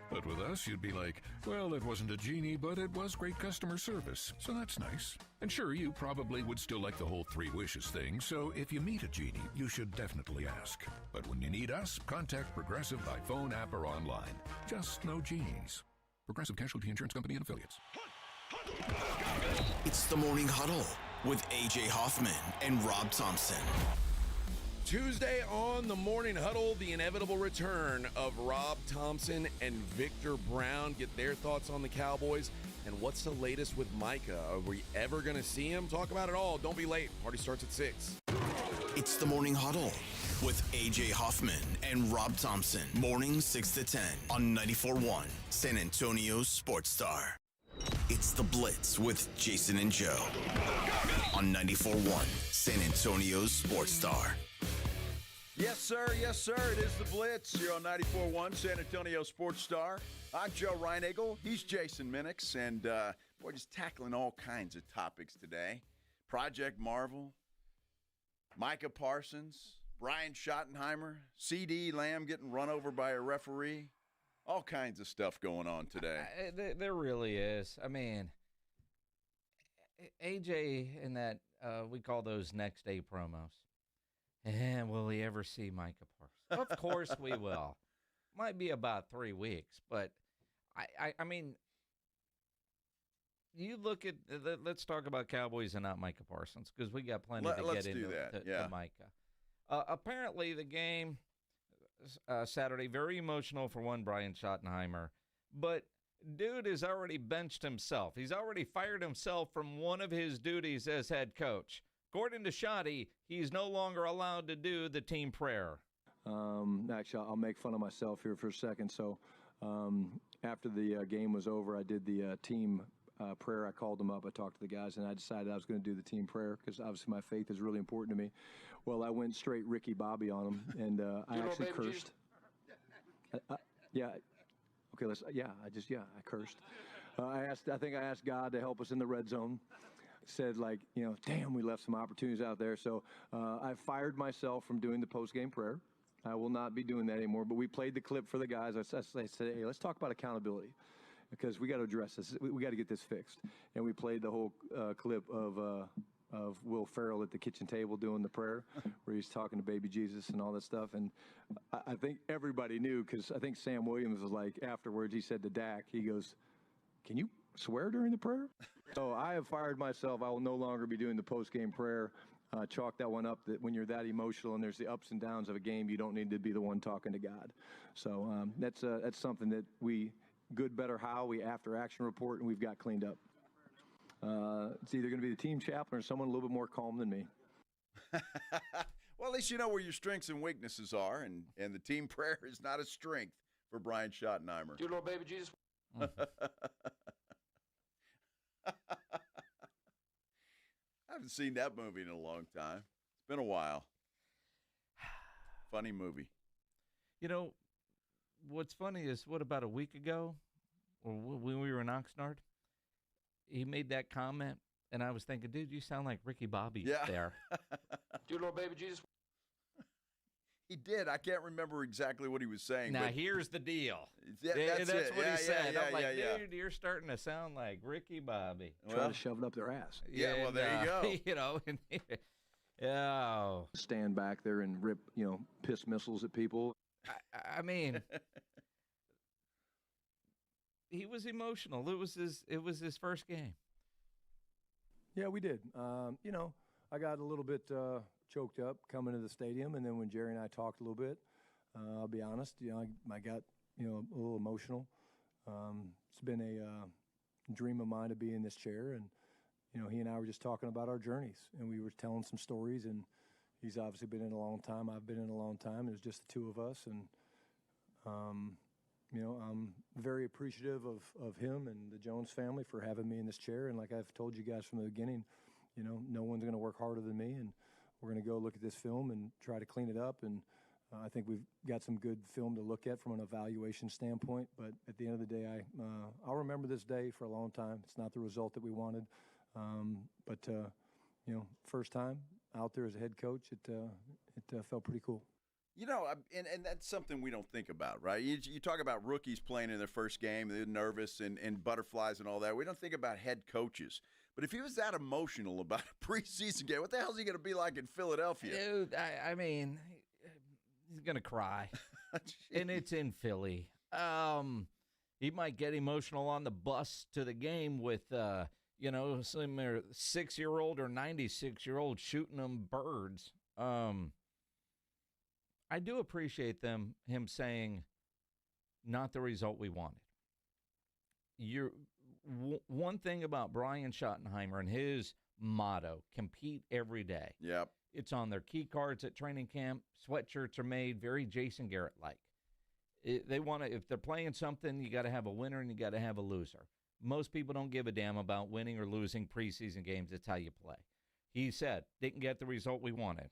But with us, you'd be like, well, it wasn't a genie, but it was great customer service, so that's nice. And sure, you probably would still like the whole 3 wishes thing, so if you meet a genie, you should definitely ask. But when you need us, contact Progressive by phone, app, or online. Just no genies. Progressive Casualty Insurance Company and Affiliates. It's the Morning Huddle with A.J. Hoffman and Rob Thompson. Tuesday on the Morning Huddle, the inevitable return of Rob Thompson and Victor Brown. Get their thoughts on the Cowboys and what's the latest with Micah. Are we ever going to see him? Talk about it all. Don't be late. Party starts at 6. It's the Morning Huddle with A.J. Hoffman and Rob Thompson. Morning 6 to 10 on 94.1 San Antonio Sports Star. It's the Blitz with Jason and Joe on 94.1 San Antonio Sports Star. Yes, sir. Yes, sir. It is the Blitz here on 94.1 San Antonio Sports Star. I'm Joe Reinagel. He's Jason Minix. And, we're just tackling all kinds of topics today. Project Marvel, Micah Parsons, Brian Schottenheimer, C.D. Lamb getting run over by a referee. All kinds of stuff going on today. There really is. I mean, AJ in that, we call those next day promos. And will we ever see Micah Parsons? Of course we will. Might be about 3 weeks, but I mean, you look at let's talk about Cowboys and not Micah Parsons because we got plenty to get into to Micah. Apparently, the game Saturday very emotional for one, Brian Schottenheimer, but dude has already benched himself. He's already fired himself from one of his duties as head coach. According to Shotty, he's no longer allowed to do the team prayer. Actually, I'll make fun of myself here for a second. So after the game was over, I did the team prayer. I called them up. I talked to the guys, and I decided I was going to do the team prayer because obviously my faith is really important to me. Well, I went straight Ricky Bobby on them, and I actually cursed. Yeah. Okay, I cursed. I think I asked God to help us in the red zone. Said, like, damn, we left some opportunities out there. So I fired myself from doing the post-game prayer. I will not be doing that anymore. But we played the clip for the guys. I said, hey, let's talk about accountability because we got to address this. We got to get this fixed. And we played the whole clip of Will Ferrell at the kitchen table doing the prayer where he's talking to baby Jesus and all that stuff. And I think everybody knew because I think Sam Williams was like, afterwards, he said to Dak, he goes, can you swear during the prayer? So I have fired myself. I will no longer be doing the post-game prayer. Chalk that one up that when you're that emotional and there's the ups and downs of a game, you don't need to be the one talking to God. So that's something that we good, better, how we after action report and we've got cleaned up. It's either going to be the team chaplain or someone a little bit more calm than me. Well, at least you know where your strengths and weaknesses are, and the team prayer is not a strength for Brian Schottenheimer. Dear Lord, baby Jesus. I haven't seen that movie in a long time. It's been a while. Funny movie. What's funny is about a week ago, or when we were in Oxnard, he made that comment, and I was thinking, dude, you sound like Ricky Bobby there. Dear Lord, baby Jesus. He did. I can't remember exactly what he was saying. Now, but here's the deal. That's what he said. I'm like, dude, you're starting to sound like Ricky Bobby. Try to shove it up their ass. Yeah, well, there you go. Stand back there and rip, piss missiles at people. I mean, he was emotional. It was his first game. Yeah, we did. I got a little bit choked up coming to the stadium, and then when Jerry and I talked a little bit, I'll be honest, I got a little emotional. It's been a dream of mine to be in this chair, and he and I were just talking about our journeys, and we were telling some stories, and he's obviously been in a long time. I've been in a long time. It was just the two of us, and I'm very appreciative of him and the Jones family for having me in this chair. And like I've told you guys from the beginning, no one's going to work harder than me, and we're going to go look at this film and try to clean it up. And I think we've got some good film to look at from an evaluation standpoint. But at the end of the day, I'll remember this day for a long time. It's not the result that we wanted, but first time out there as a head coach, it felt pretty cool. And that's something we don't think about, right? You talk about rookies playing in their first game, they're nervous and butterflies and all that. We don't think about head coaches. But if he was that emotional about a preseason game, what the hell is he going to be like in Philadelphia? Dude, I mean, he's going to cry. And it's in Philly. He might get emotional on the bus to the game with, some 6-year-old or 96-year-old shooting them birds. I do appreciate him saying, not the result we wanted. One thing about Brian Schottenheimer and his motto, compete every day. Yep. It's on their key cards at training camp. Sweatshirts are made very Jason Garrett-like. They want to, if they're playing something, you got to have a winner and you got to have a loser. Most people don't give a damn about winning or losing preseason games. It's how you play. He said, didn't get the result we wanted.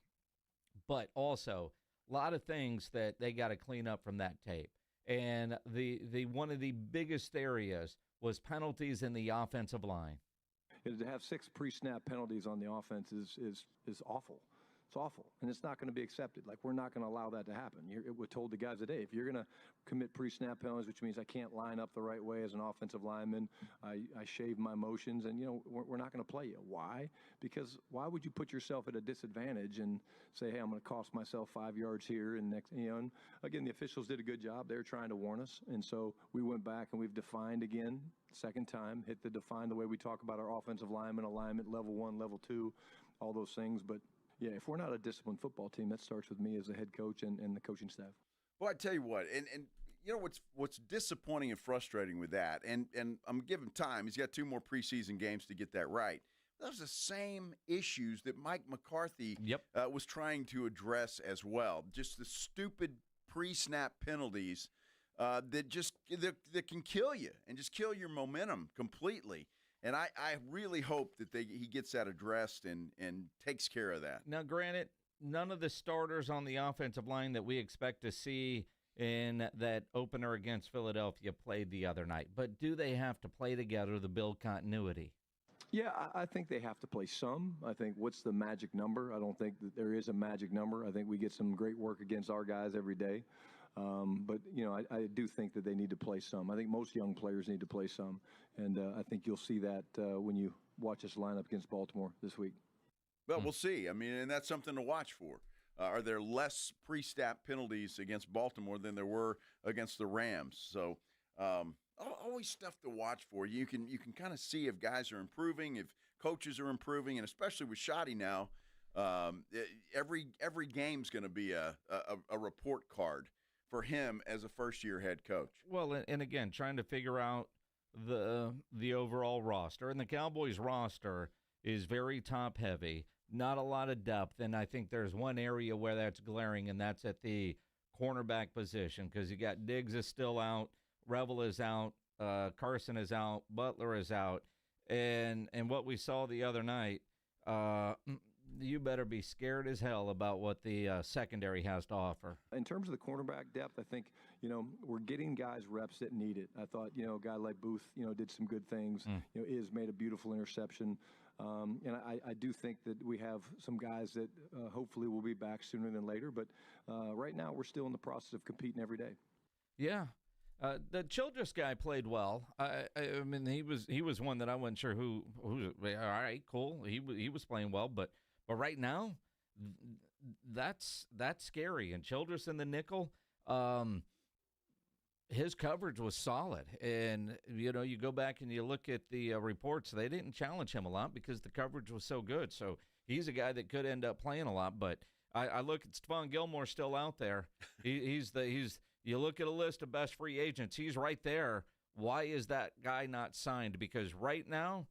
But also, a lot of things that they got to clean up from that tape. And the one of the biggest areas was penalties in the offensive line. To have 6 pre-snap penalties on the offense is awful. It's awful, and it's not going to be accepted. Like, we're not going to allow that to happen. We're told the guys today, if you're going to commit pre-snap penalties, which means I can't line up the right way as an offensive lineman, I shave my motions, and, we're not going to play you. Why? Because why would you put yourself at a disadvantage and say, hey, I'm going to cost myself 5 yards here and next, and again, the officials did a good job. They were trying to warn us, and so we went back and we've defined again, second time, define the way we talk about our offensive lineman, alignment, level 1, level 2, all those things, but yeah, if we're not a disciplined football team, that starts with me as the head coach and the coaching staff. Well, I tell you what, and what's disappointing and frustrating with that, and I'm giving time. He's got 2 more preseason games to get that right. Those are the same issues that Mike McCarthy was trying to address as well. Just the stupid pre-snap penalties that can kill you and just kill your momentum completely. And I really hope that he gets that addressed and takes care of that. Now, granted, none of the starters on the offensive line that we expect to see in that opener against Philadelphia played the other night. But do they have to play together to build continuity? Yeah, I think they have to play some. I think what's the magic number? I don't think that there is a magic number. I think we get some great work against our guys every day. But, I do think that they need to play some. I think most young players need to play some. And I think you'll see that when you watch us line up against Baltimore this week. Well, we'll see. I mean, and that's something to watch for. Are there less pre-snap penalties against Baltimore than there were against the Rams? So always stuff to watch for. You can kind of see if guys are improving, if coaches are improving, and especially with Shoddy now, every game's going to be a report card for him as a first-year head coach. Well, and again, trying to figure out the overall roster. And the Cowboys roster is very top-heavy, not a lot of depth, and I think there's one area where that's glaring, and that's at the cornerback position, because you got Diggs is still out, Revel is out, Carson is out, Butler is out, and what we saw the other night, you better be scared as hell about what the secondary has to offer. In terms of the cornerback depth, I think, we're getting guys reps that need it. I thought, a guy like Booth, did some good things. Is made a beautiful interception. And I do think that we have some guys that hopefully will be back sooner than later. But right now we're still in the process of competing every day. Yeah. The Childress guy played well. I mean, he was one that I wasn't sure who all right, cool. He was playing well, but right now, that's scary. And Childress in the nickel, his coverage was solid. And, you go back and you look at the reports, they didn't challenge him a lot because the coverage was so good. So he's a guy that could end up playing a lot. But I look at Stephon Gilmore still out there. You look at a list of best free agents, he's right there. Why is that guy not signed? Because right now,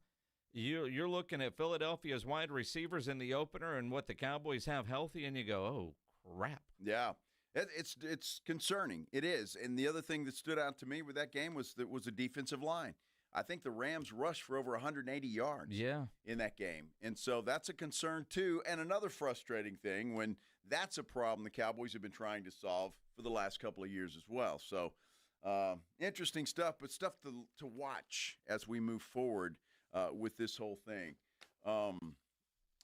you're looking at Philadelphia's wide receivers in the opener and what the Cowboys have healthy, and you go, oh, crap. Yeah, it's concerning. It is. And the other thing that stood out to me with that game was the defensive line. I think the Rams rushed for over 180 yards in that game. And so that's a concern, too. And another frustrating thing, when that's a problem the Cowboys have been trying to solve for the last couple of years as well. So interesting stuff, but stuff to watch as we move forward with this whole thing.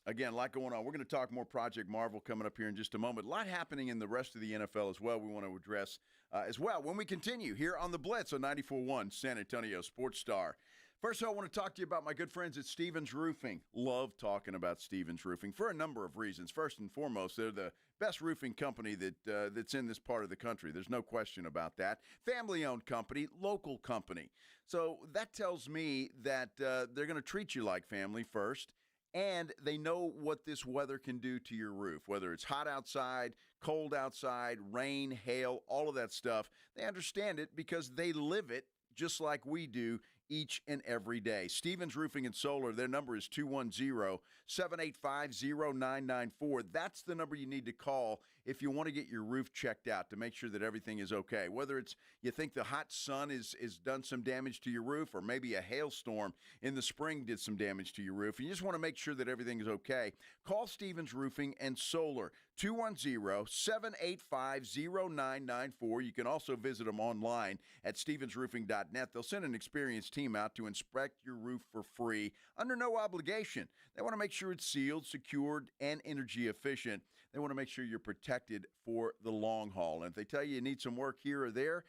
Again, a lot going on. We're going to talk more Project Marvel coming up here in just a moment. A lot happening in the rest of the NFL as well we want to address as well when we continue here on The Blitz on 94.1 San Antonio Sports Star. First of all, I want to talk to you about my good friends at Stevens Roofing. Love talking about Stevens Roofing for a number of reasons. First and foremost, they're the best roofing company that's in this part of the country. There's no question about that. Family-owned company, local company. So that tells me that they're going to treat you like family first, and they know what this weather can do to your roof, whether it's hot outside, cold outside, rain, hail, all of that stuff. They understand it because they live it just like we do each and every day. Stevens Roofing and Solar, their number is 210-785-0994. That's the number you need to call if you want to get your roof checked out to make sure that everything is okay. Whether it's you think the hot sun is done some damage to your roof, or maybe a hailstorm in the spring did some damage to your roof, and you just want to make sure that everything is okay, call Stevens Roofing and Solar, 210-785-0994. You can also visit them online at stevensroofing.net. They'll send an experienced team out to inspect your roof for free under no obligation. They want to make sure it's sealed, secured, and energy efficient. They want to make sure you're protected for the long haul. And if they tell you need some work here or there,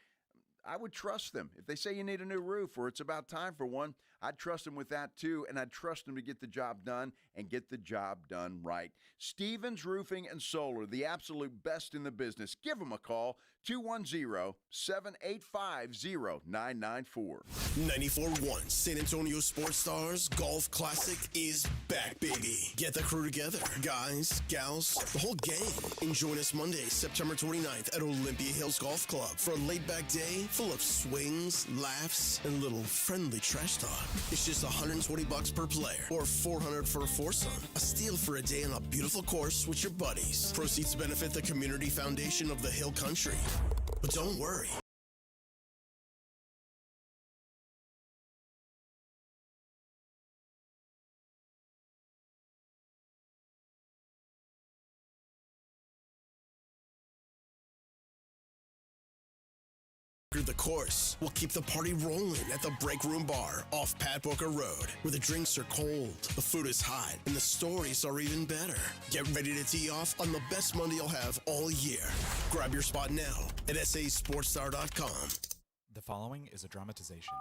I would trust them. If they say you need a new roof or it's about time for one, I'd trust them with that too, and I'd trust them to get the job done and get the job done right. Stevens Roofing and Solar, the absolute best in the business. Give them a call, 210-785-0994. 94.1 San Antonio Sports Stars Golf Classic is back, baby. Get the crew together. Guys, gals, the whole gang. And join us Monday, September 29th at Olympia Hills Golf Club for a laid-back day full of swings, laughs, and a little friendly trash talk. It's just $120 per player or $400 for a foursome. A steal for a day on a beautiful course with your buddies. Proceeds benefit the Community Foundation of the Hill Country. But don't worry. The course will keep the party rolling at the Break Room Bar off Pat Booker Road, where the drinks are cold, the food is hot, and the stories are even better. Get ready to tee off on the best Monday you'll have all year. Grab your spot now at sasportstar.com. The following is a dramatization.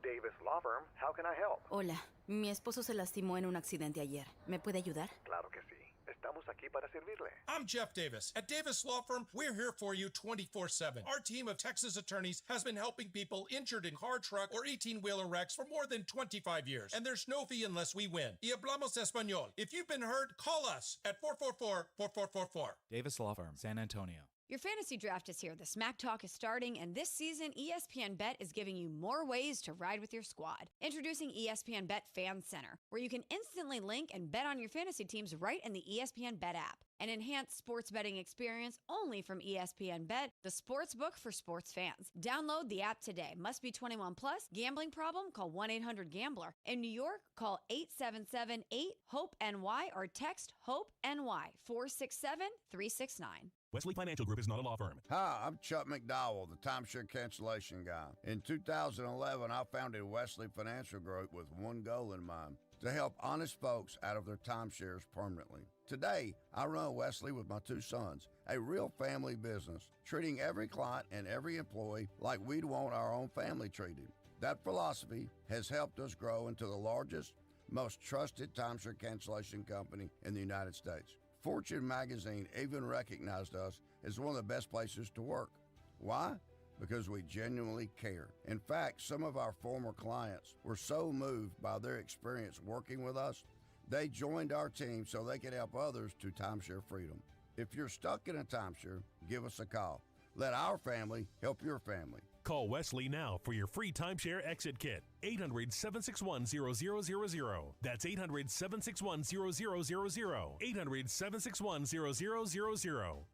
Davis Law Firm, how can I help? Hola, mi esposo se lastimó en un accidente ayer. ¿Me puede ayudar? Claro que sí. Estamos aquí para servirle. I'm Jeff Davis. At Davis Law Firm, we're here for you 24/7. Our team of Texas attorneys has been helping people injured in car, truck, or 18-wheeler wrecks for more than 25 years. And there's no fee unless we win. Y hablamos español. If you've been hurt, call us at 444-4444. Davis Law Firm, San Antonio. Your fantasy draft is here. The Smack Talk is starting, and this season, ESPN Bet is giving you more ways to ride with your squad. Introducing ESPN Bet Fan Center, where you can instantly link and bet on your fantasy teams right in the ESPN Bet app. An enhanced sports betting experience only from ESPN Bet, the sports book for sports fans. Download the app today. Must be 21 plus. Gambling problem? Call 1-800-GAMBLER. In New York, call 877-8-HOPE-NY or text HOPE-NY 467-369. Wesley Financial Group is not a law firm. Hi, I'm Chuck McDowell, the timeshare cancellation guy. In 2011, I founded Wesley Financial Group with one goal in mind: to help honest folks out of their timeshares permanently. Today, I run Wesley with my two sons, a real family business, treating every client and every employee like we'd want our own family treated. That philosophy has helped us grow into the largest, most trusted timeshare cancellation company in the United States. Fortune magazine even recognized us as one of the best places to work. Why? Because we genuinely care. In fact, some of our former clients were so moved by their experience working with us, they joined our team so they could help others to timeshare freedom. If you're stuck in a timeshare, give us a call. Let our family help your family. Call Wesley now for your free timeshare exit kit. 800-761-0000. That's 800-761-0000. 800-761-0000.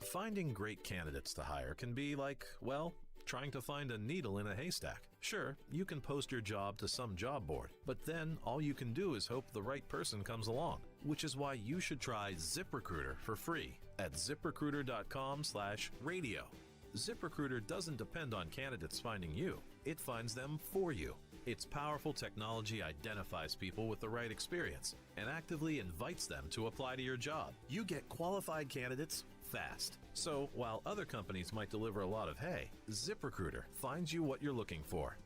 Finding great candidates to hire can be like, well, trying to find a needle in a haystack. Sure, you can post your job to some job board, but then all you can do is hope the right person comes along, which is why you should try ZipRecruiter for free at ZipRecruiter.com/radio. ZipRecruiter doesn't depend on candidates finding you. It finds them for you. Its powerful technology identifies people with the right experience and actively invites them to apply to your job. You get qualified candidates fast. So while other companies might deliver a lot of hay, ZipRecruiter finds you what you're looking for.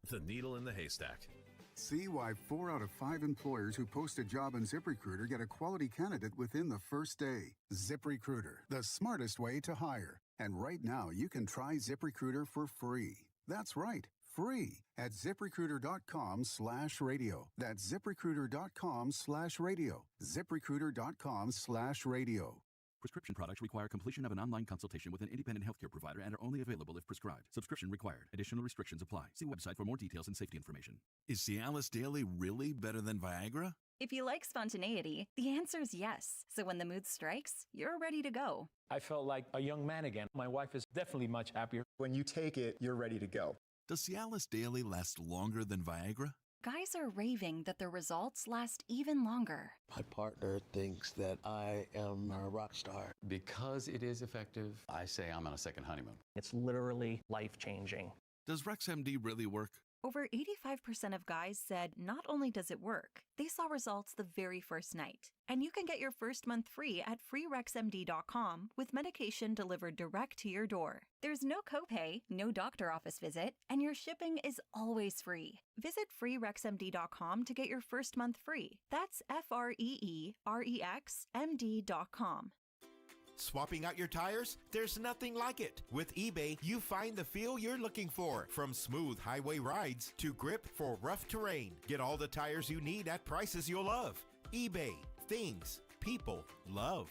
The needle in the haystack. See why 4 out of 5 employers who post a job on ZipRecruiter get a quality candidate within the first day. ZipRecruiter, the smartest way to hire. And right now, you can try ZipRecruiter for free. That's right, free at ZipRecruiter.com/radio. That's ZipRecruiter.com/radio. ZipRecruiter.com/radio. Prescription products require completion of an online consultation with an independent healthcare provider and are only available if prescribed. Subscription required. Additional restrictions apply. See website for more details and safety information. Is Cialis Daily really better than Viagra? If you like spontaneity, the answer is yes. So when the mood strikes, you're ready to go. I felt like a young man again. My wife is definitely much happier. When you take it, you're ready to go. Does Cialis Daily last longer than Viagra? guys are raving that their results last even longer. My partner thinks that I am a rock star. Because it is effective, I say I'm on a second honeymoon. It's literally life-changing. Does RexMD really work? Over 85% of guys said not only does it work, they saw results the very first night. And you can get your first month free at freerexmd.com with medication delivered direct to your door. There's no copay, no doctor office visit, and your shipping is always free. Visit freerexmd.com to get your first month free. That's FREEREXMD.com. Swapping out your tires? There's nothing like it. With eBay, you find the feel you're looking for. From smooth highway rides to grip for rough terrain. Get all the tires you need at prices you'll love. eBay. Things people love.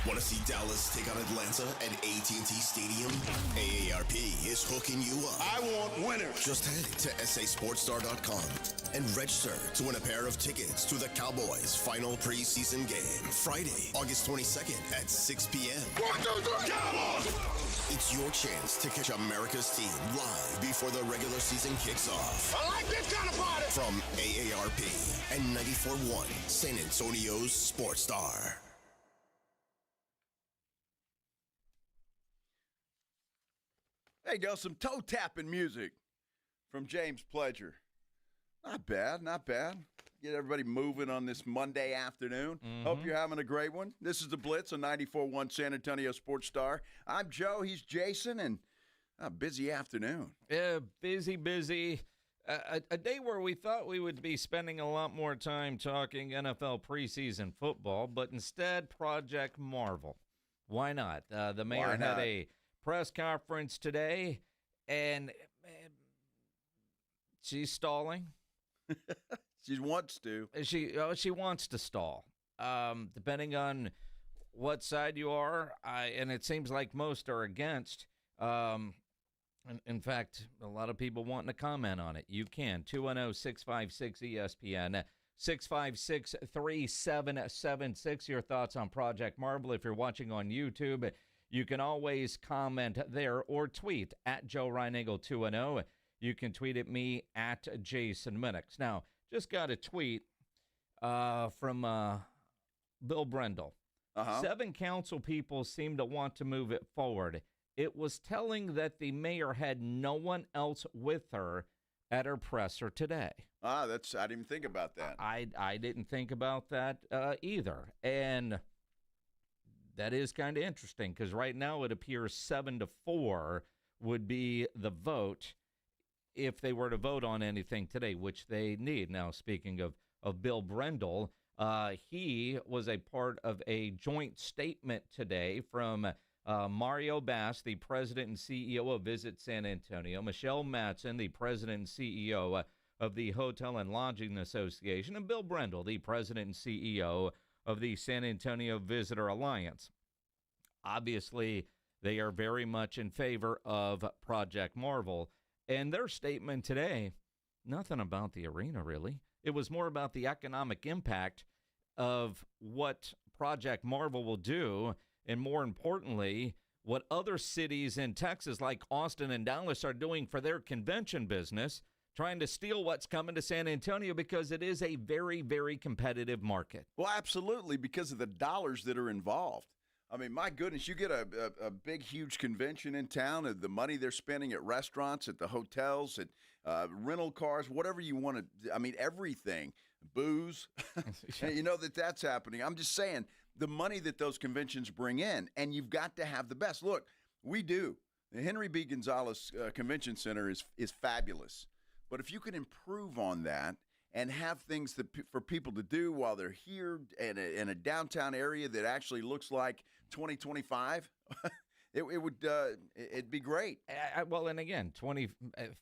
Want to see Dallas take on Atlanta at AT&T Stadium? AARP is hooking you up. I want winners. Just head to sasportstar.com and register to win a pair of tickets to the Cowboys' final preseason game, Friday, August 22nd at 6 p.m. 1, 2, 3, Cowboys! It's your chance to catch America's team live before the regular season kicks off. I like this kind of party! From AARP and 94.1 San Antonio's Sports Star. There you go, some toe-tapping music from James Pledger. Not bad, not bad. Get everybody moving on this Monday afternoon. Hope you're having a great one. This is the Blitz on 94.1 San Antonio Sports Star. I'm Joe, he's Jason, and a busy afternoon. Yeah, busy. A day where we thought we would be spending a lot more time talking NFL preseason football, but instead Project Marvel. Why not? The mayor had a press conference today, and she's stalling. She wants to. She wants to stall. Depending on what side you are, and it seems like most are against. In fact, a lot of people wanting to comment on it. You can. 210-656-ESPN. 656-3776. Your thoughts on Project Marvel. If you're watching on YouTube, you can always comment there or tweet at Joe Reinagle 210. You can tweet at me at Jason Minix. Now, just got a tweet from Bill Brendel. 7 council people seem to want to move it forward. It was telling that the mayor had no one else with her at her presser today. I didn't even think about that. I didn't think about that either. And that is kind of interesting because right now it appears 7-4 would be the vote if they were to vote on anything today, which they need. Now, speaking of Bill Brendel, he was a part of a joint statement today from Mario Bass, the president and CEO of Visit San Antonio, Michelle Matson, the president and CEO of the Hotel and Lodging Association, and Bill Brendel, the president and CEO of the San Antonio Visitor Alliance. Obviously, they are very much in favor of Project Marvel. And their statement today, nothing about the arena, really. It was more about the economic impact of what Project Marvel will do, and more importantly, what other cities in Texas like Austin and Dallas are doing for their convention business, trying to steal what's coming to San Antonio because it is a very, very competitive market. Well, absolutely, because of the dollars that are involved. I mean, my goodness, you get a big, huge convention in town, and the money they're spending at restaurants, at the hotels, at rental cars, whatever you want to, I mean, everything, booze, you know that's happening. I'm just saying the money that those conventions bring in, and you've got to have the best. Look, we do. The Henry B. Gonzalez Convention Center is fabulous. But if you can improve on that and have things for people to do while they're here in a downtown area that actually looks like 2025, it'd be great. Well, and again, 20,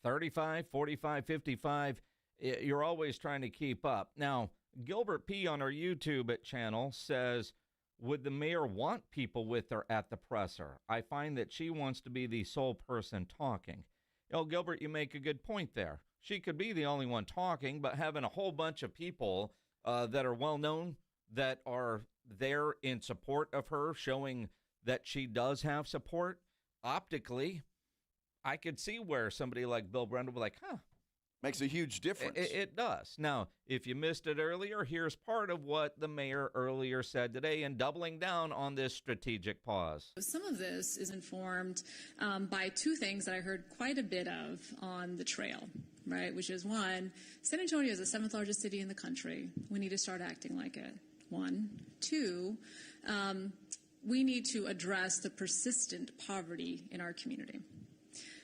35, 45, 55, you're always trying to keep up. Now, Gilbert P. on our YouTube channel says, would the mayor want people with her at the presser? I find that she wants to be the sole person talking. Gilbert, you make a good point there. She could be the only one talking, but having a whole bunch of people that are well-known that are there in support of her, showing that she does have support, optically, I could see where somebody like Bill Brendel would be like, Makes a huge difference. It does. Now, if you missed it earlier, here's part of what the mayor earlier said today in doubling down on this strategic pause. Some of this is informed by two things that I heard quite a bit of on the trail, right? Which is, one, San Antonio is the 7th largest city in the country. We need to start acting like it. One. Two, we need to address the persistent poverty in our community.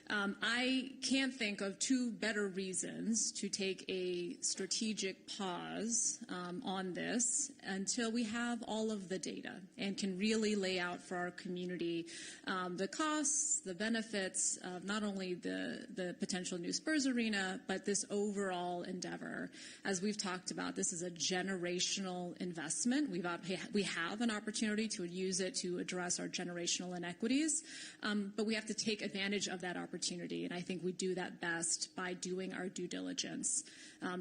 I can't think of two better reasons to take a strategic pause on this until we have all of the data and can really lay out for our community the costs, the benefits of not only the potential new Spurs arena, but this overall endeavor. As we've talked about, this is a generational investment. We have an opportunity to use it to address our generational inequities, but we have to take advantage of that opportunity. And I think we do that best by doing our due diligence.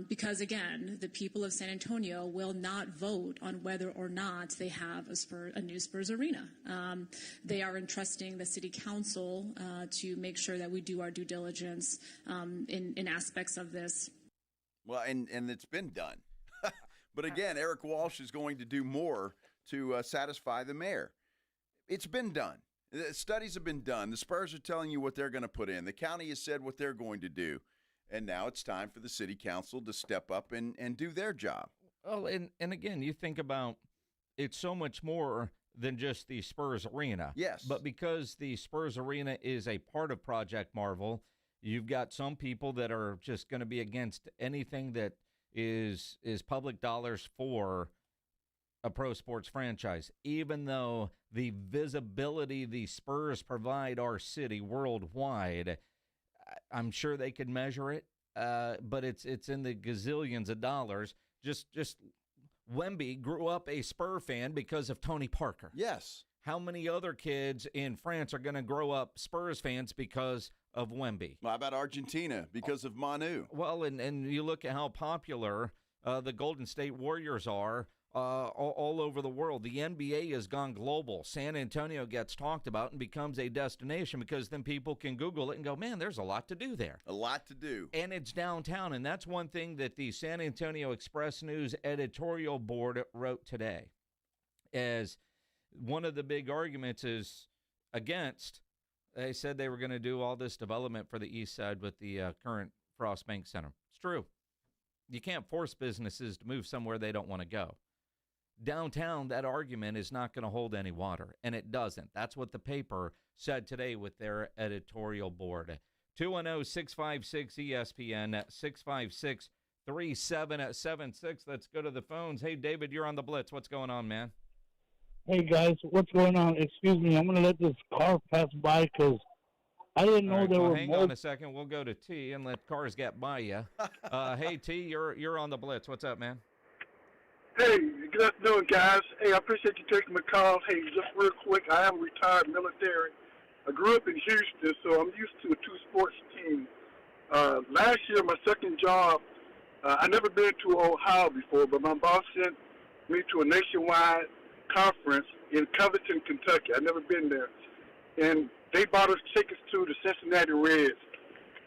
Because, again, the people of San Antonio will not vote on whether or not they have a new Spurs arena. They are entrusting the city council to make sure that we do our due diligence in aspects of this. Well, and it's been done. But, again, Eric Walsh is going to do more to satisfy the mayor. It's been done. Studies have been done. The Spurs are telling you what they're going to put in. The county has said what they're going to do. And now it's time for the city council to step up and do their job. Well, and again, you think about it's so much more than just the Spurs arena. Yes. But because the Spurs arena is a part of Project Marvel, you've got some people that are just going to be against anything that is public dollars for a pro sports franchise, even though the visibility the Spurs provide our city worldwide, I'm sure they could measure it, but it's in the gazillions of dollars. Just Wemby grew up a Spur fan because of Tony Parker. Yes. How many other kids in France are going to grow up Spurs fans because of Wemby? How about Argentina because of Manu? Well, and you look at how popular the Golden State Warriors are all over the world. The NBA has gone global. San Antonio gets talked about and becomes a destination because then people can Google it and go, man, there's a lot to do there. A lot to do. And it's downtown, and that's one thing that the San Antonio Express-News editorial board wrote today. As one of the big arguments is against, they said they were going to do all this development for the east side with the current Frost Bank Center. It's true. You can't force businesses to move somewhere they don't want to go. Downtown, that argument is not going to hold any water, and it doesn't. That's what the paper said today with their editorial board. 210-656-ESPN, 656-3776. Let's go to the phones. Hey, David, you're on the Blitz. What's going on, man? Hey, guys, what's going on? Excuse me, I'm going to let this car pass by because I didn't know there were hang on a second. We'll go to T and let cars get by you. Hey, T, you're on the Blitz. What's up, man? Hey, good afternoon, guys. Hey, I appreciate you taking my call. Hey, just real quick, I am retired military. I grew up in Houston, so I'm used to a two-sports team. Last year, my second job, I never been to Ohio before, but my boss sent me to a nationwide conference in Covington, Kentucky. I've never been there. And they bought us tickets to the Cincinnati Reds.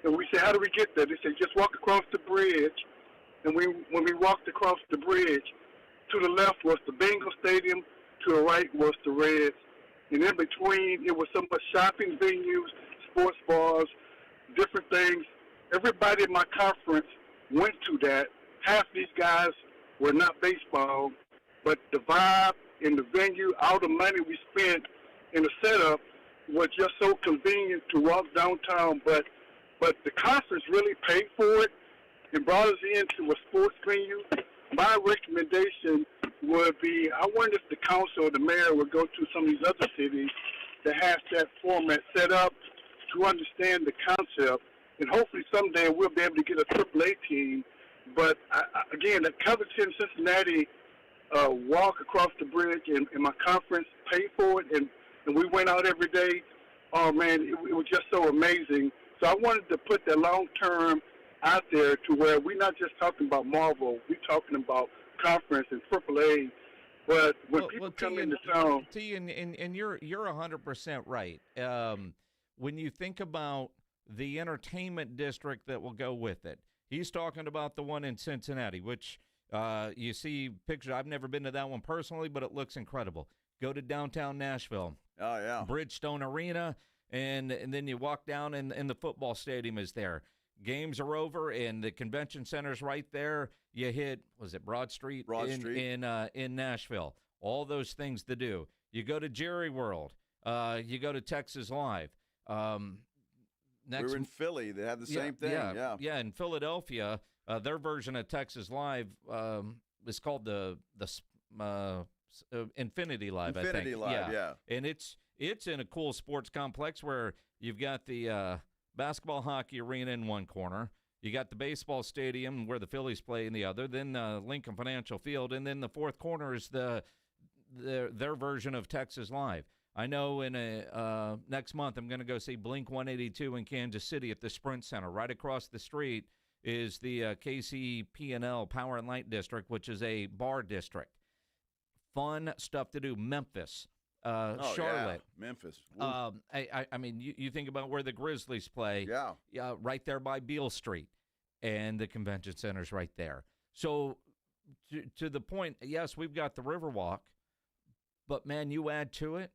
And we said, how do we get there? They said, just walk across the bridge. And when we walked across the bridge, to the left was the Bengal Stadium, to the right was the Reds. And in between, it was so much shopping venues, sports bars, different things. Everybody in my conference went to that. Half these guys were not baseball, but the vibe in the venue, all the money we spent in the setup was just so convenient to walk downtown. But the conference really paid for it and brought us into a sports venue. My recommendation would be, I wonder if the council or the mayor would go to some of these other cities that have that format set up to understand the concept. And hopefully someday we'll be able to get a AAA team. But again, the Covington, Cincinnati walk across the bridge and my conference paid for it. And we went out every day. Oh, man, it was just so amazing. So I wanted to put that long-term out there to where we're not just talking about Marvel, we're talking about conference and AAA. But when people come into town, and you're 100% right. When you think about the entertainment district that will go with it, He's talking about the one in Cincinnati, which you see pictures. I've never been to that one personally, but it looks incredible. Go to downtown Nashville. Oh, yeah. Bridgestone Arena, and then you walk down, and the football stadium is there. Games are over, and the convention center's right there. You hit, was it Broad Street? In Nashville. All those things to do. You go to Jerry World. You go to Texas Live. We were in Philly. They have the same thing. Yeah, in Philadelphia, their version of Texas Live is called the Infinity Live, I think. Infinity Live, yeah. And it's in a cool sports complex where you've got the basketball hockey arena in one corner. You got the baseball stadium where the Phillies play in the other, then Lincoln Financial Field, and then the fourth corner is their version of Texas Live. I know in next month I'm going to go see Blink 182 in Kansas City at the Sprint Center. Right across the street is the KCP&L Power and Light District, which is a bar district. Fun stuff to do. Memphis, Charlotte. Yeah. Memphis. I mean, you think about where the Grizzlies play. Yeah. Right there by Beale Street, and the convention center's right there. So to the point, yes, we've got the Riverwalk, but, man, you add to it,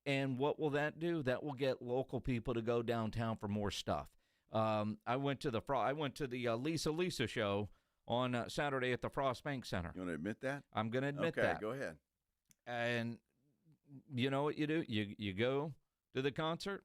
and what will that do? That will get local people to go downtown for more stuff. I went to the Lisa show on Saturday at the Frost Bank Center. You want to admit that? I'm going to admit that. Okay, go ahead. And you know what you do? You go to the concert,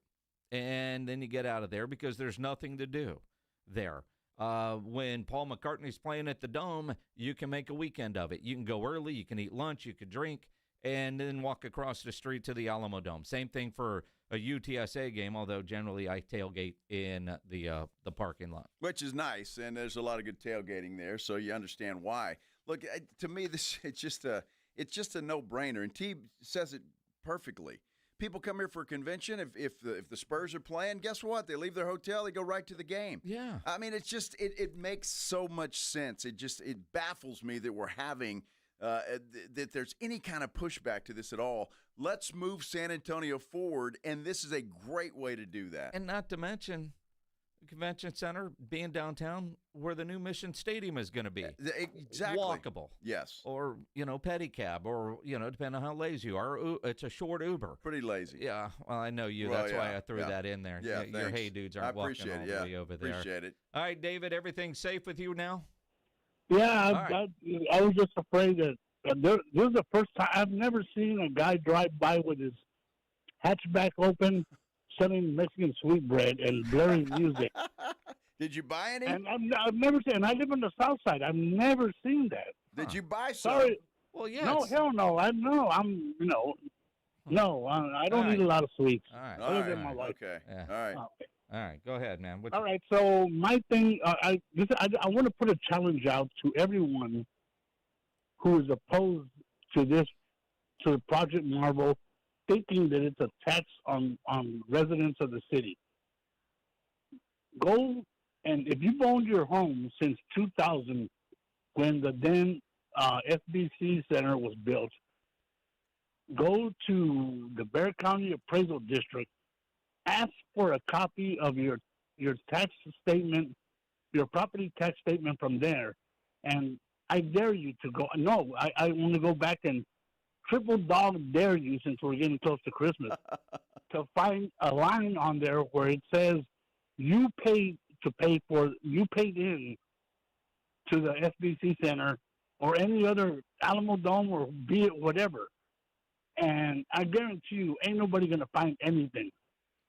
and then you get out of there because there's nothing to do there. When Paul McCartney's playing at the Dome, you can make a weekend of it. You can go early, you can eat lunch, you can drink, and then walk across the street to the Alamo Dome. Same thing for a UTSA game, although generally I tailgate in the parking lot. Which is nice, and there's a lot of good tailgating there, so you understand why. Look, to me, it's just a no-brainer, and T says it perfectly. People come here for a convention. If the Spurs are playing, guess what? They leave their hotel, they go right to the game. Yeah. I mean, it's just it makes so much sense. It baffles me that we're having that there's any kind of pushback to this at all. Let's move San Antonio forward, and this is a great way to do that. And not to mention the convention center being downtown where the new Mission Stadium is going to be. Exactly. Walkable. Yes. Or, pedicab, or, depending on how lazy you are. It's a short Uber. Pretty lazy. Yeah. Well, I know you. That's why I threw that in there. Yeah, your hey dudes aren't walking all the way over there. Appreciate it. All right, David, everything safe with you now? Yeah, I was just afraid that this is the first time I've never seen a guy drive by with his hatchback open, selling Mexican sweetbread and blaring music. Did you buy any? And I've never seen. And I live on the South Side. I've never seen that. Did you buy some? Sorry. Well, yeah. No, hell no. I don't eat a lot of sweets. All right. Other than my wife. Okay. Yeah. All right. Okay. All right. Go ahead, man. All right. So my thing, I want to put a challenge out to everyone who is opposed to Project Marble, thinking that it's a tax on residents of the city. Go, and if you've owned your home since 2000, when the then FBC Center was built, go to the Bexar County Appraisal District, ask for a copy of your tax statement, your property tax statement from there, and I dare you to go. No, I want to go back and triple dog dare you, since we're getting close to Christmas, to find a line on there where it says you paid in to the FBC Center or any other Alamo Dome or be it whatever. And I guarantee you, ain't nobody going to find anything.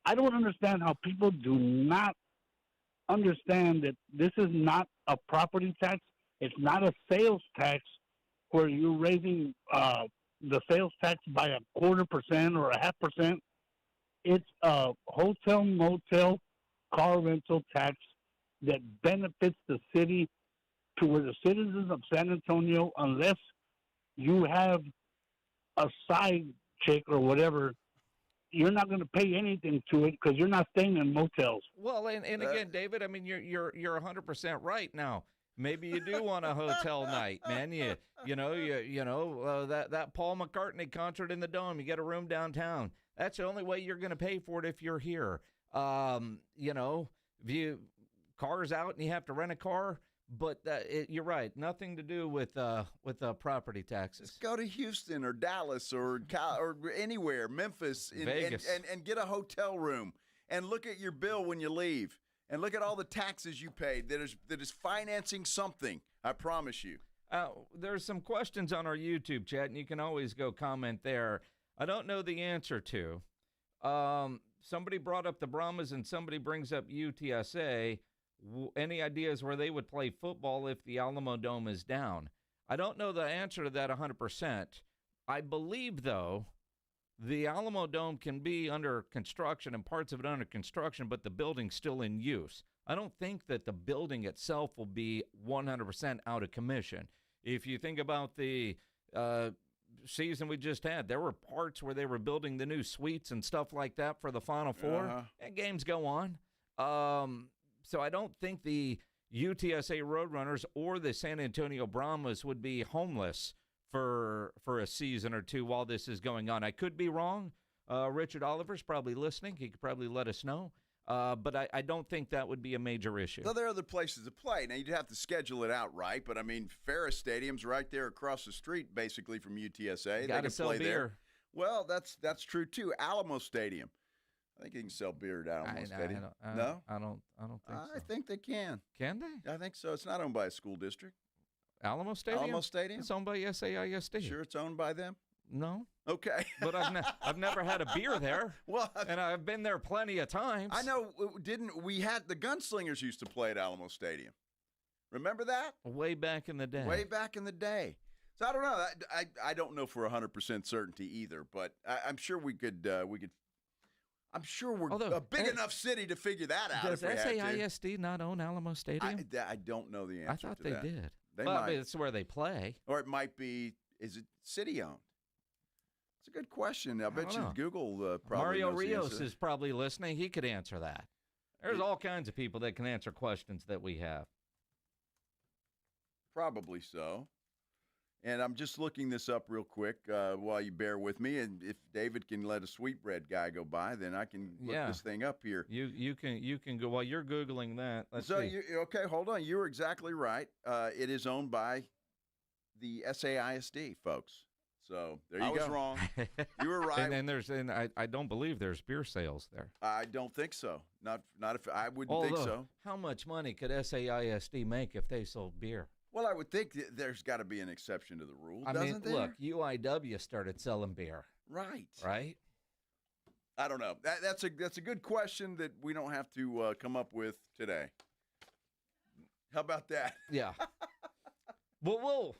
I don't understand how people do not understand that this is not a property tax. It's not a sales tax where you're raising the sales tax by 0.25% or 0.5%. It's a hotel, motel, car rental tax that benefits the city to where the citizens of San Antonio, unless you have a side chick or whatever, you're not going to pay anything to it because you're not staying in motels. Well, and again, David, I mean, you're 100% right now. Maybe you do want a hotel night, man. That Paul McCartney concert in the Dome. You get a room downtown. That's the only way you're going to pay for it if you're here. If you car's out and you have to rent a car. But you're right, nothing to do with property taxes. Just go to Houston or Dallas or anywhere, Memphis, Vegas, and get a hotel room and look at your bill when you leave and look at all the taxes you paid that is financing something. I promise you. There's some questions on our YouTube chat, and you can always go comment there. I don't know the answer to. Somebody brought up the Brahmas, and somebody brings up UTSA. Any ideas where they would play football if the Alamo Dome is down? I don't know the answer to that 100%. I believe, though, the Alamo Dome can be under construction and parts of it under construction, but the building's still in use. I don't think that the building itself will be 100% out of commission. If you think about the season we just had, there were parts where they were building the new suites and stuff like that for the Final Four, and games go on. So I don't think the UTSA Roadrunners or the San Antonio Brahmas would be homeless for a season or two while this is going on. I could be wrong. Richard Oliver's probably listening. He could probably let us know. But I don't think that would be a major issue. So there are other places to play. Now, you'd have to schedule it out right, but, I mean, Ferris Stadium's right there across the street, basically, from UTSA. You got to sell play beer. There. Well, that's true, too. Alamo Stadium. I think you can sell beer at Alamo Stadium. No? I don't think so. I think they can. Can they? I think so. It's not owned by a school district. Alamo Stadium? Alamo Stadium? It's owned by SAISD. Sure it's owned by them? No. Okay. But I've never had a beer there. Well, and I've been there plenty of times. I know. We had the Gunslingers used to play at Alamo Stadium. Remember that? Way back in the day. Way back in the day. So I don't know. I don't know for 100% certainty either, but I'm sure we could. I'm sure we're a big enough city to figure that out. Does SAISD not own Alamo Stadium? I don't know the answer. I thought to they that. did. They well, might. I mean, it's where they play. Or it might be. Is it city owned? It's a good question. I bet you Google probably Mario knows the Rios answer. is probably listening. He could answer that. There's all kinds of people that can answer questions that we have. Probably so. And I'm just looking this up real quick while you bear with me. And if David can let a sweetbread guy go by, then I can look this thing up here. You can go while you're Googling that. Let's see. Okay, hold on. You were exactly right. It is owned by the SAISD, folks. So there you go. I was wrong. You were right. and I don't believe there's beer sales there. I don't think so. Not if I wouldn't think so. How much money could SAISD make if they sold beer? Well, I would think there's got to be an exception to the rule, doesn't there? Look, UIW started selling beer. Right. Right? I don't know. That's a good question that we don't have to come up with today. How about that? Yeah. Well, we'll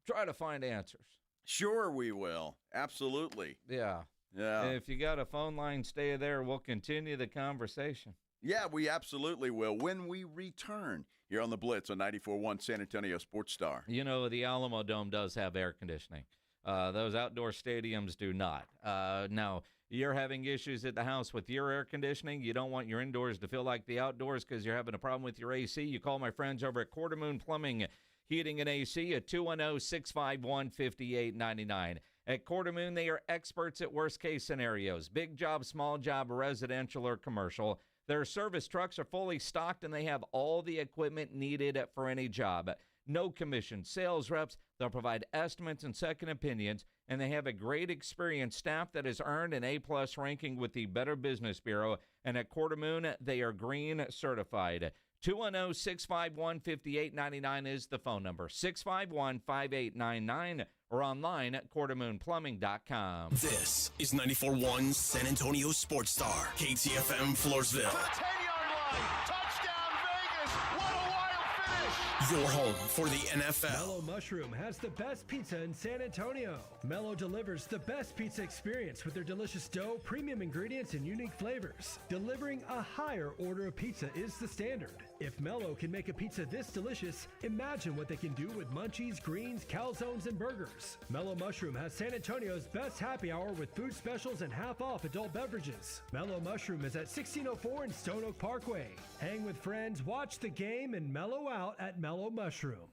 try to find answers. Sure we will. Absolutely. Yeah. Yeah. And if you got a phone line, stay there. We'll continue the conversation. Yeah, we absolutely will when we return here on the Blitz on 94.1 San Antonio Sports Star. You know, the Alamo Dome does have air conditioning. Those outdoor stadiums do not. Now, you're having issues at the house with your air conditioning. You don't want your indoors to feel like the outdoors because you're having a problem with your AC. You call my friends over at Quarter Moon Plumbing, Heating and AC at 210-651-5899. At Quarter Moon, they are experts at worst-case scenarios. Big job, small job, residential or commercial. Their service trucks are fully stocked, and they have all the equipment needed for any job. No commission, sales reps. They'll provide estimates and second opinions, and they have a great experienced staff that has earned an A-plus ranking with the Better Business Bureau. And at Quarter Moon, they are green certified. 210-651-5899 is the phone number. 651-5899 or online at quartermoonplumbing.com. This is 94.1 San Antonio Sports Star, KTFM Floresville. To the 10-yard line. Touchdown Vegas. What a wild finish. Your home for the NFL. Mellow Mushroom has the best pizza in San Antonio. Mellow delivers the best pizza experience with their delicious dough, premium ingredients, and unique flavors. Delivering a higher order of pizza is the standard. If Mellow can make a pizza this delicious, imagine what they can do with munchies, greens, calzones, and burgers. Mellow Mushroom has San Antonio's best happy hour with food specials and half-off adult beverages. Mellow Mushroom is at 1604 in Stone Oak Parkway. Hang with friends, watch the game, and mellow out at Mellow Mushroom.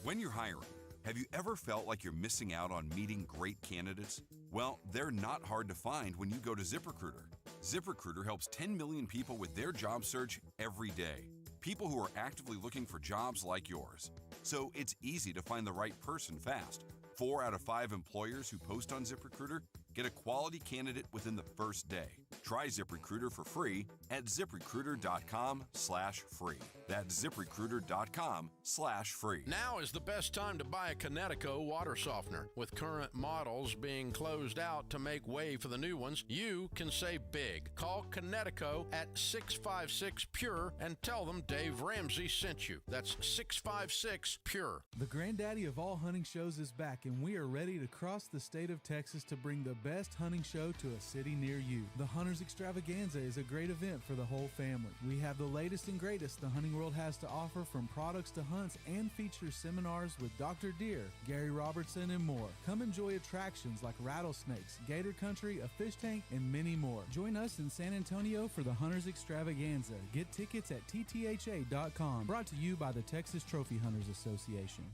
When you're hiring, have you ever felt like you're missing out on meeting great candidates? Well, they're not hard to find when you go to ZipRecruiter. ZipRecruiter helps 10 million people with their job search every day. People who are actively looking for jobs like yours. So it's easy to find the right person fast. 4 out of 5 employers who post on ZipRecruiter get a quality candidate within the first day. Try ZipRecruiter for free at ZipRecruiter.com/free. That's ZipRecruiter.com/free. Now is the best time to buy a Connecticut water softener. With current models being closed out to make way for the new ones, you can save big. Call Connecticut at 656-PURE and tell them Dave Ramsey sent you. That's 656-PURE. The granddaddy of all hunting shows is back, and we are ready to cross the state of Texas to bring the best hunting show to a city near you. The Hunters Extravaganza is a great event for the whole family. We have the latest and greatest the hunting world has to offer, from products to hunts, and feature seminars with Dr. Deer, Gary Robertson, and more. Come enjoy attractions like rattlesnakes, gator country, a fish tank, and many more. Join us in San Antonio for the Hunters Extravaganza. Get tickets at ttha.com. Brought to you by the Texas Trophy Hunters Association.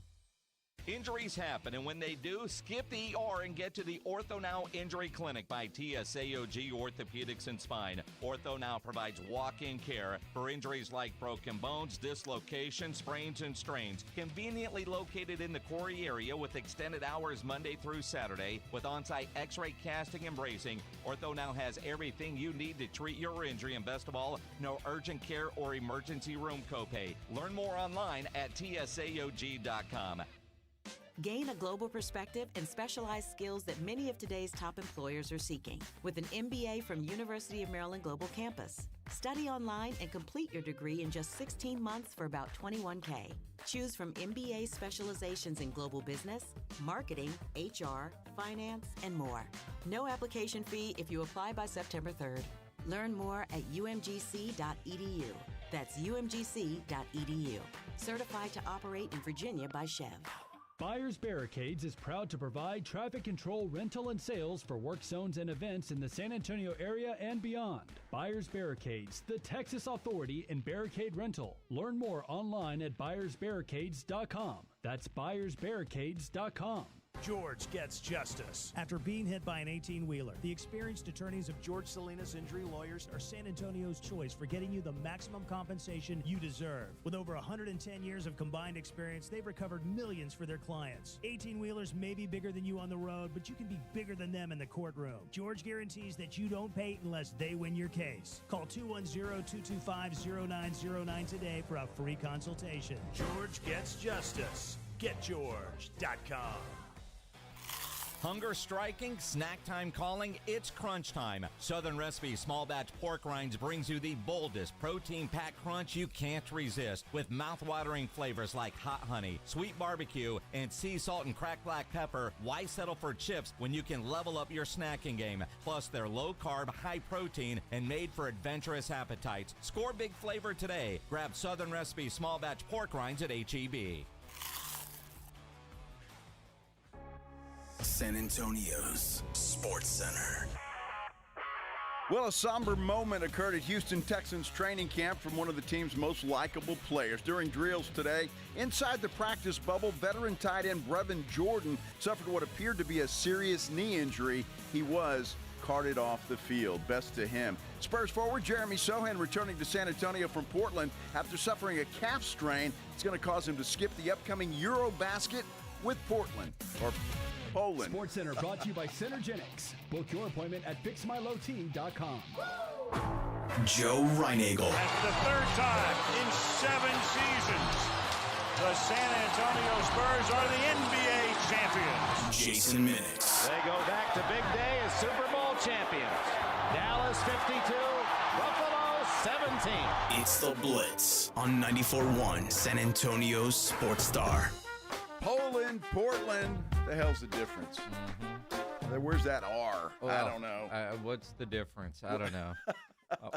Injuries happen, and when they do, skip the ER and get to the Ortho Now Injury Clinic by TSAOG Orthopedics and Spine. Ortho Now provides walk-in care for injuries like broken bones, dislocations, sprains, and strains. Conveniently located in the Quarry area with extended hours Monday through Saturday with on-site x-ray casting and bracing, Ortho Now has everything you need to treat your injury, and best of all, no urgent care or emergency room copay. Learn more online at tsaog.com. Gain a global perspective and specialized skills that many of today's top employers are seeking with an MBA from University of Maryland Global Campus. Study online and complete your degree in just 16 months for about $21K. Choose from MBA specializations in global business, marketing, HR, finance, and more. No application fee if you apply by September 3rd. Learn more at umgc.edu. That's umgc.edu. Certified to operate in Virginia by Chev. Buyers Barricades is proud to provide traffic control, rental, and sales for work zones and events in the San Antonio area and beyond. Buyers Barricades, the Texas authority in barricade rental. Learn more online at buyersbarricades.com. That's buyersbarricades.com. George gets justice. After being hit by an 18-wheeler, the experienced attorneys of George Salinas Injury Lawyers are San Antonio's choice for getting you the maximum compensation you deserve. With over 110 years of combined experience, they've recovered millions for their clients. 18-wheelers may be bigger than you on the road, but you can be bigger than them in the courtroom. George guarantees that you don't pay unless they win your case. Call 210-225-0909 today for a free consultation. George gets justice. GetGeorge.com. Hunger striking, snack time calling, it's crunch time. Southern Recipe Small Batch Pork Rinds brings you the boldest protein-packed crunch you can't resist, with mouth-watering flavors like hot honey, sweet barbecue, and sea salt and cracked black pepper. Why settle for chips when you can level up your snacking game? Plus, they're low-carb, high-protein, and made for adventurous appetites. Score big flavor today. Grab Southern Recipe Small Batch Pork Rinds at H-E-B. San Antonio's Sports Center. Well, a somber moment occurred at Houston Texans training camp from one of the team's most likable players. During drills today, inside the practice bubble, veteran tight end Brevin Jordan suffered what appeared to be a serious knee injury. He was carted off the field. Best to him. Spurs forward Jeremy Sohan returning to San Antonio from Portland after suffering a calf strain. It's going to cause him to skip the upcoming Eurobasket with Portland, or Poland. Sports Center brought to you by Centergenics. Book your appointment at fixmylowt.com. Joe Reinagel. That's the third time in 7 seasons the San Antonio Spurs are the NBA champions. Jason Minix. They go back to big day as Super Bowl champions. Dallas 52, Buffalo 17. It's the Blitz on 94.1 San Antonio's Sports Star. Poland, Portland. The hell's the difference? Where's that R? Well, I don't know. What's the difference? I don't know.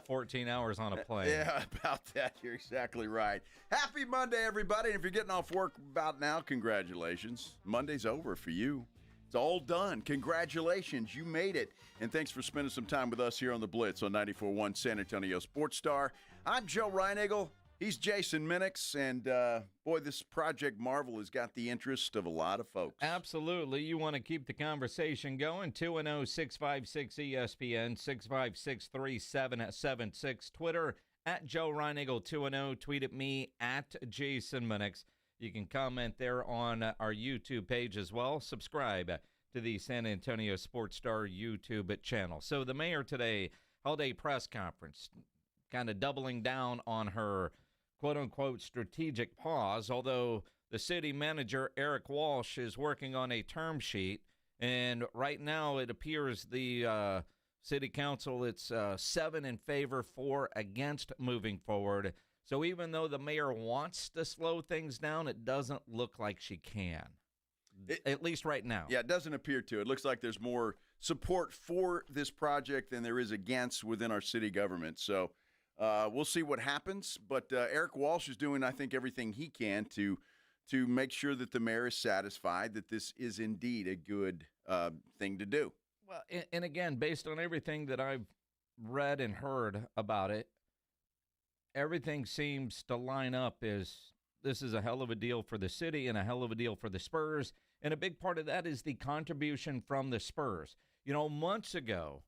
14 hours on a plane. Yeah, about that. You're exactly right. Happy Monday, everybody. And if you're getting off work about now, congratulations. Monday's over for you. It's all done. Congratulations. You made it. And thanks for spending some time with us here on the Blitz on 94.1 San Antonio Sports Star. I'm Joe Reinagel. He's Jason Minix, and boy, this Project Marvel has got the interest of a lot of folks. Absolutely. You want to keep the conversation going. 210-656-ESPN, 656-3776. Twitter, at Joe Reinagle 210. Tweet at me, at Jason Minix. You can comment there on our YouTube page as well. Subscribe to the San Antonio Sports Star YouTube channel. So the mayor today held a press conference, kind of doubling down on her quote-unquote strategic pause, although the city manager, Eric Walsh, is working on a term sheet, and right now it appears the city council, it's 7 in favor, 4 against moving forward. So even though the mayor wants to slow things down, it doesn't look like she can, at least right now. Yeah, it doesn't appear to. It looks like there's more support for this project than there is against within our city government. So we'll see what happens, but Eric Walsh is doing, I think, everything he can to make sure that the mayor is satisfied that this is indeed a good thing to do. Well, and again, based on everything that I've read and heard about it, everything seems to line up as this is a hell of a deal for the city and a hell of a deal for the Spurs, and a big part of that is the contribution from the Spurs. You know, months ago,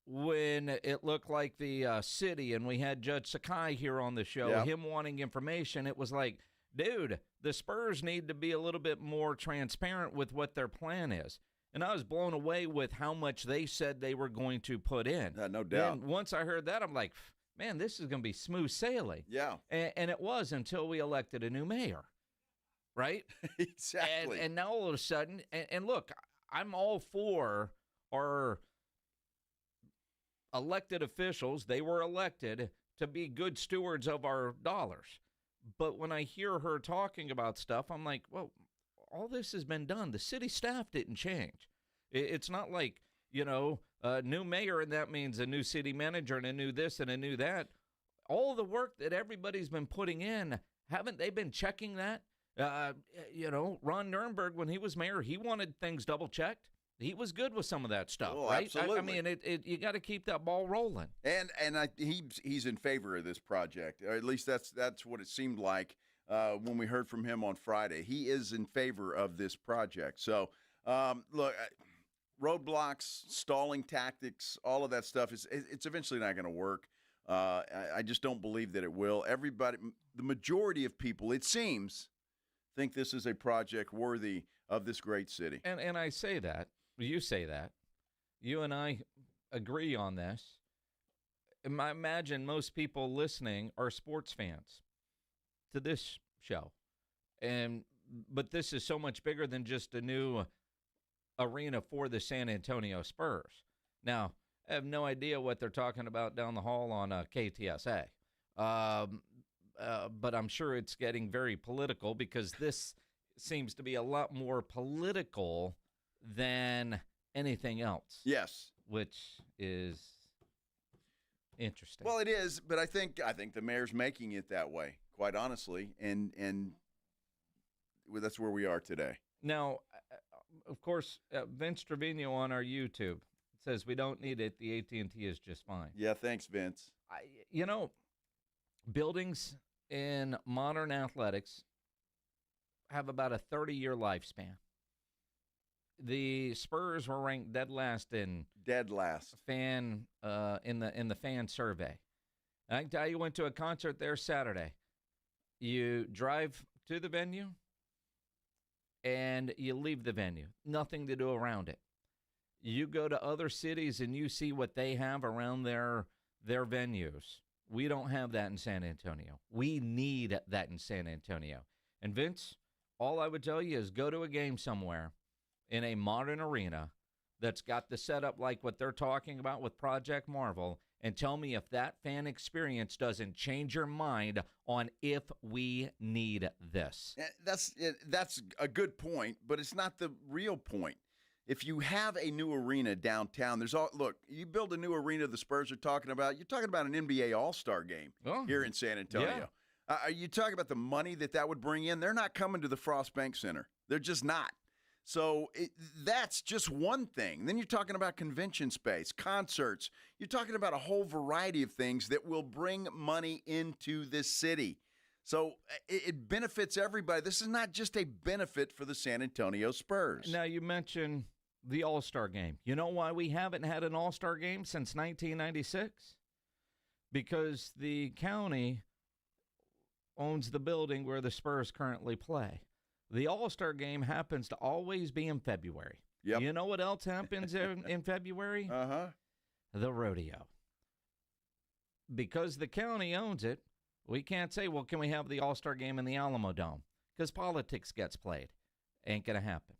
when it looked like the city, and we had Judge Sakai here on the show, him wanting information, it was like, dude, the Spurs need to be a little bit more transparent with what their plan is. And I was blown away with how much they said they were going to put in. No doubt. And once I heard that, I'm like, man, this is going to be smooth sailing. Yeah. And it was until we elected a new mayor, right? Exactly. And now all of a sudden, and look, I'm all for our elected officials. They were elected to be good stewards of our dollars. But when I hear her talking about stuff, I'm like, well, all this has been done. The city staff didn't change. It's not like, you know, a new mayor, and that means a new city manager and a new this and a new that. All the work that everybody's been putting in, haven't they been checking that? You know, Ron Nuremberg, when he was mayor, he wanted things double-checked. He was good with some of that stuff, right? Absolutely. I mean, you got to keep that ball rolling. And he's in favor of this project, or at least that's what it seemed like when we heard from him on Friday. He is in favor of this project. So, look, roadblocks, stalling tactics, all of that stuff it's eventually not going to work. I just don't believe that it will. Everybody, the majority of people, it seems, think this is a project worthy of this great city. And I say that. You say that. You and I agree on this. I imagine most people listening are sports fans to this show. But this is so much bigger than just a new arena for the San Antonio Spurs. Now, I have no idea what they're talking about down the hall on KTSA. But I'm sure it's getting very political, because this seems to be a lot more political than anything else. Yes. Which is interesting. Well, it is, but I think the mayor's making it that way, quite honestly, and that's where we are today. Now, of course, Vince Trevino on our YouTube says we don't need it. The AT&T is just fine. Yeah, thanks, Vince. You know, buildings in modern athletics have about a 30-year lifespan. The Spurs were ranked dead last fan in the fan survey. And I can tell you, went to a concert there Saturday. You drive to the venue and you leave the venue. Nothing to do around it. You go to other cities and you see what they have around their venues. We don't have that in San Antonio. We need that in San Antonio. And Vince, all I would tell you is go to a game somewhere in a modern arena that's got the setup like what they're talking about with Project Marvel, and tell me if that fan experience doesn't change your mind on if we need this. That's a good point, but it's not the real point. If you have a new arena downtown, look, you build a new arena the Spurs are talking about, you're talking about an NBA All-Star game here in San Antonio. Yeah. Are you talking about the money that would bring in? They're not coming to the Frost Bank Center. They're just not. So that's just one thing. Then you're talking about convention space, concerts. You're talking about a whole variety of things that will bring money into this city. So it benefits everybody. This is not just a benefit for the San Antonio Spurs. Now, you mentioned the All-Star game. You know why we haven't had an All-Star game since 1996? Because the county owns the building where the Spurs currently play. The All-Star game happens to always be in February. Yep. You know what else happens in February? The rodeo. Because the county owns it, we can't say, well, can we have the All-Star game in the Alamo Dome? Because politics gets played. Ain't going to happen.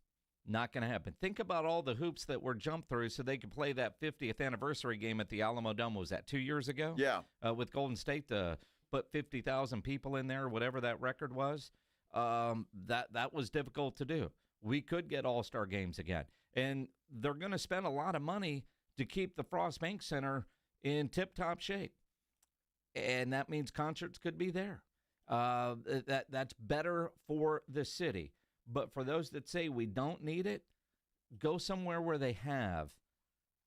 Not going to happen. Think about all the hoops that were jumped through so they could play that 50th anniversary game at the Alamo Dome. Was that 2 years ago? Yeah. With Golden State to put 50,000 people in there, whatever that record was. That was difficult to do. We could get all-star games again. And they're going to spend a lot of money to keep the Frost Bank Center in tip-top shape. And that means concerts could be there. That's better for the city. But for those that say we don't need it, go somewhere where they have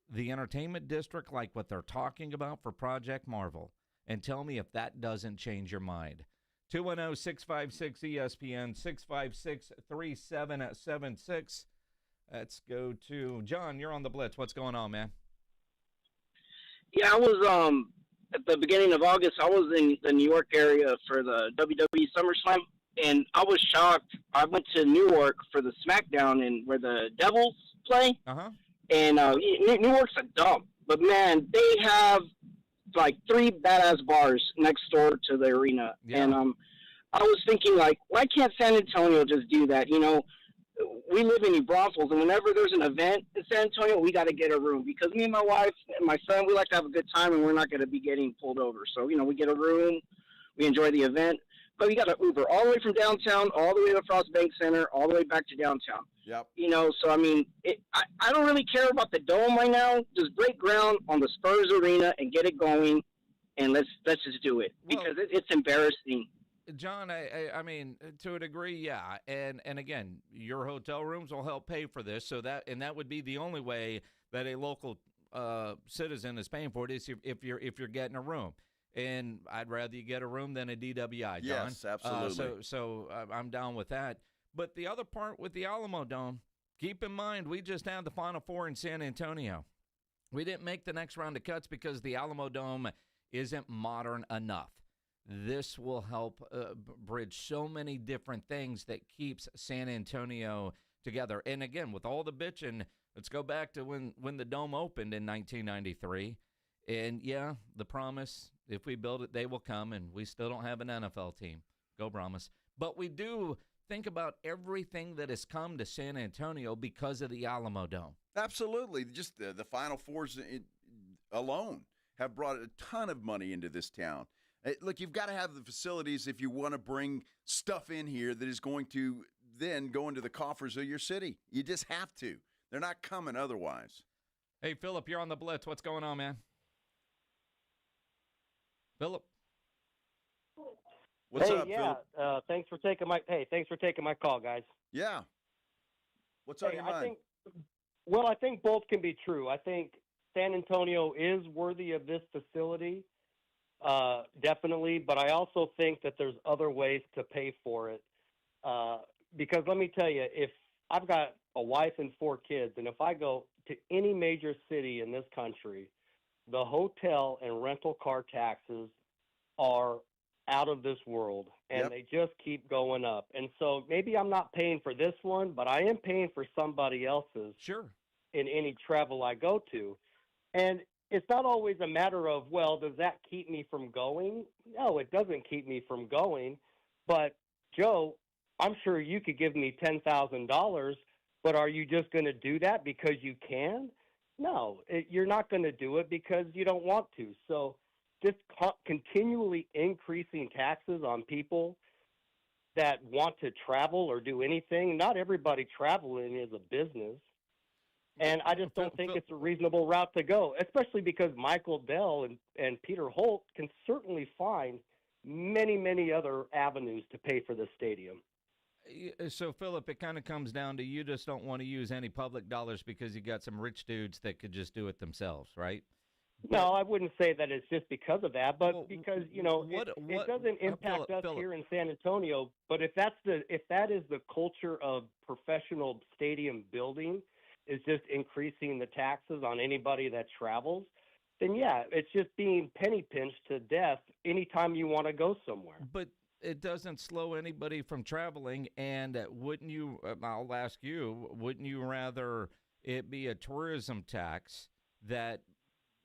the entertainment district like what they're talking about for Project Marvel and tell me if that doesn't change your mind. 210-656-ESPN, 656-3776. Let's go to John. You're on the Blitz. What's going on, man? Yeah, I was at the beginning of August. I was in the New York area for the WWE SummerSlam, and I was shocked. I went to Newark for the SmackDown and where the Devils play. And New York's a dump, but man, they have like 3 badass bars next door to the arena. Yeah. And I was thinking, like, why can't San Antonio just do that? You know, we live in New Braunfels, and whenever there's an event in San Antonio, we got to get a room because me and my wife and my son, we like to have a good time, and we're not going to be getting pulled over. So, you know, we get a room, we enjoy the event, but we got to Uber all the way from downtown, all the way to the Frost Bank Center, all the way back to downtown. Yep. You know, so, I mean, I don't really care about the Dome right now. Just break ground on the Spurs Arena and get it going, and let's just do it because it's embarrassing. John, I mean, to a degree, yeah, and again, your hotel rooms will help pay for this, so that would be the only way that a local citizen is paying for it is if you're getting a room, and I'd rather you get a room than a DWI, John. Yes, absolutely. So I'm down with that. But the other part with the Alamo Dome, keep in mind we just had the Final Four in San Antonio. We didn't make the next round of cuts because the Alamo Dome isn't modern enough. This will help bridge so many different things that keeps San Antonio together. And again, with all the bitching, let's go back to when the Dome opened in 1993. And yeah, the promise, if we build it, they will come. And we still don't have an NFL team. Go Brahmas. But we do think about everything that has come to San Antonio because of the Alamo Dome. Absolutely. Just the Final Fours alone have brought a ton of money into this town. Look, you've got to have the facilities if you want to bring stuff in here that is going to then go into the coffers of your city. You just have to. They're not coming otherwise. Hey, Philip, you're on the Blitz. What's going on, man? Philip? What's up, Philip? Thanks for taking my call, guys. Yeah. What's on your mind? I think both can be true. I think San Antonio is worthy of this facility. Definitely, but I also think that there's other ways to pay for it. Because let me tell you, if I've got a wife and 4 kids, and if I go to any major city in this country, the hotel and rental car taxes are out of this world, and they just keep going up. And so maybe I'm not paying for this one, but I am paying for somebody else's. Sure. In any travel I go to. And it's not always a matter of, well, does that keep me from going? No, it doesn't keep me from going. But, Joe, I'm sure you could give me $10,000, but are you just going to do that because you can? No, you're not going to do it because you don't want to. So just continually increasing taxes on people that want to travel or do anything. Not everybody traveling is a business. And I just don't think it's a reasonable route to go, especially because Michael Dell and Peter Holt can certainly find many, many other avenues to pay for the stadium. So, Philip, it kind of comes down to you just don't want to use any public dollars because you got some rich dudes that could just do it themselves, right? No, I wouldn't say that it's just because of that, but because it doesn't impact us here in San Antonio. But if that is the culture of professional stadium building, is just increasing the taxes on anybody that travels, then yeah, it's just being penny pinched to death anytime you want to go somewhere. But it doesn't slow anybody from traveling. And wouldn't you? I'll ask you: wouldn't you rather it be a tourism tax that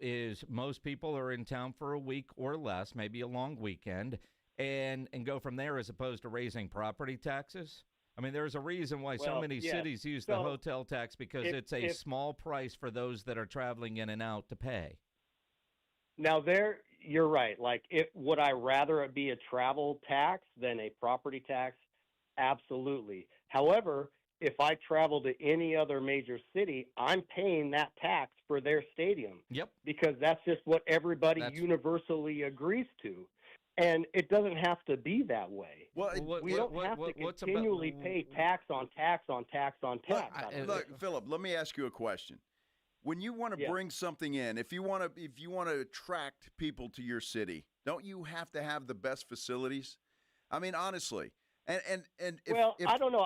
is most people are in town for a week or less, maybe a long weekend, and go from there as opposed to raising property taxes? I mean, there's a reason why so many cities use the hotel tax because it's a small price for those that are traveling in and out to pay. Now, you're right. Like, would I rather it be a travel tax than a property tax? Absolutely. However, if I travel to any other major city, I'm paying that tax for their stadium. Yep. Because that's just what everybody universally agrees to. And it doesn't have to be that way. Well, we don't have to continually pay tax on tax on tax on tax. Look, Philip, let me ask you a question. When you want to bring something in, if you want to attract people to your city, don't you have to have the best facilities? I mean, honestly. And I don't know.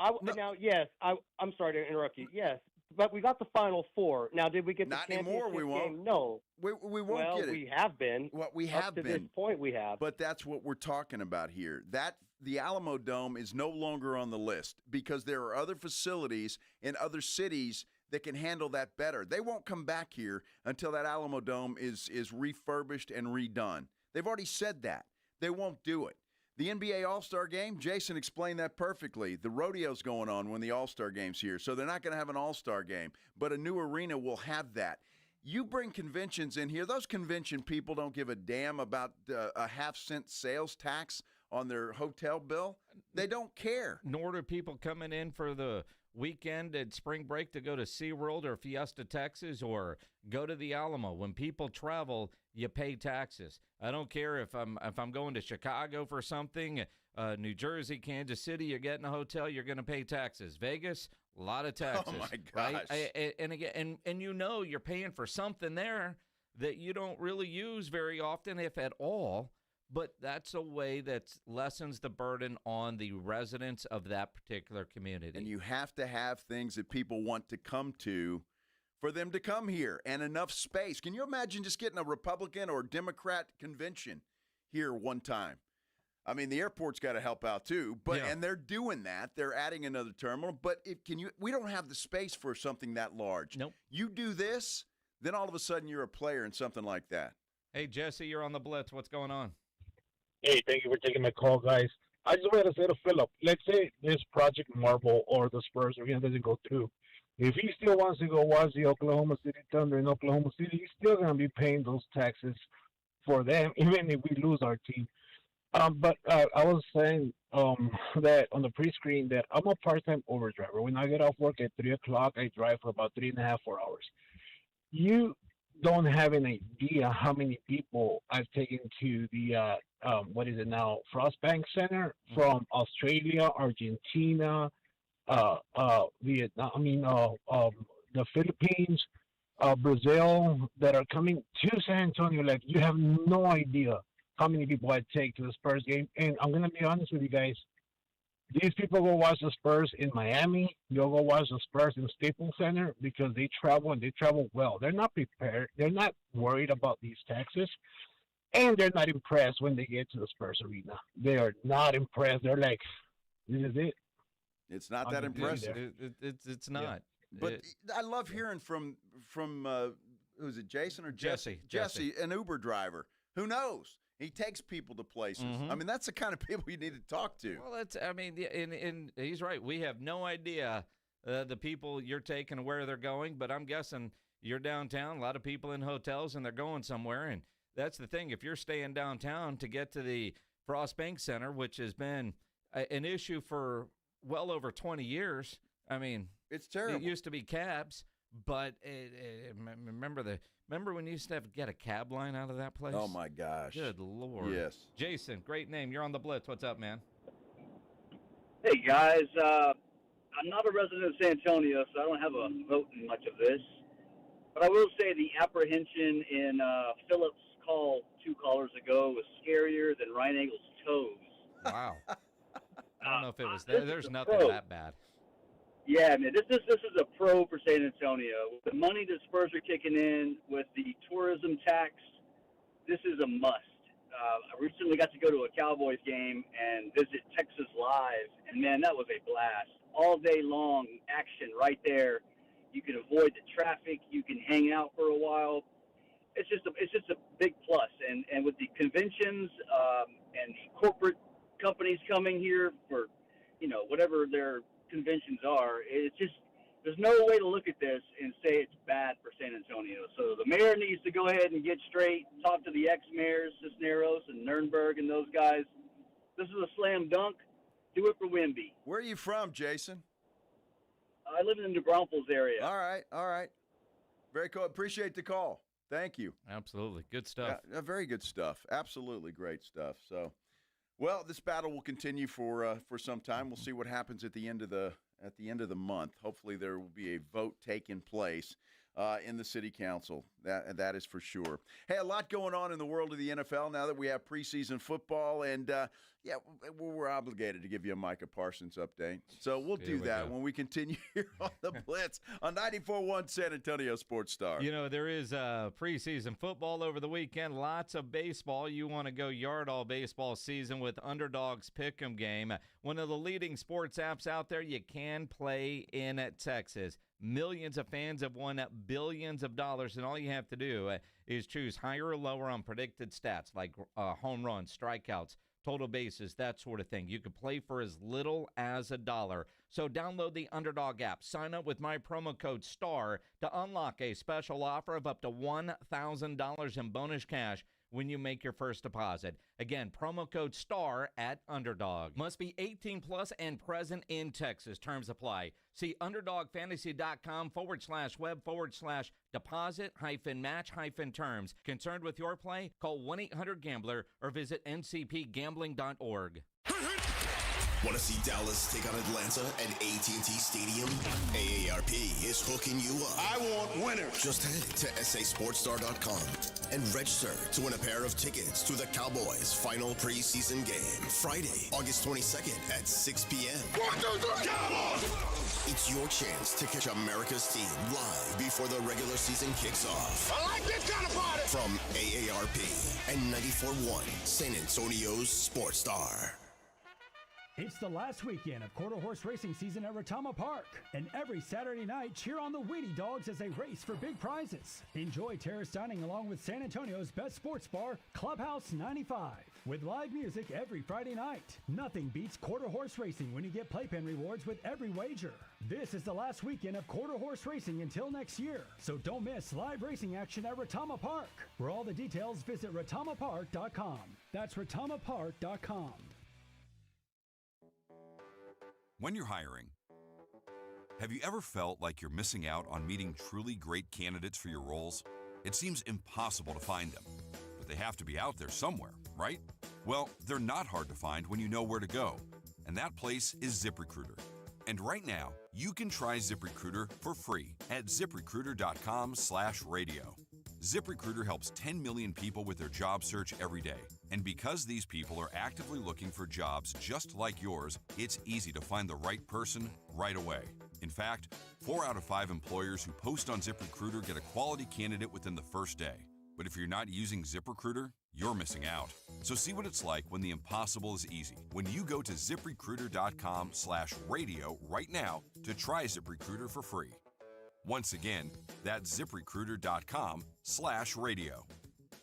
I'm sorry to interrupt you. Yes, but we got the Final Four. Now, did we get the championship anymore? We won't. Game? No, we won't get it. We have been. What we have to been. this point, we have. But that's what we're talking about here. That the Alamo Dome is no longer on the list because there are other facilities in other cities that can handle that better. They won't come back here until that Alamo Dome is refurbished and redone. They've already said that. They won't do it. The NBA All-Star Game, Jason explained that perfectly. The rodeo's going on when the All-Star Game's here, so they're not going to have an All-Star Game, but a new arena will have that. You bring conventions in here. Those convention people don't give a damn about a half-cent sales tax on their hotel bill. They don't care. Nor do people coming in for the weekend at spring break to go to SeaWorld or Fiesta, Texas, or go to the Alamo. When people travel, you pay taxes. I don't care if I'm going to Chicago for something, New Jersey, Kansas City, you're getting a hotel, you're going to pay taxes. Vegas, a lot of taxes. Oh my gosh! Right? And again, and you're paying for something there that you don't really use very often, if at all. But that's a way that lessens the burden on the residents of that particular community. And you have to have things that people want to come to for them to come here, and enough space. Can you imagine just getting a Republican or Democrat convention here one time? I mean, the airport's got to help out too, and they're doing that. They're adding another terminal, but we don't have the space for something that large. Nope. You do this, then all of a sudden you're a player in something like that. Hey, Jesse, you're on the Blitz. What's going on? Hey, thank you for taking my call, guys. I just wanted to say to Philip, let's say this Project Marble or the Spurs arena doesn't go through. If he still wants to go watch the Oklahoma City Thunder in Oklahoma City, he's still going to be paying those taxes for them, even if we lose our team. But I was saying that on the pre-screen that I'm a part-time Uber driver. When I get off work at 3 o'clock, I drive for about 3.5, 4 hours. You don't have an idea how many people I've taken to the what is it now, Frostbank Center from Australia, Argentina, Vietnam, the Philippines, Brazil, that are coming to San Antonio. Like, you have no idea how many people I take to the Spurs game. And I'm gonna be honest with you guys. These people go watch the Spurs in Miami. They'll go watch the Spurs in Staples Center because they travel, and they travel well. They're not prepared. They're not worried about these taxes. And they're not impressed when they get to the Spurs arena. They are not impressed. They're like, this is it. It's not that impressive. It's not. Yeah. But I love hearing from who's it, Jason or Jesse? Jesse, an Uber driver. Who knows? He takes people to places. Mm-hmm. I mean, that's the kind of people you need to talk to. Well, and he's right. We have no idea the people you're taking and where they're going, but I'm guessing you're downtown, a lot of people in hotels, and they're going somewhere. And that's the thing. If you're staying downtown to get to the Frostbank Center, which has been an issue for well over 20 years, I mean, it's terrible. It used to be cabs, but remember when you used to get a cab line out of that place? Oh, my gosh. Good Lord. Yes. Jason, great name. You're on the Blitz. What's up, man? Hey, guys. I'm not a resident of San Antonio, so I don't have a vote in much of this. But I will say the apprehension in Phillips' call 2 callers ago was scarier than Ryan Eagle's toes. Wow. I don't know if it was there. There's nothing that bad. Yeah, man, this is a pro for San Antonio. With the money the Spurs are kicking in, with the tourism tax, this is a must. I recently got to go to a Cowboys game and visit Texas Live, and man, that was a blast. All day long action right there. You can avoid the traffic. You can hang out for a while. It's just a big plus. And with the conventions and the corporate companies coming here for, whatever their conventions are, it's just there's no way to look at this and say it's bad for San Antonio. So the mayor needs to go ahead and get straight, talk to the ex-mayors, Cisneros and Nuremberg and those guys. This is a slam dunk. Do it for Wemby. Where are you from, Jason? I live in the New Braunfels area. All right. Very cool. Appreciate the call. Thank you. Absolutely. Good stuff. Yeah, very good stuff. Absolutely great stuff. So, well, this battle will continue for some time. We'll see what happens at the end of the month. Hopefully there will be a vote taking place in the city council. That is for sure. Hey, a lot going on in the world of the NFL now that we have preseason football, and we're obligated to give you a Micah Parsons update. So we'll do that when we continue here on the Blitz on 94.1 San Antonio Sports Star. There is preseason football over the weekend. Lots of baseball. You want to go yard all baseball season with Underdog's Pick'em game. One of the leading sports apps out there. You can play in Texas. Millions of fans have won billions of dollars, and all you have to do is choose higher or lower on predicted stats like home runs, strikeouts, total bases, that sort of thing. You can play for as little as $1. So download the Underdog app. Sign up with my promo code STAR to unlock a special offer of up to $1,000 in bonus cash when you make your first deposit. Again, promo code STAR at Underdog. Must be 18 plus and present in Texas. Terms apply. See underdogfantasy.com/web/deposit-match-terms. Concerned with your play? Call 1-800-GAMBLER or visit ncpgambling.org. Want to see Dallas take on Atlanta at AT&T Stadium? AARP is hooking you up. I want winners. Just head to sasportstar.com and register to win a pair of tickets to the Cowboys' final preseason game, Friday, August 22nd at 6 p.m. 1, 2, 3, Cowboys! It's your chance to catch America's team live before the regular season kicks off. I like this kind of party! From AARP and 94.1 San Antonio's Sports Star. It's the last weekend of quarter horse racing season at Retama Park. And every Saturday night, cheer on the Wheatie Dogs as they race for big prizes. Enjoy terrace dining along with San Antonio's best sports bar, Clubhouse 95. With live music every Friday night. Nothing beats quarter horse racing when you get playpen rewards with every wager. This is the last weekend of quarter horse racing until next year. So don't miss live racing action at Retama Park. For all the details, visit retamapark.com. That's retamapark.com. When you're hiring, have you ever felt like you're missing out on meeting truly great candidates for your roles? It seems impossible to find them, but they have to be out there somewhere, right? Well, they're not hard to find when you know where to go, and that place is ZipRecruiter. And right now, you can try ZipRecruiter for free at ZipRecruiter.com/radio. ZipRecruiter helps 10 million people with their job search every day. And because these people are actively looking for jobs just like yours, it's easy to find the right person right away. In fact, 4 out of 5 employers who post on ZipRecruiter get a quality candidate within the first day. But if you're not using ZipRecruiter, you're missing out. So see what it's like when the impossible is easy. When you go to ZipRecruiter.com/radio right now to try ZipRecruiter for free. Once again, that's ZipRecruiter.com/radio.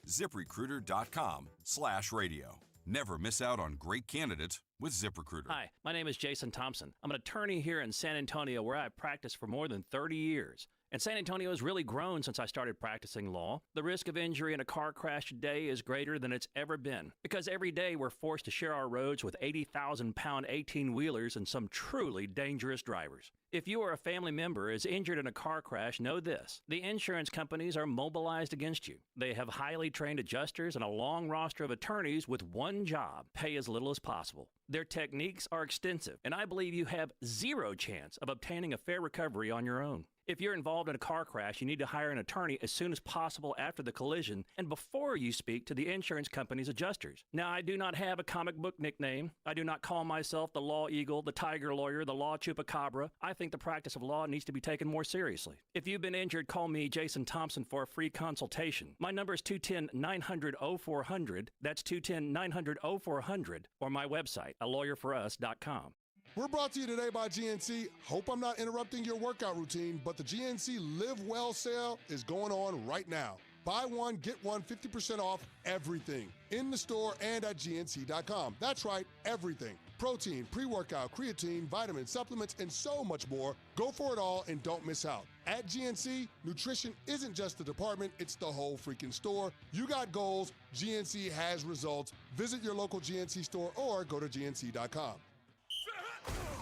ZipRecruiter.com/radio. Never miss out on great candidates with ZipRecruiter. Hi, my name is Jason Thompson. I'm an attorney here in San Antonio where I've practiced for more than 30 years. And San Antonio has really grown since I started practicing law. The risk of injury in a car crash today is greater than it's ever been, because every day we're forced to share our roads with 80,000-pound 18-wheelers and some truly dangerous drivers. If you or a family member is injured in a car crash, know this: the insurance companies are mobilized against you. They have highly trained adjusters and a long roster of attorneys with one job: pay as little as possible. Their techniques are extensive, and I believe you have zero chance of obtaining a fair recovery on your own. If you're involved in a car crash, you need to hire an attorney as soon as possible after the collision and before you speak to the insurance company's adjusters. Now, I do not have a comic book nickname. I do not call myself the Law Eagle, the Tiger Lawyer, the Law Chupacabra. I think the practice of law needs to be taken more seriously. If you've been injured, call me, Jason Thompson, for a free consultation. My number is 210-900-0400. That's 210-900-0400, or my website, alawyerforus.com. We're brought to you today by GNC. Hope I'm not interrupting your workout routine, but the GNC Live Well sale is going on right now. Buy one, get one 50% off everything in the store and at GNC.com. That's right, everything. Protein, pre-workout, creatine, vitamins, supplements, and so much more. Go for it all and don't miss out. At GNC, nutrition isn't just the department, it's the whole freaking store. You got goals, GNC has results. Visit your local GNC store or go to GNC.com.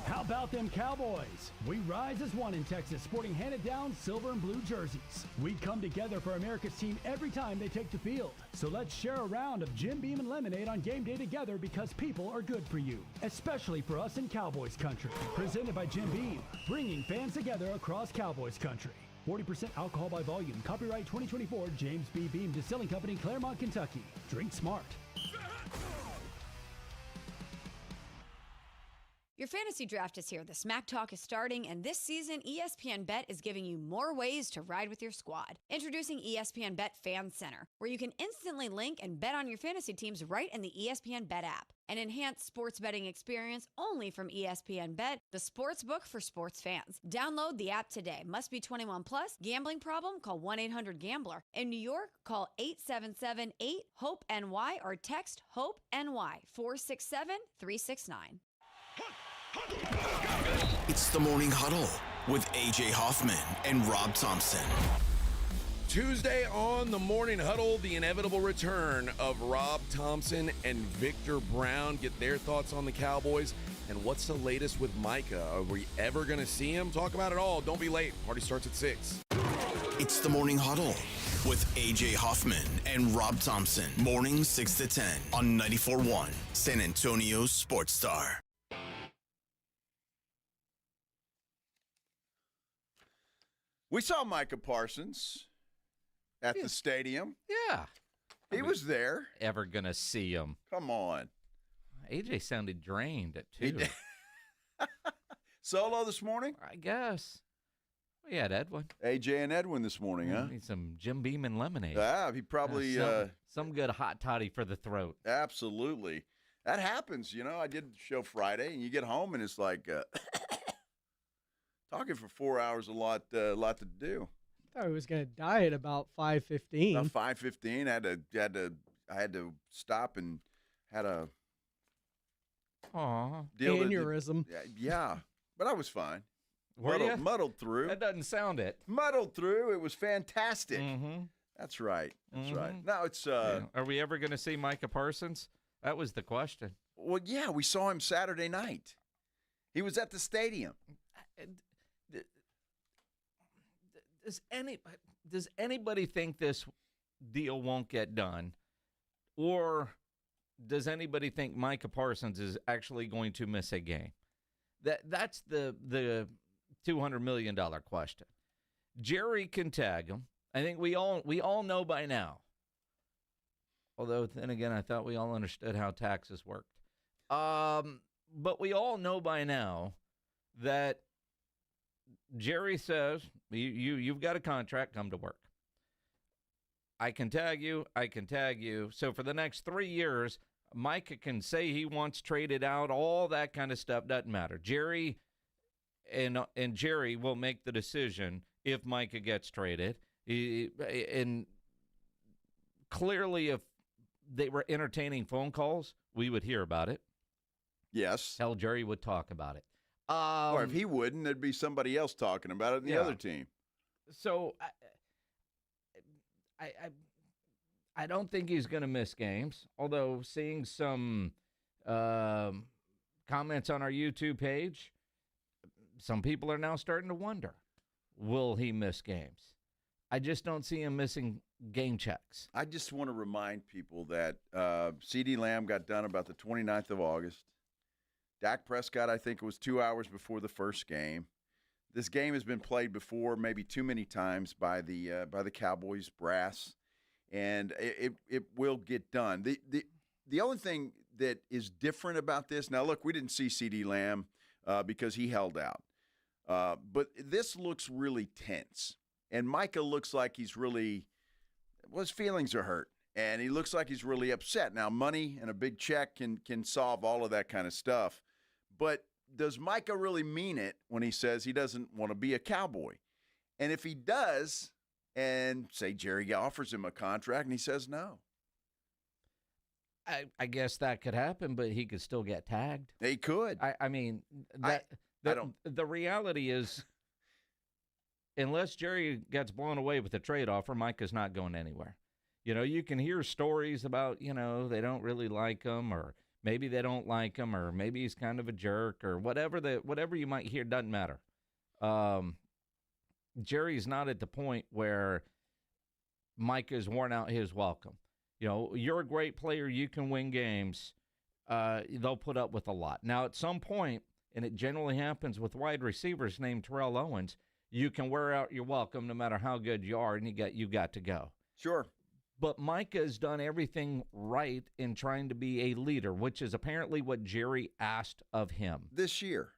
How about them Cowboys? We rise as one in Texas, sporting handed-down silver and blue jerseys. We come together for America's team every time they take the field. So let's share a round of Jim Beam and lemonade on game day together, because people are good for you, especially for us in Cowboys country. Presented by Jim Beam, bringing fans together across Cowboys country. 40% alcohol by volume. Copyright 2024, James B. Beam Distilling Company, Claremont, Kentucky. Drink smart. Your fantasy draft is here. The Smack Talk is starting, and this season, ESPN Bet is giving you more ways to ride with your squad. Introducing ESPN Bet Fan Center, where you can instantly link and bet on your fantasy teams right in the ESPN Bet app. An enhanced sports betting experience only from ESPN Bet, the sports book for sports fans. Download the app today. Must be 21 plus. Gambling problem? Call 1-800-GAMBLER. In New York, call 877-8-HOPE-NY or text HOPE-NY 467-369. It's the Morning Huddle with A.J. Hoffman and Rob Thompson. Tuesday on the Morning Huddle, the inevitable return of Rob Thompson and Victor Brown. Get their thoughts on the Cowboys and what's the latest with Micah. Are we ever going to see him? Talk about it all. Don't be late. Party starts at 6. It's the Morning Huddle with A.J. Hoffman and Rob Thompson. Morning 6 to 10 on 94.1 San Antonio Sports Star. We saw Micah Parsons at the stadium. Yeah. He was there. Ever going to see him? Come on. AJ sounded drained at 2. Solo this morning? I guess. We had Edwin. AJ and Edwin this morning, huh? Need some Jim Beam and lemonade. Yeah, he probably... some good hot toddy for the throat. Absolutely. That happens, you know. I did the show Friday, and you get home, and it's like... talking for 4 hours, a lot to do. I thought he was going to die at about 5:15. About 5:15, I had to stop and had a aneurysm. Yeah, but I was fine. Were muddled through. That doesn't sound it. Muddled through. It was fantastic. Mm-hmm. That's right. That's right. Now it's. Are we ever going to see Micah Parsons? That was the question. Well, yeah, we saw him Saturday night. He was at the stadium. Does anybody think this deal won't get done? Or does anybody think Micah Parsons is actually going to miss a game? That's the $200 million question. Jerry can tag him. I think we all know by now. Although then again, I thought we all understood how taxes worked. But we all know by now that Jerry says, you've got a contract, come to work. I can tag you. So for the next 3 years, Micah can say he wants traded out, all that kind of stuff, doesn't matter. Jerry and Jerry will make the decision if Micah gets traded. And clearly, if they were entertaining phone calls, we would hear about it. Yes. Hell, Jerry would talk about it. Or if he wouldn't, there'd be somebody else talking about it in the other team. So I don't think he's going to miss games, although seeing some comments on our YouTube page, some people are now starting to wonder, will he miss games? I just don't see him missing game checks. I just want to remind people that CeeDee Lamb got done about the 29th of August. Dak Prescott, I think it was 2 hours before the first game. This game has been played before, maybe too many times by the Cowboys brass, and it will get done. The only thing that is different about this, now look, we didn't see CeeDee Lamb because he held out, but this looks really tense, and Micah looks like he's really, well, his feelings are hurt, and he looks like he's really upset. Now, money and a big check can solve all of that kind of stuff, but does Micah really mean it when he says he doesn't want to be a Cowboy? And if he does, and say Jerry offers him a contract and he says no, I guess that could happen, but he could still get tagged. He could. I mean, the reality is, unless Jerry gets blown away with a trade offer, Micah's not going anywhere. You know, you can hear stories about, they don't really like him, or maybe they don't like him, or maybe he's kind of a jerk, or whatever you might hear, doesn't matter. Jerry's not at the point where Micah's worn out his welcome. You're a great player. You can win games. They'll put up with a lot. Now, at some point, and it generally happens with wide receivers named Terrell Owens, you can wear out your welcome no matter how good you are, and you got to go. Sure. But Micah's done everything right in trying to be a leader, which is apparently what Jerry asked of him. This year.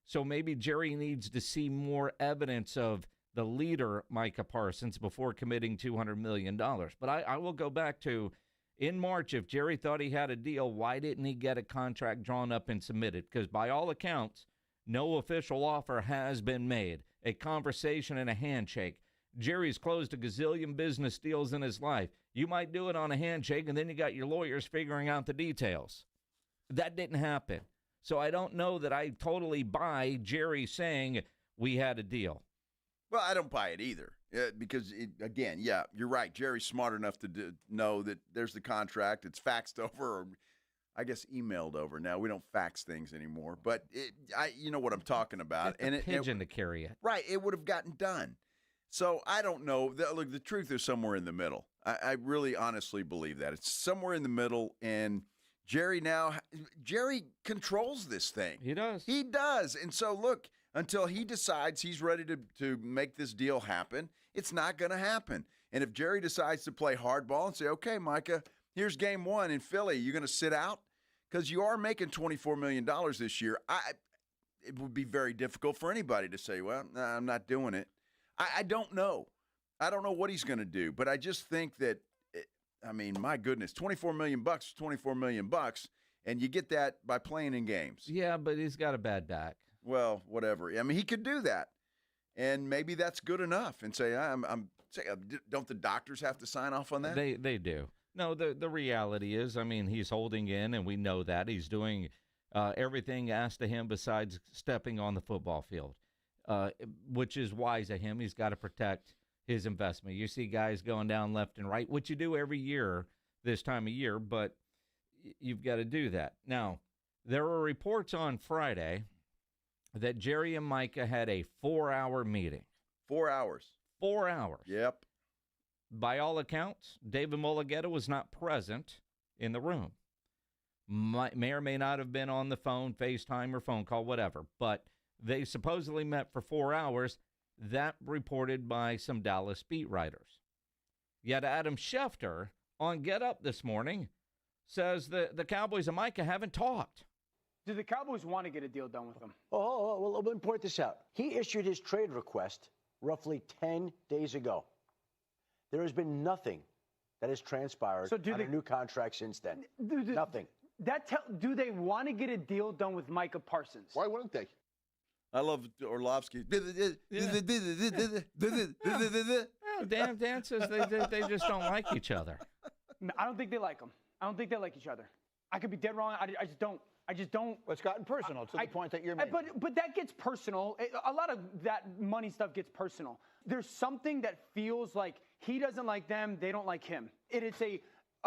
So maybe Jerry needs to see more evidence of the leader, Micah Parsons, before committing $200 million. But I will go back to, in March, if Jerry thought he had a deal, why didn't he get a contract drawn up and submitted? Because by all accounts, no official offer has been made. A conversation and a handshake. Jerry's closed a gazillion business deals in his life. You might do it on a handshake, and then you got your lawyers figuring out the details. That didn't happen. So I don't know that I totally buy Jerry saying we had a deal. Well, I don't buy it either because, again, you're right. Jerry's smart enough to know that there's the contract. It's faxed over, or I guess emailed over. Now, we don't fax things anymore, but you know what I'm talking about. And pigeon to carry it. Right. It would have gotten done. So I don't know. Look, the truth is somewhere in the middle. I really honestly believe that. It's somewhere in the middle, and Jerry controls this thing. He does. He does. And so, look, until he decides he's ready to make this deal happen, it's not going to happen. And if Jerry decides to play hardball and say, okay, Micah, here's game one in Philly, you're going to sit out? Because you are making $24 million this year. It would be very difficult for anybody to say, well, nah, I'm not doing it. I don't know. I don't know what he's going to do, but I just think that, my goodness, $24 million is $24 million, and you get that by playing in games. Yeah, but he's got a bad back. Well, whatever. He could do that, and maybe that's good enough. And say, don't the doctors have to sign off on that? They do. No, the reality is, he's holding in, and we know that he's doing everything asked of him besides stepping on the football field. Which is wise of him. He's got to protect his investment. You see guys going down left and right, which you do every year this time of year, but you've got to do that. Now, there were reports on Friday that Jerry and Micah had a 4-hour meeting. 4 hours. 4 hours. Yep. By all accounts, David Mulligetta was not present in the room. May or may not have been on the phone, FaceTime or phone call, whatever, but they supposedly met for 4 hours. That reported by some Dallas beat writers. Yet Adam Schefter on Get Up this morning says that the Cowboys and Micah haven't talked. Do the Cowboys want to get a deal done with him? Well, let me point this out. He issued his trade request roughly 10 days ago. There has been nothing that has transpired on a new contract since then. Nothing. Do they want to get a deal done with Micah Parsons? Why wouldn't they? I love Orlovsky. Dances, they just don't like each other. I don't think they like him. I don't think they like each other. I could be dead wrong. I just don't. Well, it's gotten personal to the point that you're making. But that gets personal. A lot of that money stuff gets personal. There's something that feels like he doesn't like them, they don't like him. It is a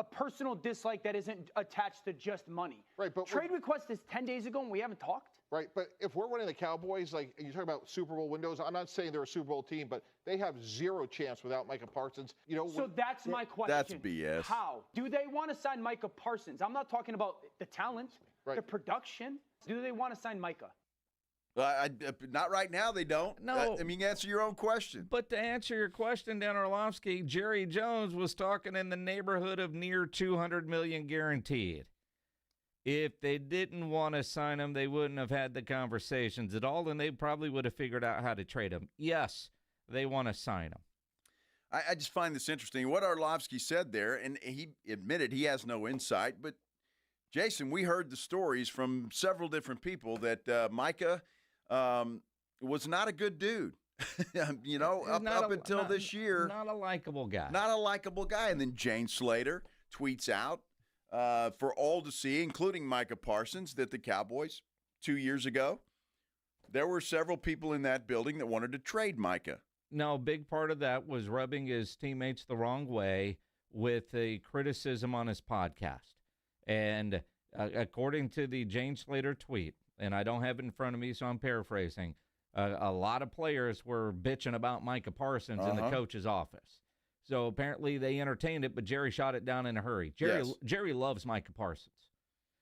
personal dislike that isn't attached to just money. Right, but trade request is 10 days ago and we haven't talked. Right, but if we're running the Cowboys, like you talk about Super Bowl windows, I'm not saying they're a Super Bowl team, but they have zero chance without Micah Parsons. So that's my question. That's BS. How? Do they want to sign Micah Parsons? I'm not talking about the talent, the production. Do they want to sign Micah? Not right now, they don't. No. I mean, answer your own question. But to answer your question, Dan Orlovsky, Jerry Jones was talking in the neighborhood of near $200 million guaranteed. If they didn't want to sign him, they wouldn't have had the conversations at all, and they probably would have figured out how to trade him. Yes, they want to sign him. I just find this interesting. What Orlovsky said there, and he admitted he has no insight, but, Jason, we heard the stories from several different people that Micah was not a good dude. up until this year. Not a likable guy. Not a likable guy. And then Jane Slater tweets out for all to see, including Micah Parsons, that the Cowboys 2 years ago, there were several people in that building that wanted to trade Micah. No, a big part of that was rubbing his teammates the wrong way with a criticism on his podcast. And according to the Jane Slater tweet, and I don't have it in front of me, so I'm paraphrasing, a lot of players were bitching about Micah Parsons in the coach's office. So apparently they entertained it, but Jerry shot it down in a hurry. Jerry loves Micah Parsons.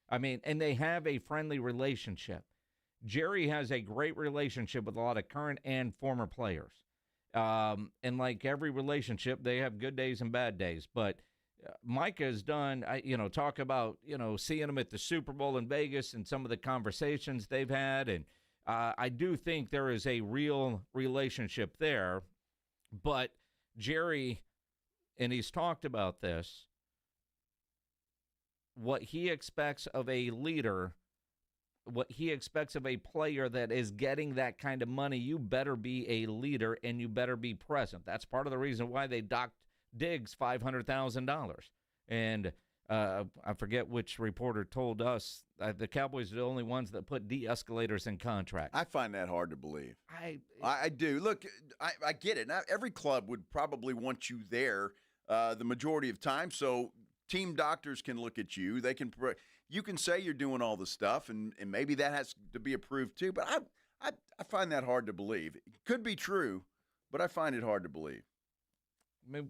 I mean, and they have a friendly relationship. Jerry has a great relationship with a lot of current and former players. And like every relationship, they have good days and bad days. But Micah's done, talk about, seeing him at the Super Bowl in Vegas and some of the conversations they've had. And I do think there is a real relationship there. But Jerry, and he's talked about this, what he expects of a leader, what he expects of a player that is getting that kind of money, you better be a leader and you better be present. That's part of the reason why they docked Diggs $500,000. And I forget which reporter told us the Cowboys are the only ones that put de-escalators in contracts. I find that hard to believe. I do. Look, I get it. Now, every club would probably want you there the majority of time, so team doctors can look at you. You can say you're doing all the stuff, and maybe that has to be approved too. But I find that hard to believe. It could be true, but I find it hard to believe. I mean,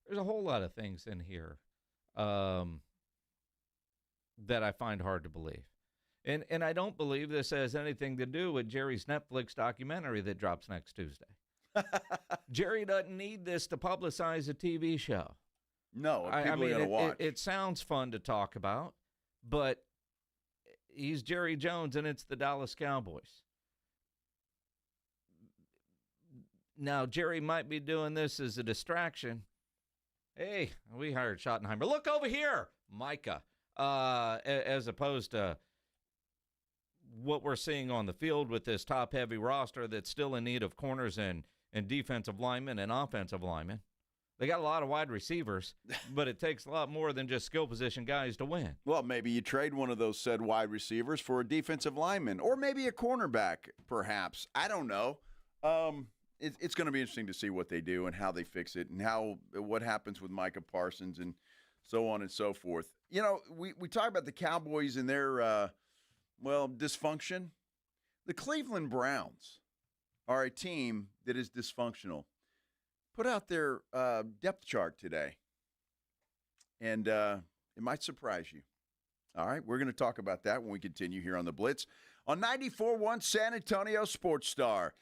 there's a whole lot of things in here that I find hard to believe. And I don't believe this has anything to do with Jerry's Netflix documentary that drops next Tuesday. Jerry doesn't need this to publicize a TV show. No, people are going to watch. It sounds fun to talk about, but he's Jerry Jones, and it's the Dallas Cowboys. Now, Jerry might be doing this as a distraction. Hey, we hired Schottenheimer. Look over here, Micah, as opposed to what we're seeing on the field with this top-heavy roster that's still in need of corners and defensive linemen and offensive linemen. They got a lot of wide receivers, but it takes a lot more than just skill position guys to win. Well, maybe you trade one of those said wide receivers for a defensive lineman or maybe a cornerback, perhaps. I don't know. It's going to be interesting to see what they do and how they fix it and what happens with Micah Parsons and so on and so forth. We talk about the Cowboys and their, dysfunction. The Cleveland Browns are a team that is dysfunctional. Put out their depth chart today, and it might surprise you. All right, we're going to talk about that when we continue here on The Blitz on 94.1 San Antonio Sports Star.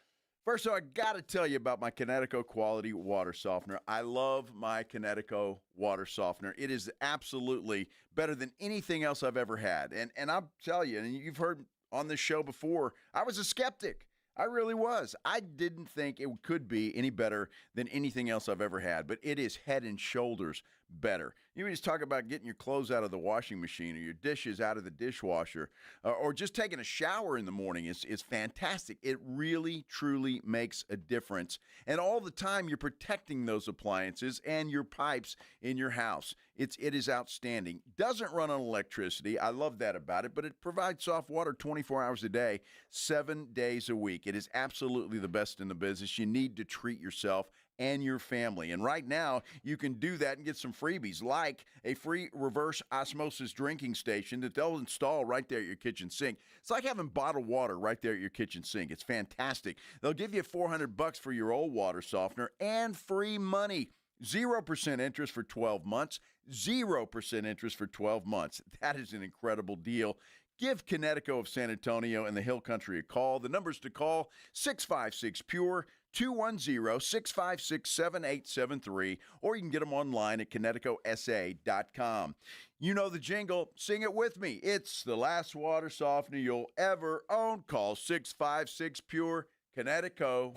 First of all, I got to tell you about my Connecticut Quality Water Softener. I love my Connecticut Water Softener. It is absolutely better than anything else I've ever had. And I'll tell you, and you've heard on this show before, I was a skeptic. I really was. I didn't think it could be any better than anything else I've ever had, but it is head and shoulders better. You just talk about getting your clothes out of the washing machine or your dishes out of the dishwasher or just taking a shower in the morning is fantastic. It really, truly makes a difference. And all the time you're protecting those appliances and your pipes in your house. It is outstanding. Doesn't run on electricity. I love that about it, but it provides soft water 24 hours a day, 7 days a week. It is absolutely the best in the business. You need to treat yourself and your family. And right now, you can do that and get some freebies like a free reverse osmosis drinking station that they'll install right there at your kitchen sink. It's like having bottled water right there at your kitchen sink. It's fantastic. They'll give you $400 for your old water softener and free money. 0% interest for 12 months. 0% interest for 12 months. That is an incredible deal. Give Connecticut of San Antonio and the Hill Country a call. The numbers to call, 656-PURE, 210-656-7873, or you can get them online at connecticutsa.com. You know the jingle. Sing it with me. It's the last water softener you'll ever own. Call 656-PURE, Connecticut.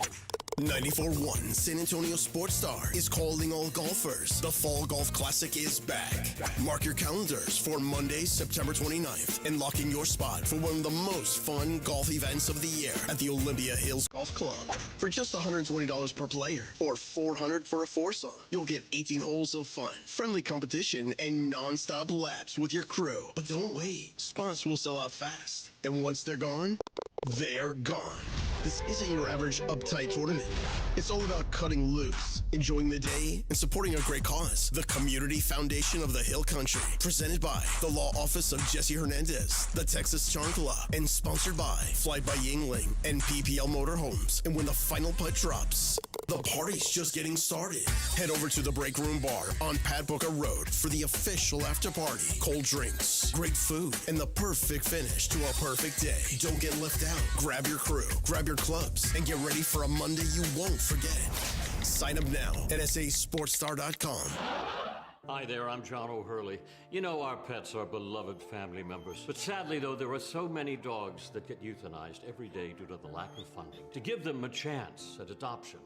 94.1 San Antonio Sports Star is calling all golfers. The Fall Golf Classic is back. Mark your calendars for Monday, September 29th, and lock in your spot for one of the most fun golf events of the year at the Olympia Hills Golf Club. For just $120 per player, or $400 for a foursome, you'll get 18 holes of fun, friendly competition, and non-stop laps with your crew. But don't wait. Spots will sell out fast. And once they're gone, they're gone. This isn't your average uptight tournament. It's all about cutting loose, enjoying the day, and supporting a great cause. The Community Foundation of the Hill Country, presented by the Law Office of Jesse Hernandez, the Texas Charm Club, and sponsored by Fly by Yingling and PPL Motorhomes. And when the final putt drops, the party's just getting started. Head over to the Break Room Bar on Pat Booker Road for the official after party. Cold drinks, great food, and the perfect finish to a perfect day. Don't get left out. Grab your crew, grab your clubs, and get ready for a Monday you won't forget. Sign up now at sasportstar.com. Hi there, I'm John O'Hurley. You know our pets are beloved family members. But sadly, though, there are so many dogs that get euthanized every day due to the lack of funding. To give them a chance at adoption,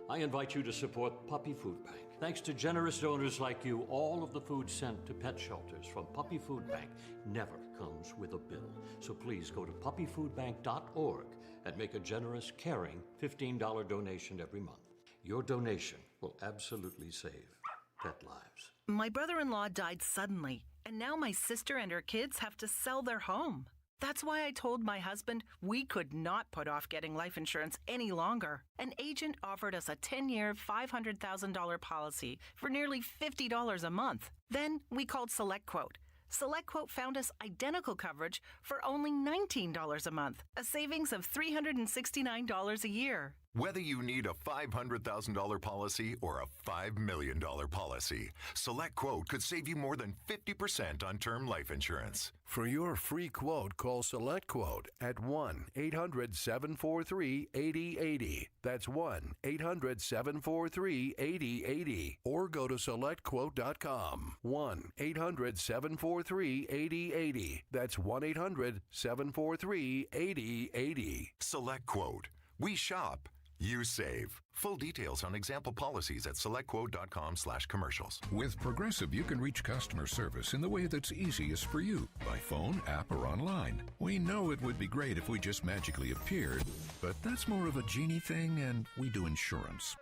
I invite you to support Puppy Food Bank. Thanks to generous donors like you, all of the food sent to pet shelters from Puppy Food Bank never comes with a bill. So please go to puppyfoodbank.org and make a generous, caring $15 donation every month. Your donation will absolutely save pet lives. My brother-in-law died suddenly, and now my sister and her kids have to sell their home. That's why I told my husband we could not put off getting life insurance any longer. An agent offered us a 10-year, $500,000 policy for nearly $50 a month. Then we called SelectQuote. SelectQuote found us identical coverage for only $19 a month, a savings of $369 a year. Whether you need a $500,000 policy or a $5 million policy, SelectQuote could save you more than 50% on term life insurance. For your free quote, call SelectQuote at 1-800-743-8080. That's 1-800-743-8080. Or go to SelectQuote.com. 1-800-743-8080. That's 1-800-743-8080. SelectQuote. We shop. You save. Full details on example policies at selectquote.com/commercials. With Progressive, you can reach customer service in the way that's easiest for you, by phone, app, or online. We know it would be great if we just magically appeared, but that's more of a genie thing, and we do insurance.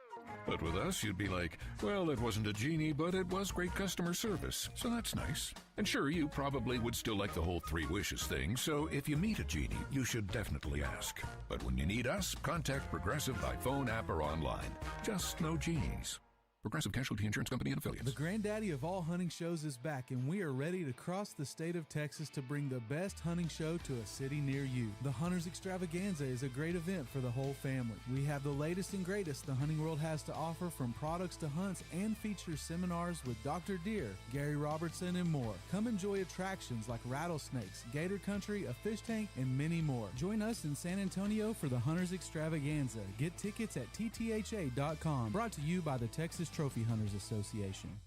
But with us, you'd be like, well, it wasn't a genie, but it was great customer service, so that's nice. And sure, you probably would still like the whole 3 wishes thing, so if you meet a genie, you should definitely ask. But when you need us, contact Progressive by phone, app, or online. Just no genies. Progressive Casualty Insurance Company and Affiliates. The granddaddy of all hunting shows is back, and we are ready to cross the state of Texas to bring the best hunting show to a city near you. The Hunters Extravaganza is a great event for the whole family. We have the latest and greatest the hunting world has to offer, from products to hunts, and feature seminars with Dr. Deer, Gary Robertson, and more. Come enjoy attractions like rattlesnakes, gator country, a fish tank, and many more. Join us in San Antonio for the Hunters Extravaganza. Get tickets at ttha.com. Brought to you by the Texas Trophy Hunters Association.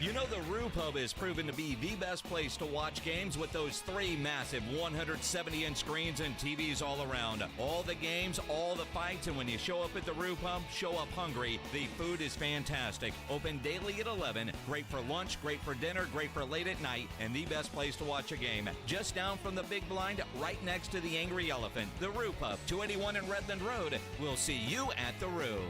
You know the Roo Pub is proven to be the best place to watch games with those 3 massive 170-inch screens and TVs all around. All the games, all the fights, and when you show up at the Roo Pub, show up hungry. The food is fantastic. Open daily at 11. Great for lunch, great for dinner, great for late at night, and the best place to watch a game. Just down from the big blind, right next to the Angry Elephant. The Roo Pub, 281 in Redland Road. We'll see you at the Roo.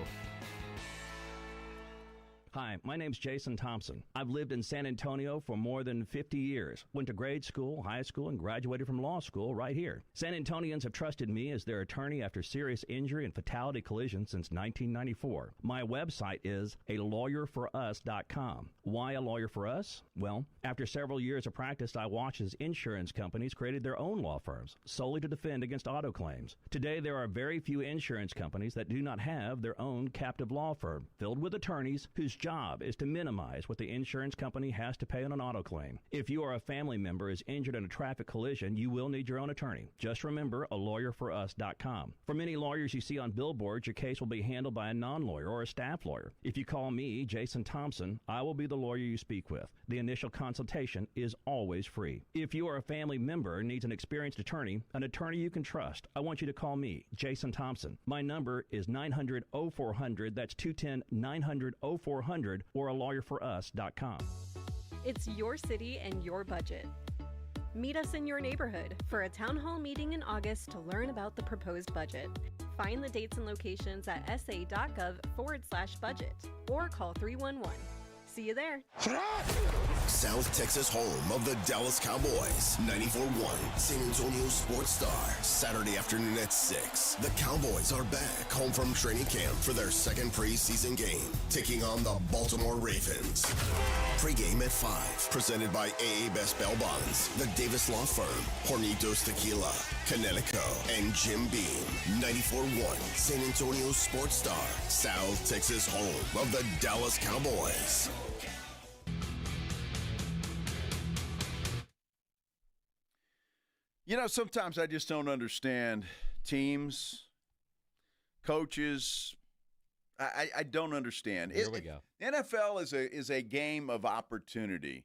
Hi, my name's Jason Thompson. I've lived in San Antonio for more than 50 years. Went to grade school, high school, and graduated from law school right here. San Antonians have trusted me as their attorney after serious injury and fatality collision since 1994. My website is alawyerforus.com. Why a lawyer for us? Well, after several years of practice, I watched as insurance companies created their own law firms solely to defend against auto claims. Today, there are very few insurance companies that do not have their own captive law firm filled with attorneys whose job is to minimize what the insurance company has to pay on an auto claim. If you or a family member is injured in a traffic collision, you will need your own attorney. Just remember alawyerforus.com. For many lawyers you see on billboards, your case will be handled by a non-lawyer or a staff lawyer. If you call me, Jason Thompson, I will be the lawyer you speak with. The initial consultation is always free. If you or a family member needs an experienced attorney you can trust, I want you to call me, Jason Thompson. My number is 900-0400. That's 210-900-0400 or alawyerforus.com. It's your city and your budget. Meet us in your neighborhood for a town hall meeting in August to learn about the proposed budget. Find the dates and locations at sa.gov/budget or call 311. See you there. South Texas home of the Dallas Cowboys. 94.1 San Antonio Sports Star. Saturday afternoon at 6. The Cowboys are back home from training camp for their second preseason game, taking on the Baltimore Ravens. Pre-game at 5. Presented by AA Best Bail Bonds, the Davis Law Firm, Hornitos Tequila, Connecticut, and Jim Beam. 94.1 San Antonio Sports Star. South Texas home of the Dallas Cowboys. You know, sometimes I just don't understand teams, coaches. I don't understand. Here we go. NFL is a game of opportunity,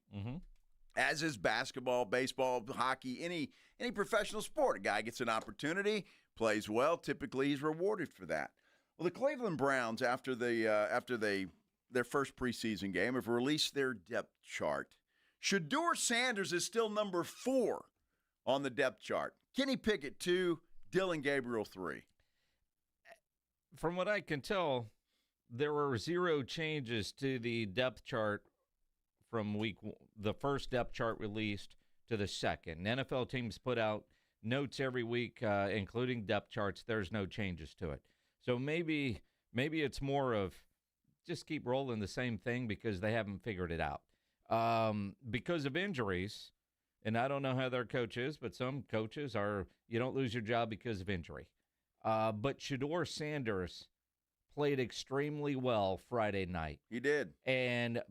as is basketball, baseball, hockey, any professional sport. A guy gets an opportunity, plays well. Typically, he's rewarded for that. Well, the Cleveland Browns, after their first preseason game, have released their depth chart. Sheduer Sanders is still number 4 on the depth chart. Kenny Pickett 2, Dylan Gabriel 3. From what I can tell, there were 0 changes to the depth chart from the first depth chart released to the second. NFL teams put out notes every week, including depth charts. There's no changes to it. So maybe it's more of just keep rolling the same thing because they haven't figured it out. Because of injuries, and I don't know how their coach is, but some coaches you don't lose your job because of injury. But Sheduer Sanders played extremely well Friday night. He did. And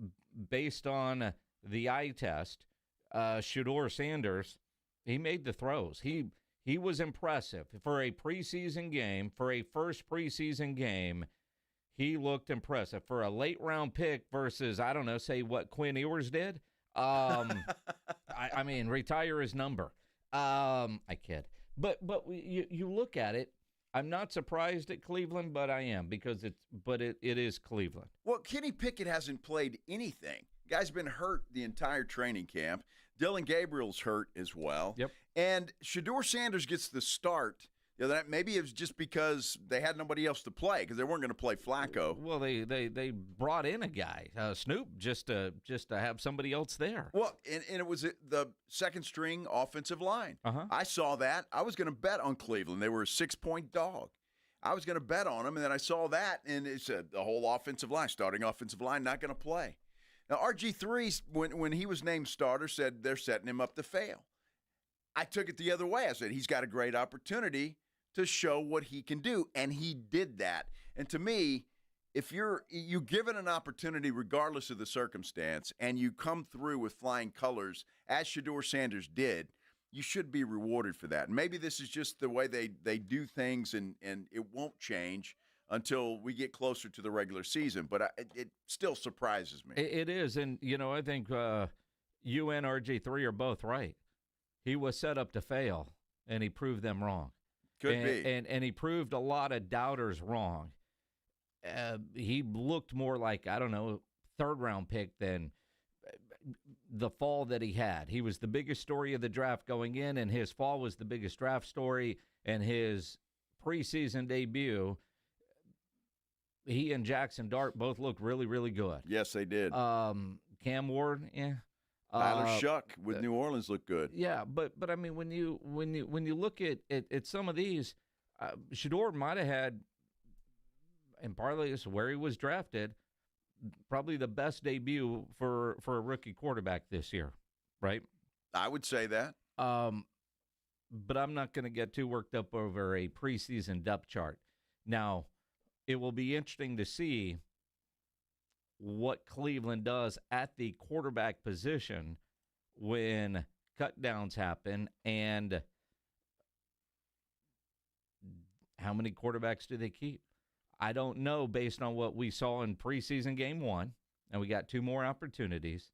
based on the eye test, Sheduer Sanders, he made the throws. He was impressive. For a preseason game, for a first preseason game, he looked impressive. For a late-round pick versus, I don't know, say what Quinn Ewers did, I mean, retire his number. I kid. But you look at it, I'm not surprised at Cleveland, but I am because it is Cleveland. Well, Kenny Pickett hasn't played anything. Guy's been hurt the entire training camp. Dylan Gabriel's hurt as well. Yep. And Sheduer Sanders gets the start. You know, that maybe it was just because they had nobody else to play because they weren't going to play Flacco. Well, they brought in a guy, Snoop, just to have somebody else there. Well, and it was the second string offensive line. I saw that. I was going to bet on Cleveland. They were a 6-point dog. I was going to bet on them, and then I saw that, and it said the whole offensive line, starting offensive line, not going to play. Now, RG3, when he was named starter, said they're setting him up to fail. I took it the other way. I said he's got a great opportunity to show what he can do, and he did that. And to me, if you're given an opportunity regardless of the circumstance and you come through with flying colors, as Sheduer Sanders did, you should be rewarded for that. And maybe this is just the way they do things and it won't change until we get closer to the regular season. But it still surprises me. It is. And, I think you and RG3 are both right. He was set up to fail, and he proved them wrong. Could be. And he proved a lot of doubters wrong. He looked more like, I don't know, third-round pick than the fall that he had. He was the biggest story of the draft going in, and his fall was the biggest draft story. And his preseason debut, he and Jackson Dart both looked really, really good. Yes, they did. Cam Ward, yeah. Tyler Shuck with New Orleans looked good. Yeah, but I mean, when you look at some of these, Sheduer might have had, and partly it's where he was drafted, probably the best debut for a rookie quarterback this year, right? I would say that. But I'm not going to get too worked up over a preseason depth chart. Now, it will be interesting to see what Cleveland does at the quarterback position when cutdowns happen, and how many quarterbacks do they keep? I don't know based on what we saw in preseason game 1, and we got 2 more opportunities.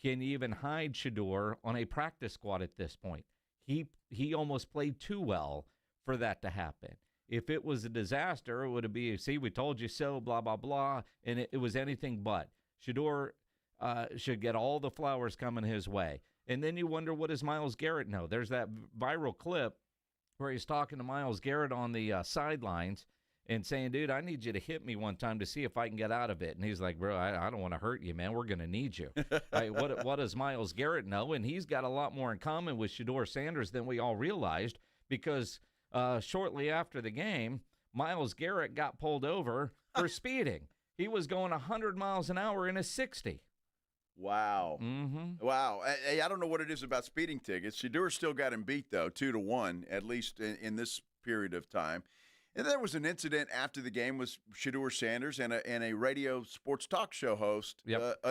Can you even hide Sheduer on a practice squad at this point? He almost played too well for that to happen. If it was a disaster, it would be, see, we told you so, blah, blah, blah, and it was anything but. Sheduer should get all the flowers coming his way. And then you wonder, what does Myles Garrett know? There's that viral clip where he's talking to Myles Garrett on the sidelines and saying, dude, I need you to hit me one time to see if I can get out of it. And he's like, bro, I don't want to hurt you, man. We're going to need you. What does Myles Garrett know? And he's got a lot more in common with Sheduer Sanders than we all realized, because shortly after the game, Myles Garrett got pulled over for speeding. He was going 100 miles an hour in a 60. Wow. Mm-hmm. Wow. I don't know what it is about speeding tickets. Sheduer still got him beat, though, 2-1, at least in this period of time. And there was an incident after the game with Sheduer Sanders and a radio sports talk show host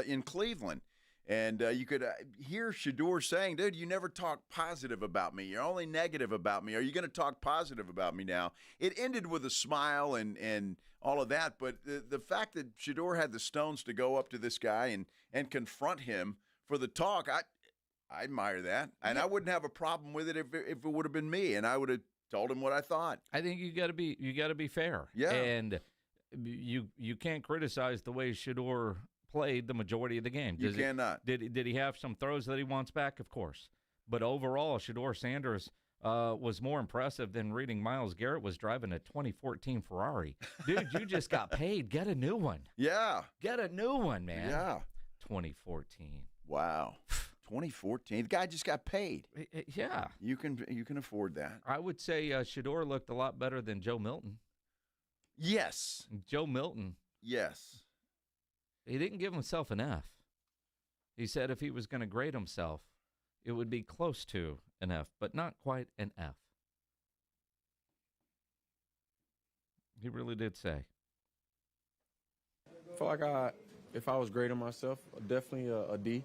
in Cleveland. And you could hear Sheduer saying, dude, you never talk positive about me. You're only negative about me. Are you going to talk positive about me now? It ended with a smile and all of that. But the fact that Sheduer had the stones to go up to this guy and confront him for the talk, I admire that. And I wouldn't have a problem with it if it would have been me. And I would have told him what I thought. I think you got to be fair. Yeah. And you can't criticize the way Sheduer played the majority of the game. You cannot. Did he have some throws that he wants back? Of course. But overall, Sheduer Sanders was more impressive than reading Myles Garrett was driving a 2014 Ferrari. Dude, you just got paid. Get a new one. Yeah. Get a new one, man. Yeah. 2014. Wow. 2014. The guy just got paid. Yeah. You can afford that. I would say Sheduer looked a lot better than Joe Milton. Yes. Joe Milton. Yes. He didn't give himself an F. He said if he was going to grade himself, it would be close to an F, but not quite an F. He really did say. I feel like if I was grading myself, definitely a D,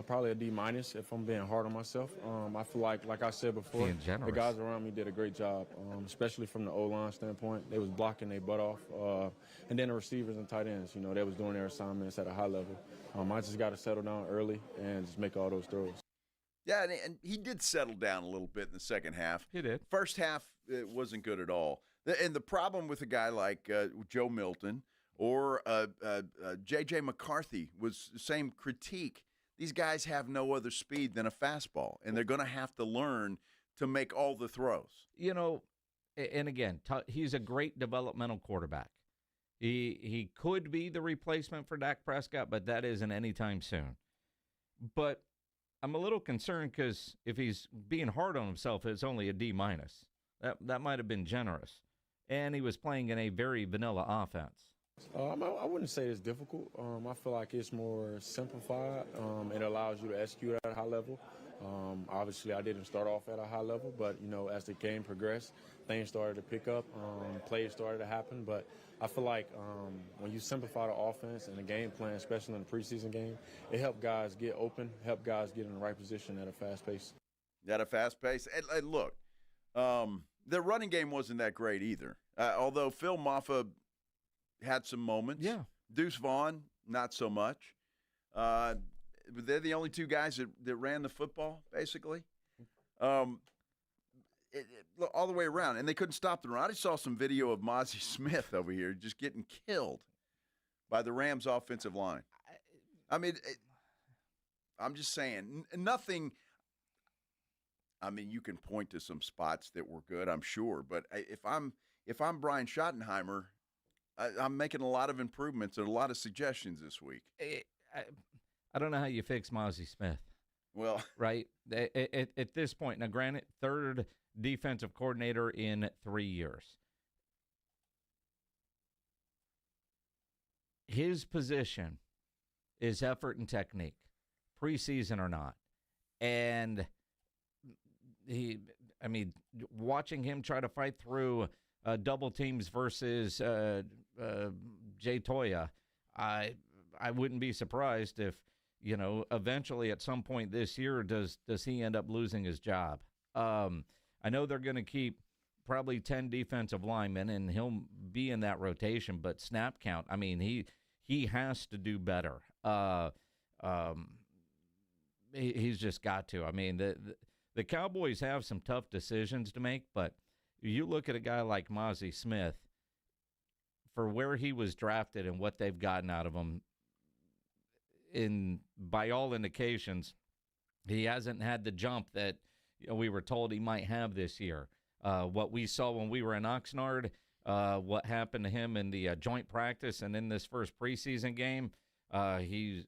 probably a D minus if I'm being hard on myself. I feel like I said before, the guys around me did a great job, especially from the O-line standpoint. They was blocking their butt off. And then the receivers and tight ends, they was doing their assignments at a high level. I just got to settle down early and just make all those throws. Yeah, and he did settle down a little bit in the second half. He did. First half, it wasn't good at all. And the problem with a guy like Joe Milton or J.J. McCarthy was the same critique. These guys have no other speed than a fastball, and they're going to have to learn to make all the throws. And again, he's a great developmental quarterback. He could be the replacement for Dak Prescott, but that isn't anytime soon. But I'm a little concerned because if he's being hard on himself, it's only a D minus. That might have been generous. And he was playing in a very vanilla offense. I wouldn't say it's difficult. I feel like it's more simplified. It allows you to execute at a high level. Obviously, I didn't start off at a high level, but, as the game progressed, things started to pick up, plays started to happen. But I feel like when you simplify the offense and the game plan, especially in the preseason game, it helped guys get open, helped guys get in the right position at a fast pace. At a fast pace. And look, the running game wasn't that great either. Although Phil Maffa had some moments. Yeah. Deuce Vaughn, not so much. They're the only two guys that ran the football, basically. All the way around, and they couldn't stop the run. I just saw some video of Mozzie Smith over here just getting killed by the Rams' offensive line. I mean, I'm just saying, nothing. I mean, you can point to some spots that were good, I'm sure, but if I'm Brian Schottenheimer, I'm making a lot of improvements and a lot of suggestions this week. I don't know how you fix Mozzie Smith. Well, right at this point, now granted, third defensive coordinator in 3 years. His position is effort and technique, preseason or not. And watching him try to fight through double teams versus Jay Toya, I wouldn't be surprised if, eventually at some point this year, does he end up losing his job? I know they're going to keep probably 10 defensive linemen, and he'll be in that rotation, but snap count, I mean, he has to do better. He's just got to. I mean, the Cowboys have some tough decisions to make, but you look at a guy like Mozzie Smith, for where he was drafted and what they've gotten out of him, by all indications, he hasn't had the jump that we were told he might have this year. What we saw when we were in Oxnard, what happened to him in the joint practice and in this first preseason game, he's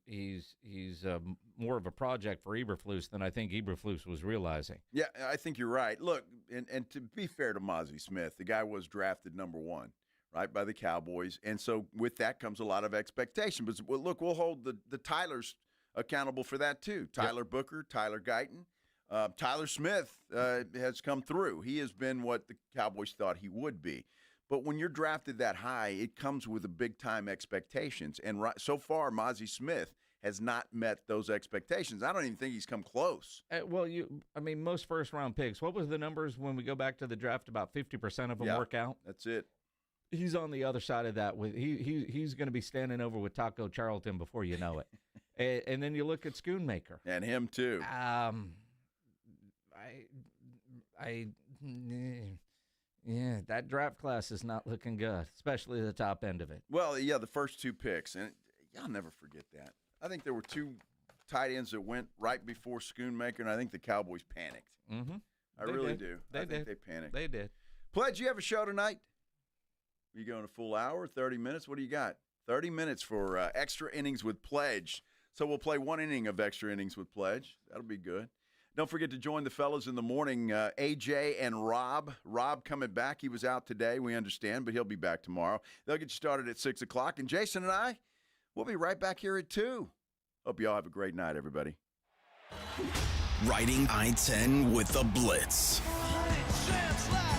more of a project for Eberflus than I think Eberflus was realizing. Yeah, I think you're right. Look, and to be fair to Mozzie Smith, the guy was drafted number 1, right, by the Cowboys, and so with that comes a lot of expectation. But look, we'll hold the Tylers accountable for that too. Tyler Booker, Tyler Guyton. Tyler Smith has come through. He has been what the Cowboys thought he would be. But when you're drafted that high, it comes with a big-time expectations. And so far, Mozzie Smith has not met those expectations. I don't even think he's come close. Most first-round picks, what was the numbers when we go back to the draft? About 50% of them work out? That's it. He's on the other side of that. He's going to be standing over with Taco Charlton before you know it. And then you look at Schoonmaker. And him, too. Yeah, that draft class is not looking good, especially the top end of it. Well, yeah, the first 2 picks, and y'all never forget that. I think there were 2 tight ends that went right before Schoonmaker, and I think the Cowboys panicked. Mm-hmm. I really do. I think they panicked. They did. Pledge, you have a show tonight? Are you going a full hour, 30 minutes? What do you got? 30 minutes for extra innings with Pledge. So we'll play 1 inning of extra innings with Pledge. That'll be good. Don't forget to join the fellas in the morning, AJ and Rob. Rob coming back. He was out today, we understand, but he'll be back tomorrow. They'll get you started at 6 o'clock. And Jason and I, we'll be right back here at 2. Hope you all have a great night, everybody. Riding I-10 with the Blitz. 100 champs live.